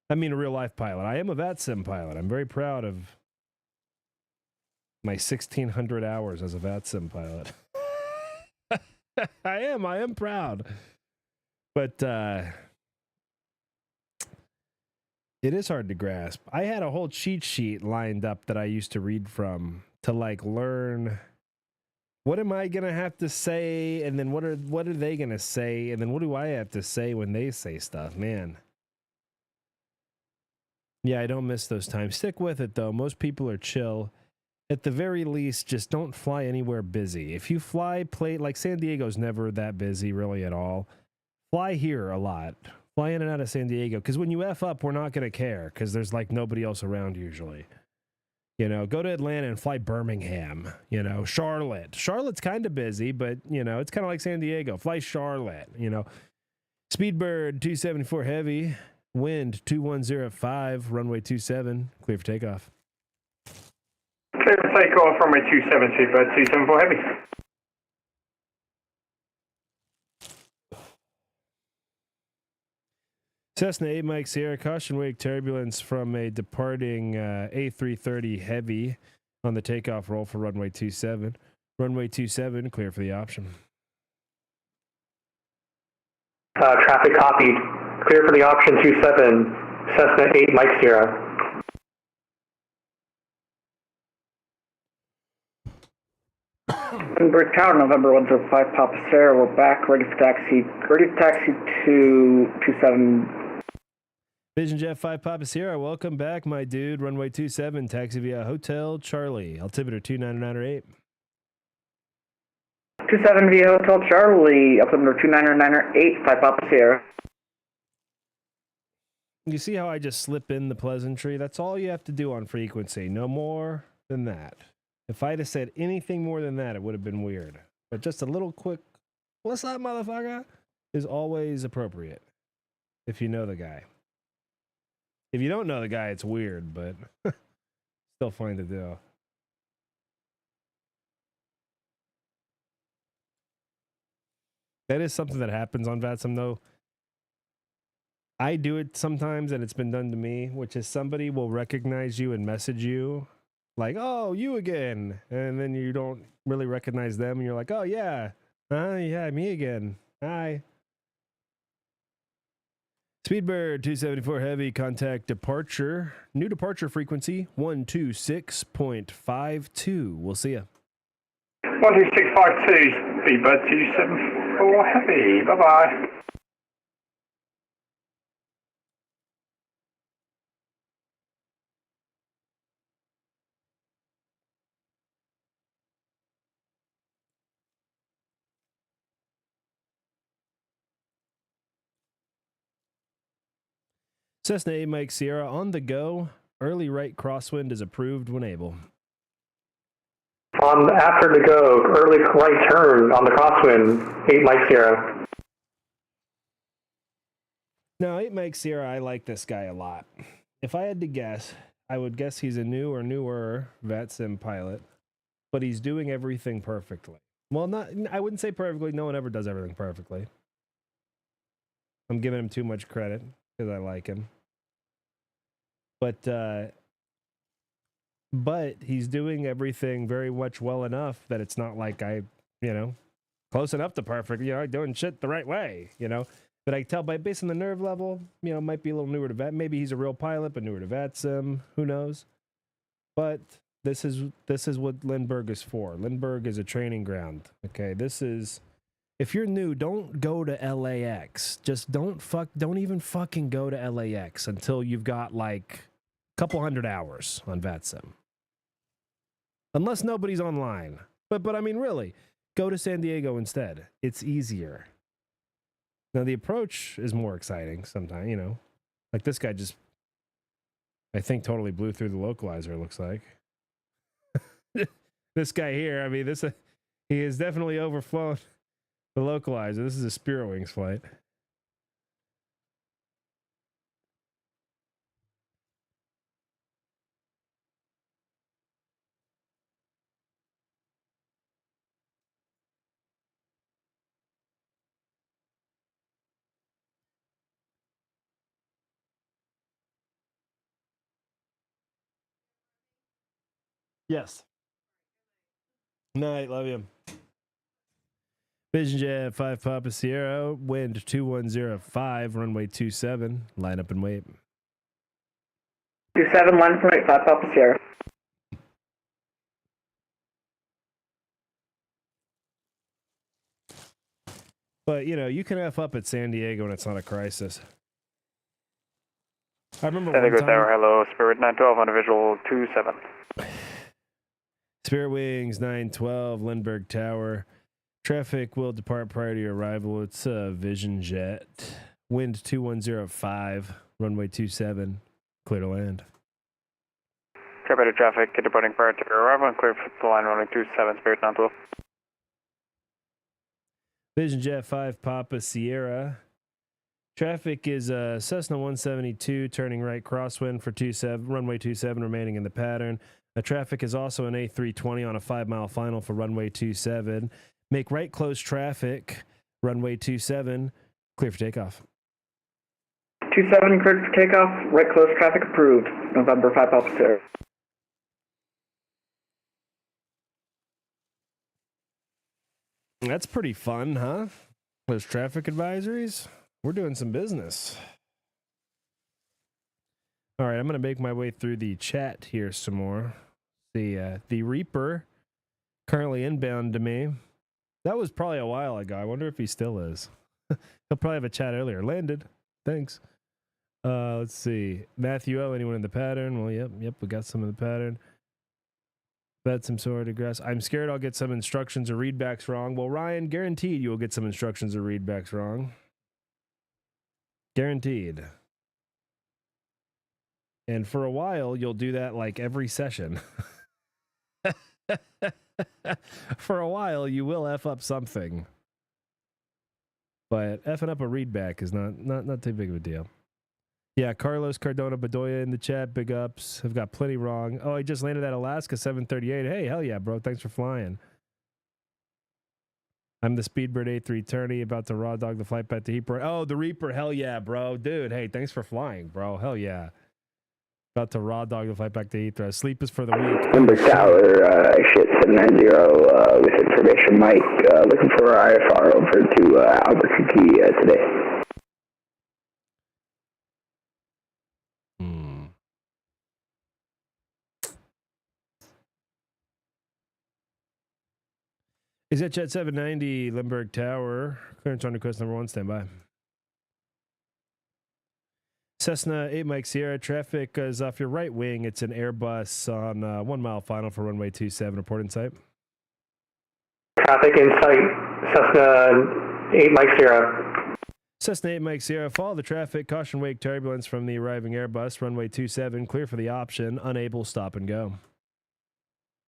I mean a real life pilot. I am a VATSIM pilot. I'm very proud of my 1,600 hours as a VATSIM pilot. I am proud. But it is hard to grasp. I had a whole cheat sheet lined up that I used to read from to like learn what am I going to have to say, and then what are they going to say, and then what do I have to say when they say stuff, man. Yeah, I don't miss those times. Stick with it though. Most people are chill. At the very least, just don't fly anywhere busy. If you fly like San Diego's never that busy really at all. Fly here a lot. Fly in and out of San Diego. Because when you F up, we're not going to care. Because there's like nobody else around usually. You know, go to Atlanta and fly Birmingham. You know, Charlotte. Charlotte's kind of busy, but, you know, it's kind of like San Diego. Fly Charlotte, you know. Speedbird 274 heavy. Wind 2105. Runway 27. Clear for takeoff. Clear for takeoff. Runway 27. Speedbird 274 heavy. Cessna 8 Mike Sierra, caution wake turbulence from a departing A330 heavy on the takeoff roll for runway 27. Runway 27, clear for the option. Traffic copied. Clear for the option 27, Cessna 8 Mike Sierra. Edinburgh Tower, November 105, Papa Sarah, we're back, ready for taxi to 27. Vision Jet 5 Papa Sierra, welcome back, my dude. Runway 27, taxi via Hotel Charlie. Altimeter 29908. 27 via Hotel Charlie, altimeter 29908, 5 Papa Sierra. You see how I just slip in the pleasantry? That's all you have to do on frequency. No more than that. If I'd have said anything more than that, it would have been weird. But just a little quick, what's up, motherfucker, is always appropriate. If you know the guy. If you don't know the guy, it's weird, but still fine to do. That is something that happens on VATSIM, though. I do it sometimes, and it's been done to me, which is somebody will recognize you and message you like, oh, you again. And then you don't really recognize them, and you're like, oh, yeah. Yeah, me again. Hi. Speedbird 274 heavy, contact departure. New departure frequency 126.52. We'll see ya. 12652, Speedbird 274 heavy. Bye-bye. Cessna 8 Mike Sierra on the go. Early right crosswind is approved when able. After the go, early right turn on the crosswind, 8 Mike Sierra. Now, 8 Mike Sierra, I like this guy a lot. If I had to guess, I would guess he's a new or newer VATSIM pilot, but he's doing everything perfectly. Well, I wouldn't say perfectly. No one ever does everything perfectly. I'm giving him too much credit because I like him. But he's doing everything very much well enough that it's not like close enough to perfect, doing shit the right way, But I can tell based on the nerve level, might be a little newer to VAT. Maybe he's a real pilot, but newer to VATSIM. Who knows? But this is what Lindbergh is for. Lindbergh is a training ground. Okay, if you're new, don't go to LAX. Just don't even fucking go to LAX until you've got like a couple hundred hours on VATSIM. Unless nobody's online. But I mean, really, go to San Diego instead. It's easier. Now, the approach is more exciting sometimes, Like this guy just I think totally blew through the localizer, it looks like. This guy here, I mean, he has definitely overflown the localizer. This is a Spirit Wings flight. Yes. Night, love you. Vision Jet 5 Papa Sierra, wind 2105, runway 27, line up and wait. 27, line from 5 Papa Sierra. But, you know, you can F up at San Diego when it's not a crisis. I remember San Diego one time... Tower, hello, Spirit 912 on a visual 27. Spirit Wings 912, Lindbergh Tower. Traffic will depart prior to your arrival. It's a Vision Jet. Wind 2105, runway 27, clear to land. Traffic departing prior to your arrival and clear for the line runway 27, Spirit 912. Vision Jet 5 Papa Sierra. Traffic is Cessna 172 turning right crosswind for runway 27 remaining in the pattern. Traffic is also an A320 on a 5-mile final for runway 27. Make right close traffic, runway 27, clear for takeoff. 27, cleared for takeoff, right close traffic approved, November 5 Papa Sierra. That's pretty fun, huh? Those traffic advisories. We're doing some business. All right, I'm going to make my way through the chat here some more. The Reaper, currently inbound to me. That was probably a while ago. I wonder if he still is. He'll probably have a chat earlier. Landed. Thanks. Let's see. Matthew O, anyone in the pattern? Well, yep, we got some in the pattern. VATSIM sort of grass. I'm scared I'll get some instructions or readbacks wrong. Well, Ryan, guaranteed you will get some instructions or readbacks wrong. Guaranteed. And for a while, you'll do that like every session. For a while, you will F up something. But Fing up a readback is not too big of a deal. Yeah, Carlos Cardona Bedoya in the chat. Big ups. I've got plenty wrong. Oh, I just landed at Alaska 738. Hey, hell yeah, bro. Thanks for flying. I'm the Speedbird A330 about to raw dog the flight back to Heathrow. Oh, the Reaper. Hell yeah, bro. Dude, hey, thanks for flying, bro. Hell yeah. About to raw dog the flight back to Heathrow. Sleep is for the week. Number Tower, shit 790 with information, Mike. Looking for IFR over to Albuquerque today. Is that Jet 790, Lindbergh Tower. Clearance on request number 1, stand by. Cessna 8 Mike Sierra, traffic is off your right wing. It's an Airbus on 1 mile final for runway 27. Report in sight. Traffic in sight, Cessna 8 Mike Sierra. Cessna 8 Mike Sierra, follow the traffic. Caution wake turbulence from the arriving Airbus. Runway 27, clear for the option. Unable, stop and go.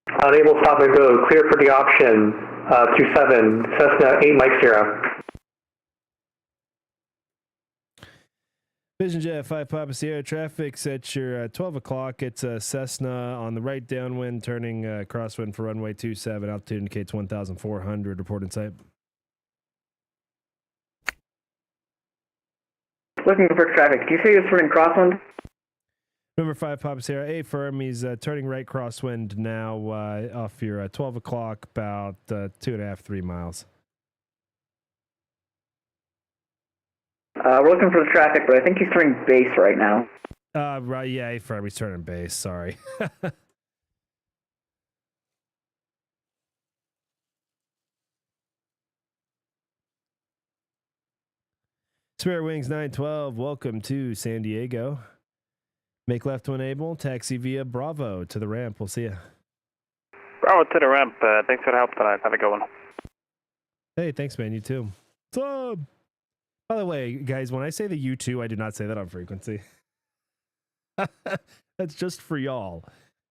Unable, stop and go. Clear for the option. 27, Cessna 8 Mike Sierra. Vision Jet 5 Papa Sierra, traffic's at your 12 o'clock. It's a Cessna on the right downwind, turning crosswind for runway 27. Altitude indicates 1,400. Report in sight. Looking for traffic. Do you say you're turning crosswind? Number 5 Papa Sierra, A firm. He's turning right crosswind now off your 12 o'clock, about 2.5, 3 miles. We're looking for the traffic, but I think he's turning base right now. Right, yeah, A firm. He's turning base. Sorry. Spirit Wings 912, welcome to San Diego. Make left when able. Taxi via Bravo to the ramp. We'll see you. Bravo to the ramp. Thanks for the help tonight. Have a good one. Hey, thanks, man. You too. What's up? By the way, guys, when I say the you too, I do not say that on frequency. That's just for y'all.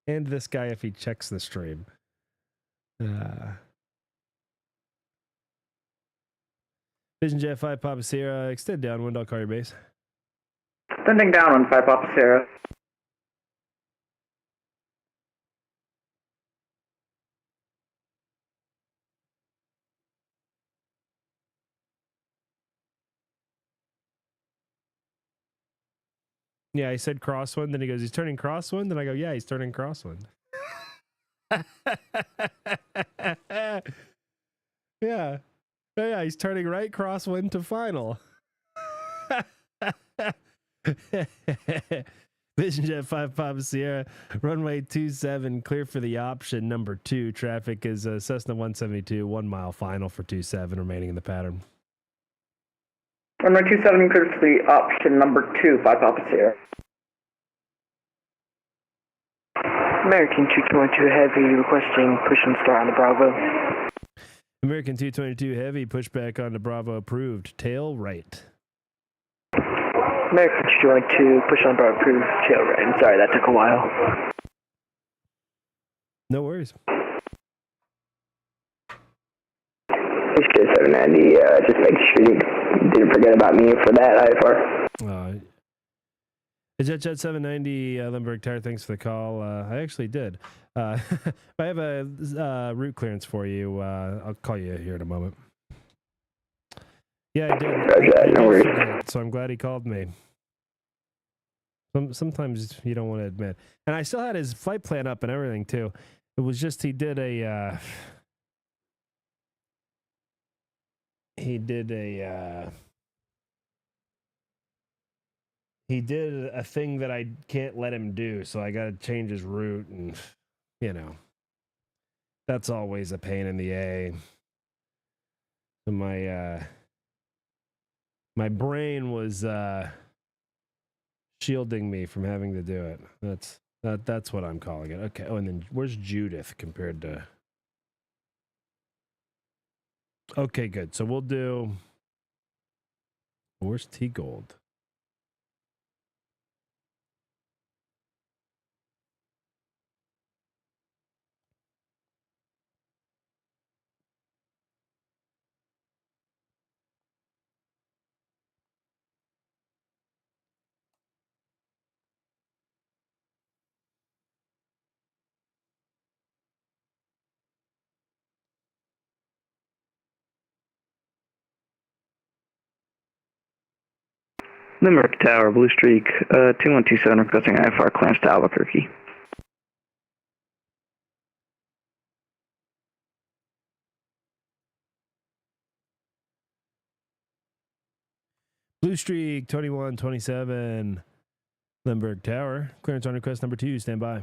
And this guy if he checks the stream. Vision Jet 5 Papa Sierra, extend downwind, I'll call your base. Sending down on 5 Papa Sierra. Yeah, I said crosswind, then he goes, he's turning crosswind? And I go, yeah, he's turning crosswind. Yeah. Yeah, he's turning right crosswind to final. Vision Jet 5 Papa Sierra, runway 27, clear for the option number 2. Traffic is Cessna 172, 1 mile final for 27, remaining in the pattern. Runway 27 clear for the option number 2, 5 Papa Sierra. American 222 Heavy requesting push and start on the Bravo. American 222 Heavy, pushback onto Bravo approved. Tail right. American 222 push on Bravo approved. Tail right. I'm sorry, that took a while. No worries. HK 790, just make sure you didn't forget about me for that IFR. Jet 790, Limburg Tower, thanks for the call. I actually did. If I have a route clearance for you, I'll call you here in a moment. Yeah, I did. Roger, no worries. Forget, so I'm glad he called me. Sometimes you don't want to admit. And I still had his flight plan up and everything, too. It was just he did a thing that I can't let him do, so I got to change his route, and you know, that's always a pain in the A. So my brain was shielding me from having to do it. That's what I'm calling it. Okay. Oh, and then where's Judith compared to? Okay, good. So we'll do. Where's T Gold? Limerick Tower, Blue Streak, 2127 requesting IFR clearance to Albuquerque. Blue Streak 2127 Limburg Tower. Clearance on request number 2. Stand by.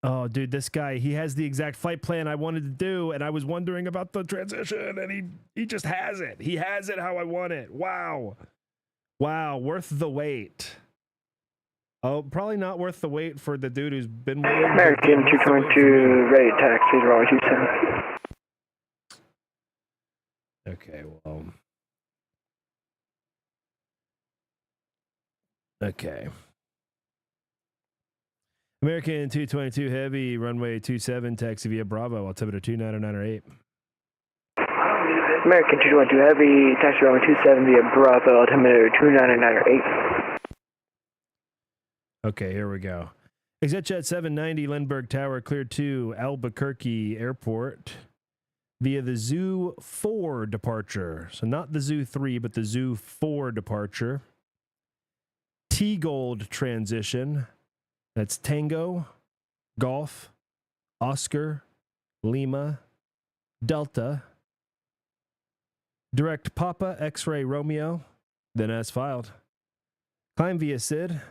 Oh, dude, this guy, he has the exact flight plan I wanted to do, and I was wondering about the transition, and he just has it. He has it how I want it. Wow. Wow, worth the wait. Oh, probably not worth the wait for the dude who's been waiting. American 222, ready taxi, runway 27. Okay, well. Okay. American 222 Heavy, runway 27, taxi via Bravo, altimeter 290908. American 222 Heavy, taxi runway 27 via Bravo, altimeter 290908. Okay, here we go. ExitJet 790, Lindbergh Tower, clear to Albuquerque Airport via the Zoo 4 departure. So not the Zoo 3, but the Zoo 4 departure. T-Gold transition. That's Tango, Golf, Oscar, Lima, Delta. Direct Papa, X-Ray Romeo, then as filed. Climb via SID.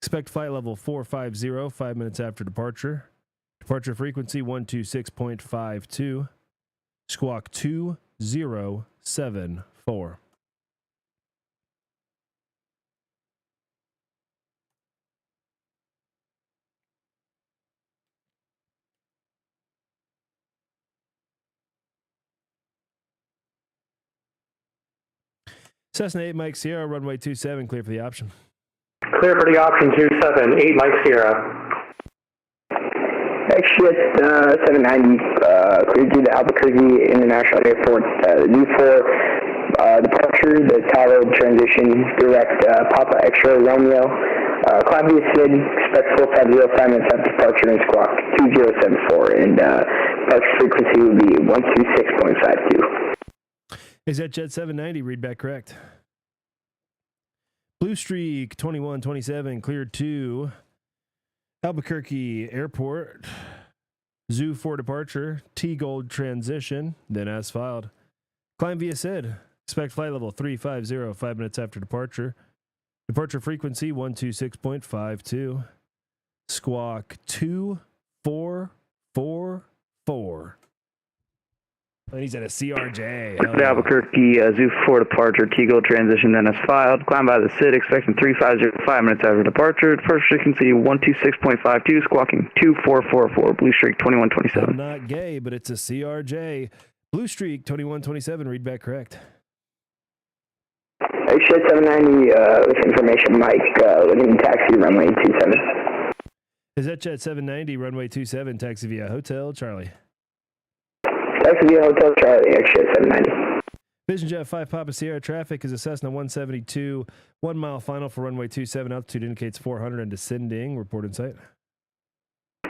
Expect flight level 450, 5 minutes after departure. Departure frequency 126.52. Squawk 2074. Cessna 8 Mike Sierra, runway 27, clear for the option. Clear for the option 27, 8 Mike Sierra. Exit 790, cleared through the Albuquerque International Airport, U4 departure, the Tyler transition, direct Papa X-ray Romeo, climb via SID, expect 450 5 minutes after departure and squawk 2074, and departure frequency will be 126.52. Is that Jet 790? Read back correct. Blue Streak 2127 cleared to Albuquerque Airport. Zoo 4 departure. T-Gold transition. Then as filed. Climb via SID. Expect flight level 350 5 minutes after departure. Departure frequency 126.52. Squawk 2444. And he's at a CRJ. The Albuquerque Zoo 4 departure, T-Gold transition, then as filed. Climb by the SID, expecting 350 5 minutes after departure. First frequency 126.52, squawking 2444. Blue Streak 2127. I'm not gay, but it's a CRJ. Blue Streak 2127. Read back correct. Exit 790 with information, Mike, looking taxi runway 27. Is that Jet 790, runway 27, taxi via Hotel Charlie? Taxi via Hotel Charlie, exit 790. Vision Jet 5 Papa Sierra, traffic is a Cessna 172, 1 mile final for runway 27, altitude indicates 400 and descending. Report in sight.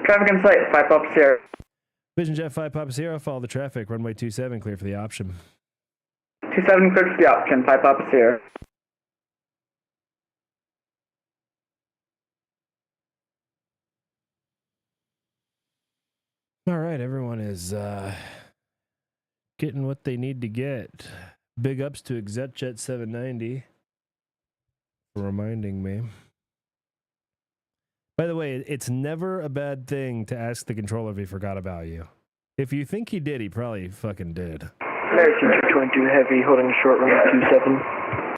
Traffic in sight, 5 Papa Sierra. Vision Jet 5 Papa Sierra, follow the traffic, runway 27, clear for the option. 27 cleared for the option, 5 Papa Sierra. All right, everyone is getting what they need to get. Big ups to ExecJet 790 for reminding me. By the way, it's never a bad thing to ask the controller if he forgot about you. If you think he did, he probably fucking did. American 222 Heavy, holding short run 27.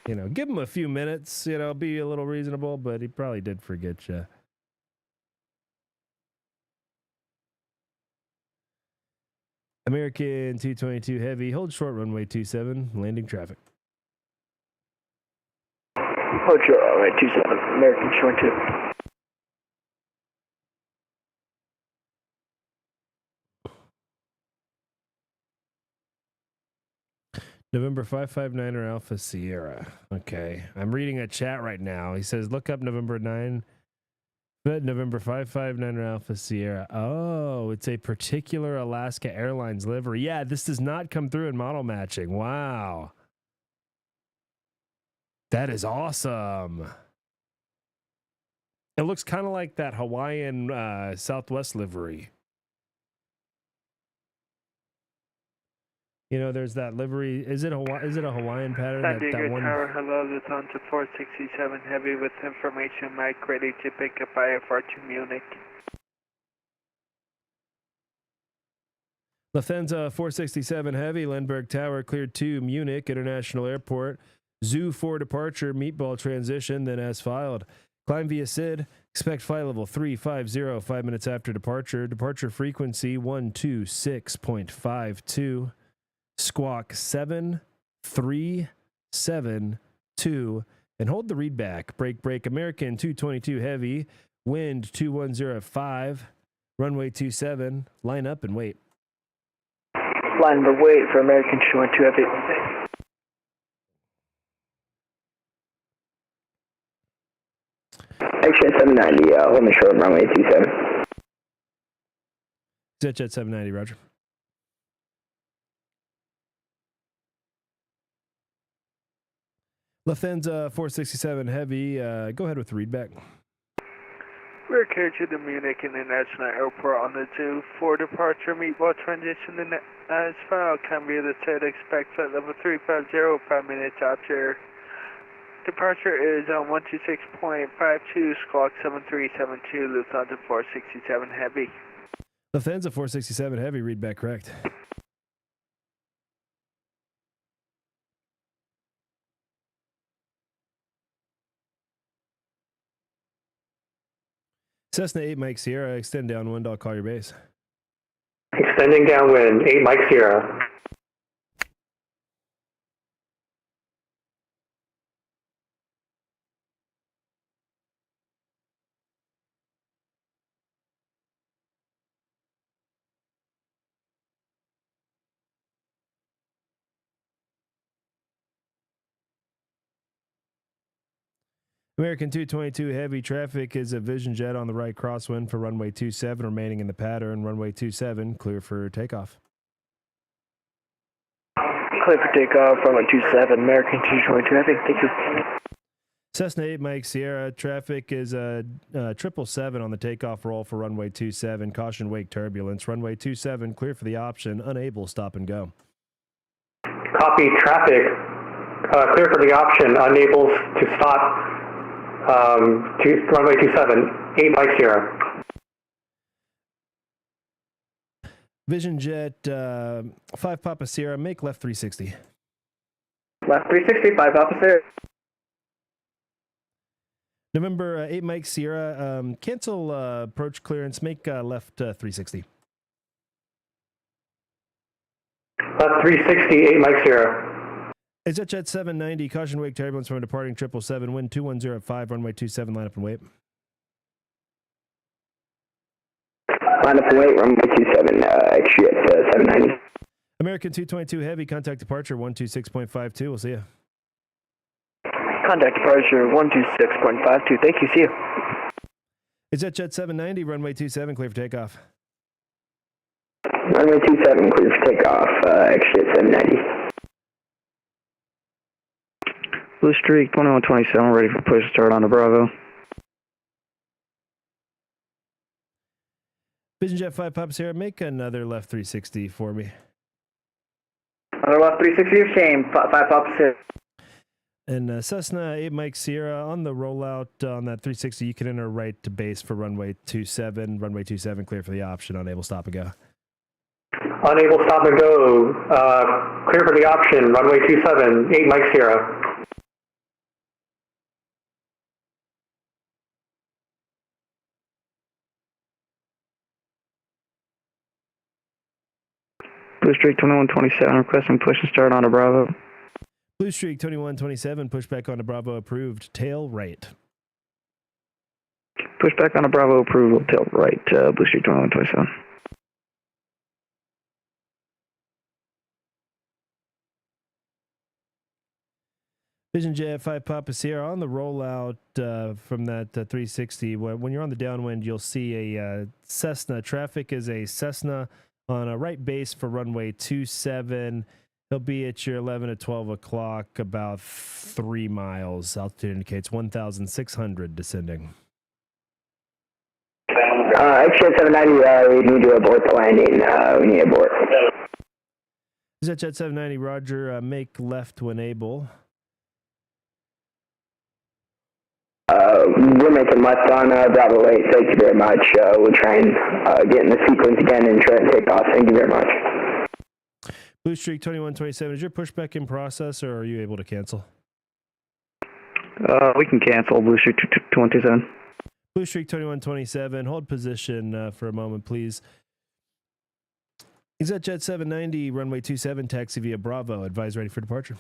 You know, give him a few minutes, you know, be a little reasonable, but he probably did forget you. American 222 Heavy, hold short runway 27, landing traffic. Hold short runway 27, American 222. November 559er Alpha Sierra. Okay. I'm reading a chat right now. He says, look up November 559er Alpha Sierra. Oh, it's a particular Alaska Airlines livery. Yeah, this does not come through in model matching. Wow. That is awesome. It looks kind of like that Hawaiian Southwest livery. You know, there's that livery. Is it a Hawaiian pattern? San That Diego one. Tower, hello, Lufthansa 467 Heavy with information, Mike, ready to pick up IFR to Munich. Lufthansa 467 Heavy, Lindbergh Tower, cleared to Munich International Airport. Zoo 4 departure, meatball transition, then as filed. Climb via SID, expect flight level 350 5 minutes after departure. Departure frequency 126.52. Squawk 7372 and hold the read back. Break American 222 Heavy, wind 2105, runway 27, line up and wait. Line the wait for American 212 Heavy. Exit 790, holding short runway 27. Jet 790, roger. Lufthansa 467 Heavy, go ahead with the readback. We're carried to the Munich International Airport on the Zoo 4 departure, meatball transition, and as file, come via the SID, expect flight level 350, 5 minutes after. Departure is on 126.52, squawk 7372, Lufthansa 467 Heavy. Lufthansa 467 Heavy, readback correct. Cessna 8 Mike Sierra, extend downwind, I'll call your base. Extending downwind, 8 Mike Sierra. American 222 heavy traffic is a Vision Jet on the right crosswind for runway 27, remaining in the pattern. Runway 27, clear for takeoff. Clear for takeoff, runway 27, American 222 heavy. Thank you. Cessna 8 Mike Sierra, traffic is a 777 on the takeoff roll for runway 27. Caution wake turbulence. Runway 27, clear for the option, unable, stop and go. Copy traffic, clear for the option, unable to stop. Runway 27, 8 Mike Sierra. Vision Jet 5 Papa Sierra, make left 360. Left 360, 5 Papa Sierra. November 8 Mike Sierra, cancel approach clearance, make left 360. Left 360, 8 Mike Sierra. Is at Jet 790, caution wake turbulence from departing 777, wind 210 at 5, runway 27, line up and wait. Line up and wait, runway 27, extra at 790. American 222 heavy, contact departure 126.52, we'll see you. Contact departure 126.52. Thank you. See you. Is at Jet 790, runway 27, clear for takeoff. Runway 27, clear for takeoff, extra at 790. Blue Streak 2127, ready for push start on the Bravo. Vision Jet 5 Papa Sierra, make another left 360 for me. Another left 360, shame, 5 Papa Sierra. And Cessna 8 Mike Sierra, on the rollout on that 360, you can enter right to base for runway 27. Runway 27, clear for the option, unable, stop and go. Unable, stop and go, clear for the option, runway 27, 8 Mike Sierra. Blue Streak 2127, requesting push and start on a Bravo. Blue Streak 2127, pushback on a Bravo approved, tail right. Pushback on a Bravo approval, tail right, Blue Streak 2127. Vision Jet 5 Papa Sierra, on the rollout from that 360, when you're on the downwind, you'll see a Cessna. Traffic is a Cessna on a right base for runway 27. He'll be at your 11 to 12 o'clock, about 3 miles. Altitude indicates 1,600 descending. Extra 790, we need to abort the landing. We need to abort. Is that Jet 790, Roger, make left when able. We're making left on Bravo 8. Thank you very much. We'll try and get in the sequence again and try and take off. Thank you very much. Blue Streak 2127, is your pushback in process or are you able to cancel? We can cancel Blue Streak 2127. Blue Streak 2127, hold position for a moment, please. Is that Jet 790, runway 27, taxi via Bravo. Advise ready for departure.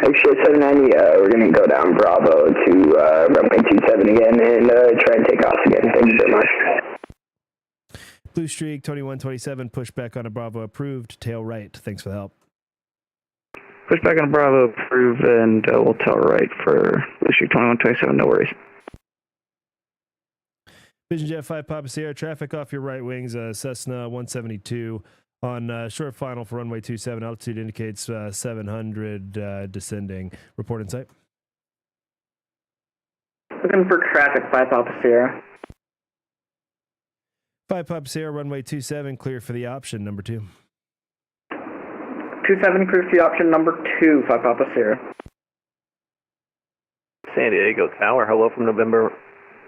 Extra 790, we're going to go down Bravo to runway 27 again and try and take off again. Thank you very much. Blue Streak 2127, pushback on a Bravo approved, tail right. Thanks for the help. Pushback on a Bravo approved, and we'll tail right for Blue Streak 2127, no worries. Vision Jet 5 Papa Sierra, traffic off your right wings, Cessna 172. On short final for runway 27, altitude indicates 700 descending. Report in sight. Looking for traffic, 5 Papa Sierra. 5 Papa Sierra, runway 27, clear for the option, number 2. 27, clear for the option, number 2, 5 Papa Sierra. San Diego Tower, hello from November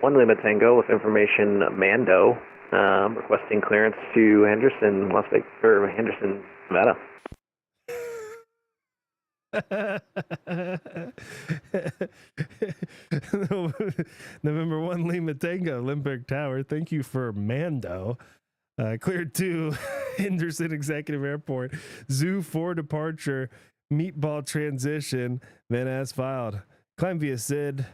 1 Lima Tango with information Mando. Requesting clearance to Henderson, Las Vegas, or Henderson, Nevada. November 1 Lima Tango, Limburg Tower. Thank you for Mando. Cleared to Henderson Executive Airport. Zoo 4 departure. Meatball transition. Van as filed. Climb via SID.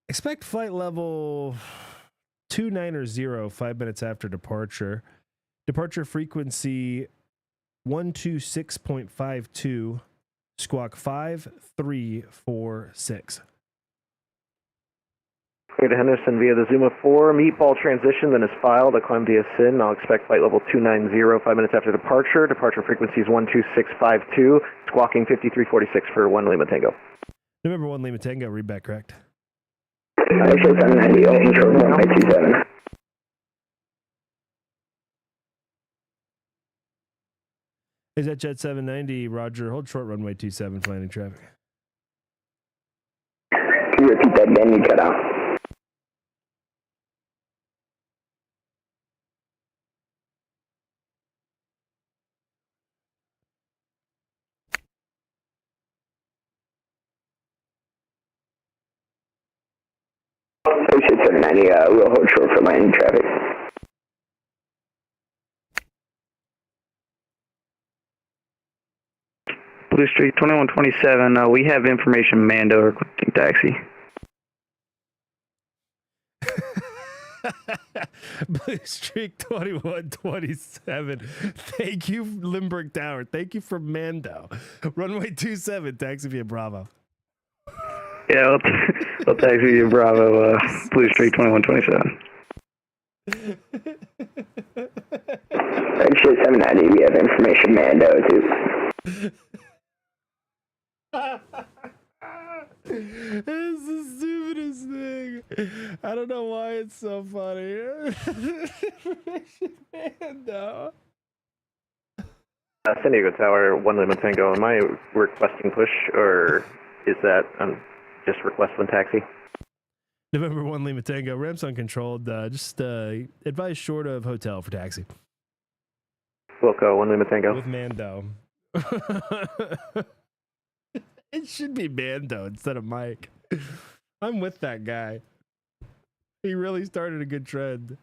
Expect flight level 290, 5 minutes after departure. Departure frequency 126.52, squawk 5346. Clear to Henderson via the Zuma 4 meatball transition, then is filed. I climb via SIN. I'll expect flight level 290, 5 minutes after departure. Departure frequency is 12652, squawking 5346 for 1 Lima Tango. November 1 Lima Tango, read back correct. Short 790, open short runway 27. Is that Jet 790? Roger, hold short runway 27 for landing traffic. Can you repeat that, Ben? You cut out. Short 790, we'll hold short for landing traffic. Blue Street 2127, we have information Mando requesting taxi. Blue Streak 2127. Thank you, Limburg Tower. Thank you for Mando. Runway 27, taxi via Bravo. Yeah, I'll taxi you Bravo, Blue Streak 2127. Short 790, we have information Mando too. This is the stupidest thing. I don't know why it's so funny. Mando. San Diego Tower, 1 Lima Tango. Am I requesting push, or is that just request one taxi? November 1 Lima Tango. Ramps uncontrolled. Just advise short of hotel for taxi. Wilco, 1 Lima Tango. With Mando. It should be Mando instead of Mike. I'm with that guy. He really started a good trend.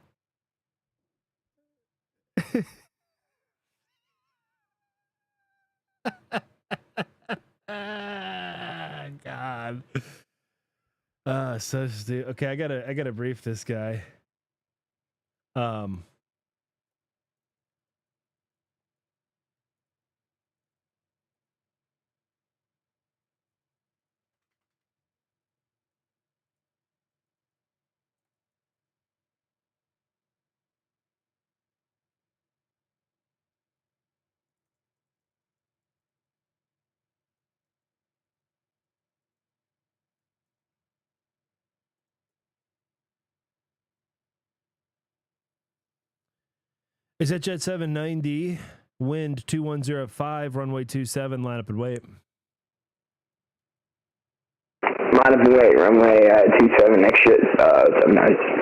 God. So stupid. Okay, I gotta brief this guy. Is that Jet 790, wind 2105, runway 27, line up and wait. Line up and wait, runway 27, exit 790.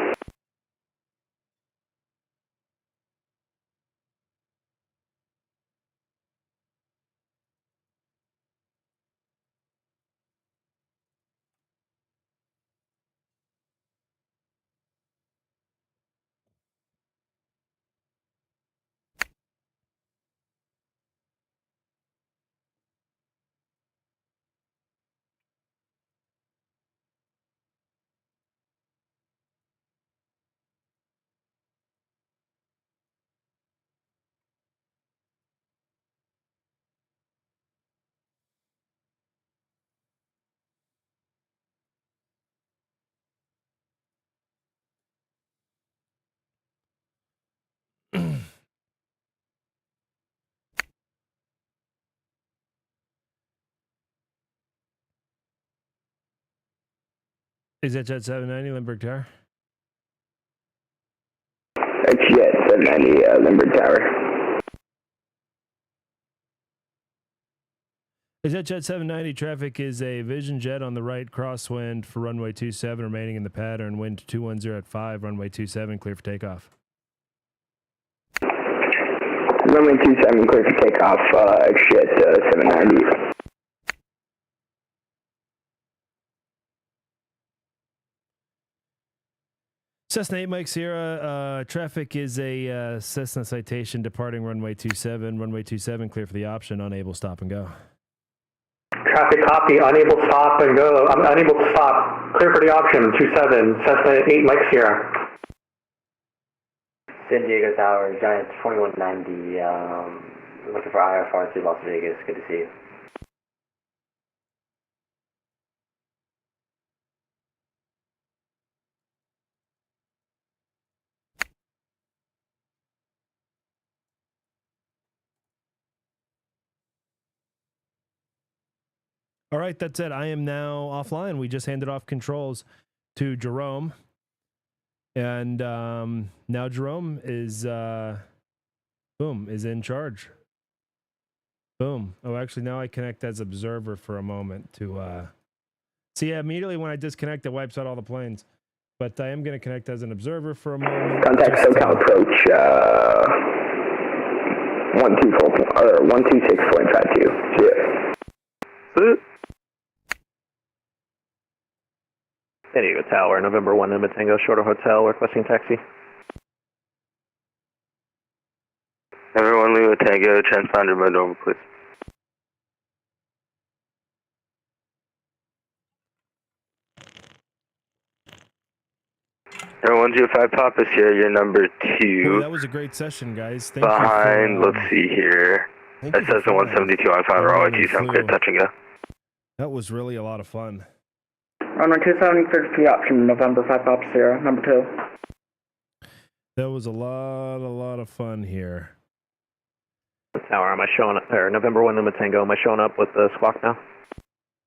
Is that Jet 790, Limburg Tower? That's Jet 790, Limburg Tower. Is that Jet 790, traffic is a Vision Jet on the right crosswind for runway 27, remaining in the pattern, wind 210 at 5, runway 27, clear for takeoff. Runway 27, clear for takeoff, Jet 790. Cessna 8 Mike Sierra, traffic is a Cessna citation departing runway 27. Runway 27, clear for the option, unable stop and go. Traffic copy, unable to stop and go. I'm unable to stop. Clear for the option, 27, Cessna 8 Mike Sierra. San Diego Tower, Giant 2190, looking for IFR to Las Vegas. Good to see you. All right, that's it. I am now offline. We just handed off controls to Jerome. And now Jerome is, boom, is in charge. Boom. Oh, actually, now I connect as observer for a moment to, see, immediately when I disconnect, it wipes out all the planes. But I am going to connect as an observer for a moment. Contact SoCal approach, 126.52. Yeah. San Diego Tower, November 1 Lima Tango, Shorter Hotel, requesting taxi. November 1 Lima Tango, transponder mode over, please. November 105 Papa Sierra, number 2. Boy, that was a great session, guys. Thank Behind, you for, let's see here. That says the 172 on final runway 27, clear touch and go. That was really a lot of fun. Runway 27, cleared for the option, November 5 Papa Sierra, number 2. That was a lot of fun here. Tower, am I showing up there? November 1 Lima Tango, am I showing up with the squawk now?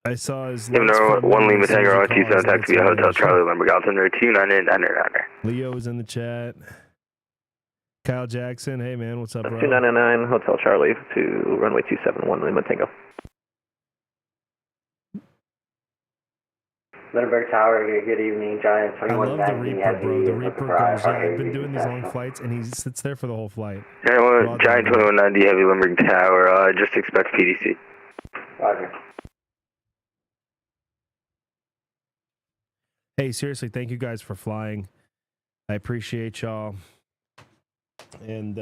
I saw his November 1 Lima Tango, on T7 taxi via Hotel Charlie, Lumber Galton, 299. Leo is in the chat. Kyle Jackson, hey man, what's up, bro? 299, Hotel Charlie to runway 271 Lima Tango. Lindenberg Tower, good evening, Giant I love the 2190. Reaper, bro. The Reaper goes, yeah, I've been doing these long flights, and he sits there for the whole flight. Giant 2190, Heavy Limerick Tower, just expect PDC. Roger. Hey, seriously, thank you guys for flying. I appreciate y'all. And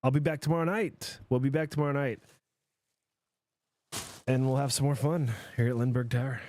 I'll be back tomorrow night. We'll be back tomorrow night. And we'll have some more fun here at Lindbergh Tower.